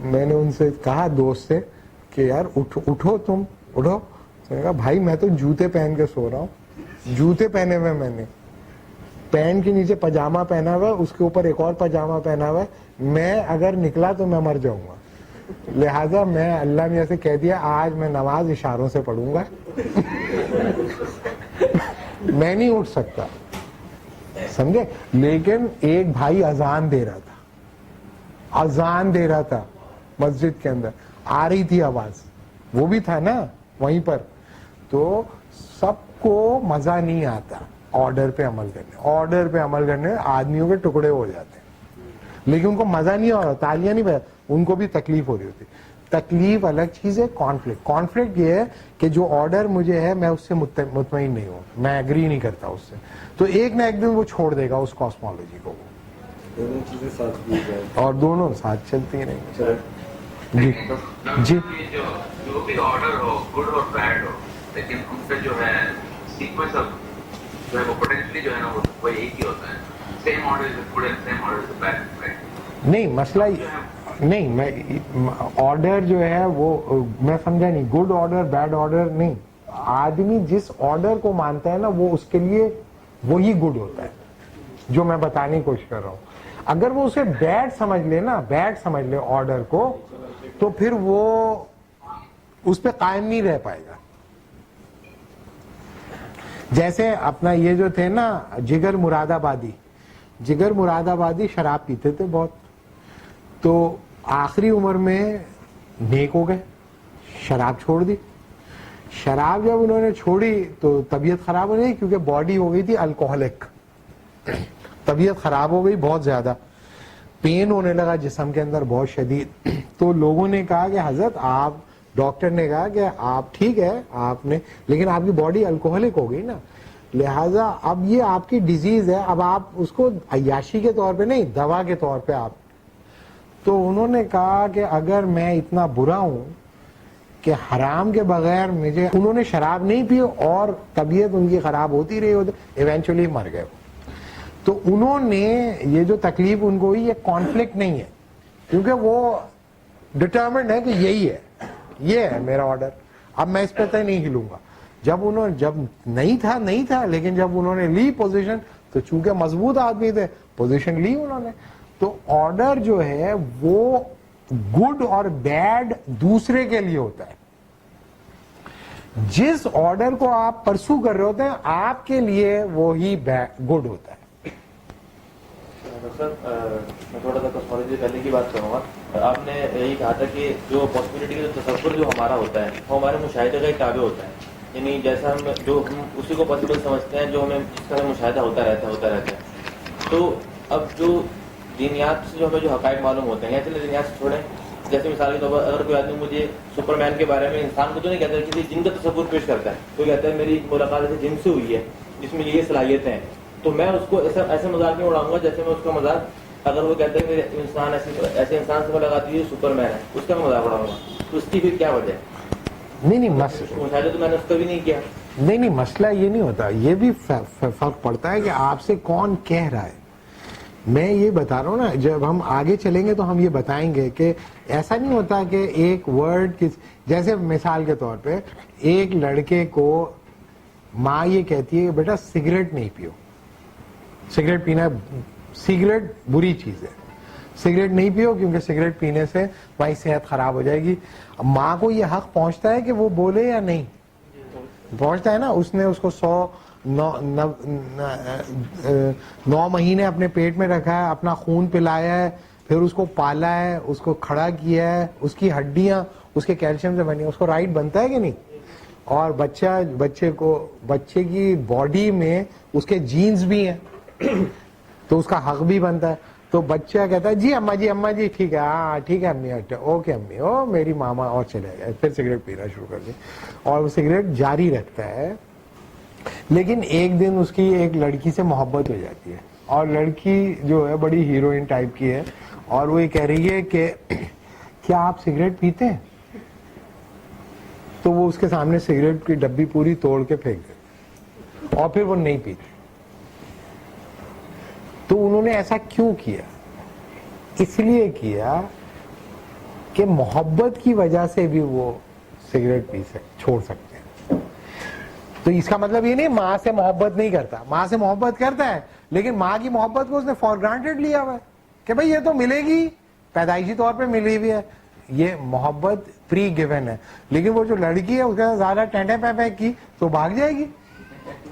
میں نے ان سے کہا دوست سے کہ یار اٹھو تم اٹھو. تو نے کہا بھائی میں تو جوتے پہن کے سو رہا ہوں, جوتے پہنے ہوئے میں نے, پینٹ کے نیچے پاجامہ پہنا ہوا ہے, اس کے اوپر ایک اور پاجامہ پہنا ہوا ہے, میں اگر نکلا تو میں مر جاؤں گا. لہذا میں اللہ میاں سے کہہ دیا آج میں نماز اشاروں سے پڑھوں گا. میں نہیں اٹھ سکتا, سمجھے. لیکن ایک بھائی اذان دے رہا تھا مسجد کے اندر, آ رہی تھی آواز, وہ بھی تھا نا وہیں پر. تو سب کو مزہ نہیں آتا آرڈر پہ عمل کرنے آدمیوں کے ٹکڑے ہو جاتے ہیں, لیکن ان کو مزہ نہیں آ رہا, تالیاں نہیں بجا, ان کو بھی تکلیف ہو رہی ہوتی. تکلیف الگ چیز ہے, کانفلکٹ یہ ہے کہ جو آرڈر مجھے ہے میں اس سے مطمئن نہیں ہوں, میں ایگری نہیں کرتا اس سے, تو ایک نہ ایک دن وہ چھوڑ دے گا اس کاسمولوجی کو, دونوں چیزیں ساتھ بھی جائیں. اور دونوں ساتھ چلتی رہیں گے. جی جو بھی آرڈر ہو, گڈ اور بیڈ ہو, لیکن ان پہ جو ہے سیکوینس جو ہے وہ پوٹینشلی جو ہے نا وہ ایک ہی ہوتا ہے. Same order is good and same order is bad, right? نہیں مسئلہ نہیں, میں آرڈر جو ہے وہ میں سمجھا نہیں, گڈ آرڈر بیڈ آرڈر نہیں. آدمی جس آرڈر کو مانتا ہے نا وہ اس کے لیے وہی گڈ ہوتا ہے, جو میں بتانے کی کوشش کر رہا ہوں. اگر وہ اسے بیڈ سمجھ لے آرڈر کو, تو پھر وہ اس پہ قائم نہیں رہ پائے گا. جیسے اپنا یہ جو تھے نا جگر مراد آبادی شراب پیتے تھے بہت, تو آخری عمر میں نیک ہو گئے, شراب چھوڑ دی. شراب جب انہوں نے چھوڑی تو طبیعت خراب ہو گئی, کیونکہ باڈی ہو گئی تھی الکوہلک, طبیعت خراب ہو گئی, بہت زیادہ پین ہونے لگا جسم کے اندر بہت شدید. تو لوگوں نے کہا کہ حضرت آپ, ڈاکٹر نے کہا کہ آپ ٹھیک ہے آپ نے, لیکن آپ کی باڈی الکوہلک ہو گئی نا, لہذا اب یہ آپ کی ڈیزیز ہے, اب آپ اس کو عیاشی کے طور پہ نہیں, دوا کے طور پہ آپ. تو انہوں نے کہا کہ اگر میں اتنا برا ہوں کہ حرام کے بغیر مجھے, انہوں نے شراب نہیں پی اور طبیعت ان کی خراب ہوتی رہی, ایونچولی مر گئے. تو انہوں نے یہ جو تکلیف ان کو ہوئی یہ کانفلکٹ نہیں ہے, کیونکہ وہ ڈٹرمنڈ ہے کہ یہی ہے, یہ ہے میرا آرڈر, اب میں اس پہ تو نہیں ہلوں گا. جب نہیں تھا, لیکن جب انہوں نے لی پوزیشن, تو چونکہ مضبوط آدمی تھے پوزیشن لی انہوں نے. تو آرڈر جو ہے وہ گڈ اور بیڈ دوسرے کے لیے ہوتا ہے. جس آرڈر کو آپ پرسو کر رہے ہوتے ہیں آپ کے لیے وہی گڈ ہوتا ہے. سر میں تھوڑا سا کاسمالوجی پہلے کی بات کروں گا. آپ نے یہی کہا تھا کہ جو پاسبلٹی کا جو تصور جو ہمارا ہوتا ہے وہ ہمارے مشاہدے کا ایک تابع ہوتا ہے, یعنی جیسا ہم اسی کو پاسبل سمجھتے ہیں جو جس کا ہمیں مشاہدہ ہوتا رہتا ہے. تو اب جو دینیات سے جو ہمیں جو حقائق معلوم ہوتے ہیں, یا چلے دینیات سے چھوڑیں, جیسے مثال کے طور پر اگر کوئی آدمی مجھے سپر مین کے بارے میں, انسان کو تو نہیں کہتا, کسی جن کا تصور پیش کرتا ہے, کوئی کہتا ہے میری ملاقات ایسے جن سے ہوئی ہے جس میں یہ صلاحیتیں ہیں, تو میں اس کو ایسے مذاق میں اڑاؤں گا جیسے میں اس کا مذاق, اگر وہ کہتے ہیں کہ انسان ایسے انسان سے ملاقات ہوئی ہے سپر مین ہے, اس کا میں مذاق اڑاؤں گا. تو اس کی پھر کیا وجہ ہے؟ نہیں مشاہدہ تو میں نے اس کا بھی نہیں کیا. نہیں مسئلہ یہ نہیں ہوتا, یہ بھی فرق پڑتا ہے کہ آپ سے کون کہہ رہا ہے. میں یہ بتا رہا ہوں نا, جب ہم آگے چلیں گے تو ہم یہ بتائیں گے کہ ایسا نہیں ہوتا کہ ایک ورڈ جیسے مثال کے طور پہ ایک لڑکے کو ماں یہ کہتی ہے کہ بیٹا سگریٹ نہیں پیو, سگریٹ پینا, سگریٹ بری چیز ہے, سگریٹ نہیں پیو کیونکہ سگریٹ پینے سے تمہاری صحت خراب ہو جائے گی. ماں کو یہ حق پہنچتا ہے کہ وہ بولے یا نہیں پہنچتا ہے نا, اس نے اس کو 9 مہینے اپنے پیٹ میں رکھا ہے, اپنا خون پلایا ہے, پھر اس کو پالا ہے, اس کو کھڑا کیا ہے, اس کی ہڈیاں اس کے کیلشیم سے بنی, اس کو رائٹ بنتا ہے کہ نہیں؟ اور بچے کی باڈی میں اس کے جینز بھی ہیں تو اس کا حق بھی بنتا ہے. تو بچہ کہتا ہے جی اما جی ٹھیک ہے, ہاں ٹھیک ہے امی, اوکے امی, او میری ماما, اور چلے گئے, پھر سگریٹ پینا شروع کر دی اور وہ سگریٹ جاری رکھتا ہے. لیکن ایک دن اس کی ایک لڑکی سے محبت ہو جاتی ہے, اور لڑکی جو ہے بڑی ہیروئن ٹائپ کی ہے, اور وہ یہ کہہ رہی ہے کہ کیا آپ سگریٹ پیتے ہیں؟ تو وہ اس کے سامنے سگریٹ کی ڈبی پوری توڑ کے پھینک دے, اور پھر وہ نہیں پیتی. تو انہوں نے ایسا کیوں کیا؟ اس لیے کیا کہ محبت کی وجہ سے بھی وہ سگریٹ چھوڑ سکتے ہیں. تو اس کا مطلب یہ نہیں ماں سے محبت نہیں کرتا, ماں سے محبت کرتا ہے, لیکن ماں کی محبت کو اس نے فار گرانٹیڈ لیا ہوا ہے کہ بھائی یہ تو ملے گی, پیدائشی طور پہ ملی ہوئی ہے, یہ محبت پری گیون ہے. لیکن وہ جو لڑکی ہے اس کے زیادہ ٹینٹے پہ کی تو بھاگ جائے گی.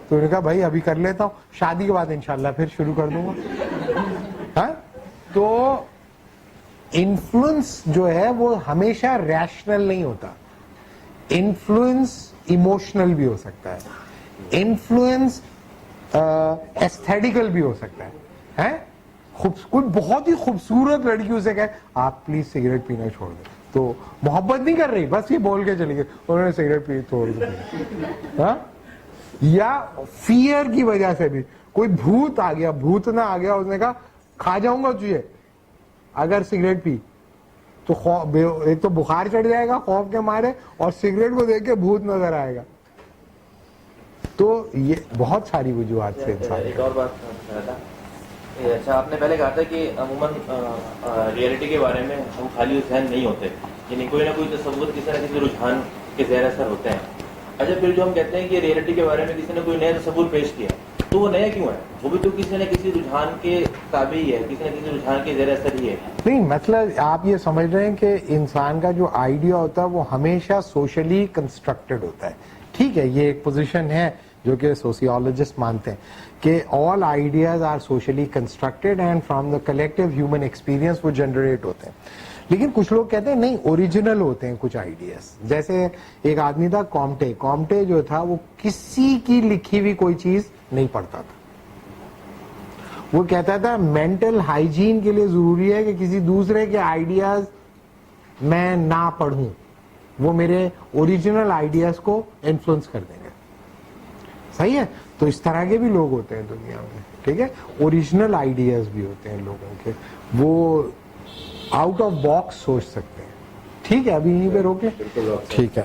تو انہوں نے کہا بھائی ابھی کر لیتا ہوں, شادی کے بعد انشاءاللہ پھر شروع کر دوں گا. ہاں, تو انفلوئنس جو ہے وہ ہمیشہ ریشنل نہیں ہوتا, انفلوئنس ایموشنل بھی ہو سکتا ہے, انفلوئنس ایستھیٹیکل بھی ہو سکتا ہے. کوئی بہت ہی خوبصورت لڑکی اسے کہے آپ پلیز سگریٹ پینا چھوڑ دیں, تو محبت نہیں کر رہی, بس یہ بول کے چلی گئی, انہوں نے سگریٹ پی چھوڑ دی. یا فیئر کی وجہ سے بھی, کوئی بھوت آ گیا, بھوت نہ آ گیا, اس نے کہا کھا جاؤں گا تجھے اگر سگریٹ پی, تو ایک تو بخار چڑھ جائے گا خوف کے مارے, اور سگریٹ کو دیکھ کے بھوت نظر آئے گا. تو یہ بہت ساری وجوہات سے انسان. ایک اور بات تھا, اچھا آپ نے پہلے کہا تھا کہ عموماً ریئلٹی کے بارے میں ہم خالی ذہن نہیں ہوتے, یعنی کوئی نہ کوئی تصور کسی نہ کسی رجحان کے زیر اثر ہوتے ہیں. اچھا پھر جو ہم کہتے ہیں کہ ریئلٹی کے بارے میں کسی نے کوئی نیا تصور پیش کیا, تو وہ نیا کیوں ہے؟ وہ بھی تو کسی نہ کسی رجحان کے تابع ہی ہے, کسی نہ کسی رجحان کے زیر اثر ہی ہے. نہیں, مطلب آپ یہ سمجھ رہے ہیں کہ انسان کا جو آئیڈیا ہوتا ہے وہ ہمیشہ سوشلی کنسٹرکٹڈ ہوتا ہے. ٹھیک ہے, یہ ایک پوزیشن ہے جو کہ سوسیولوجسٹ مانتے ہیں کہ all ideas are socially constructed and from the collective human experience وہ جنریٹ ہوتے ہیں. لیکن کچھ لوگ کہتے ہیں نہیں, اوریجنل ہوتے ہیں کچھ آئیڈیاز. جیسے ایک آدمی تھا کامٹے جو تھا وہ کسی کی لکھی ہوئی کوئی چیز نہیں پڑھتا تھا. وہ کہتا تھا مینٹل ہائیجین کے لیے ضروری ہے کہ کسی دوسرے کے آئیڈیاز میں نہ پڑھوں, وہ میرے اوریجنل آئیڈیاز کو انفلوئنس کر دیں گے. صحیح ہے, تو اس طرح کے بھی لوگ ہوتے ہیں دنیا میں. ٹھیک ہے, اوریجنل آئیڈیاز بھی ہوتے ہیں لوگوں کے, وہ آؤٹ آف باکس سوچ سکتے ہیں. ٹھیک ہے, ابھی یہیں پہ روکیں. ٹھیک ہے.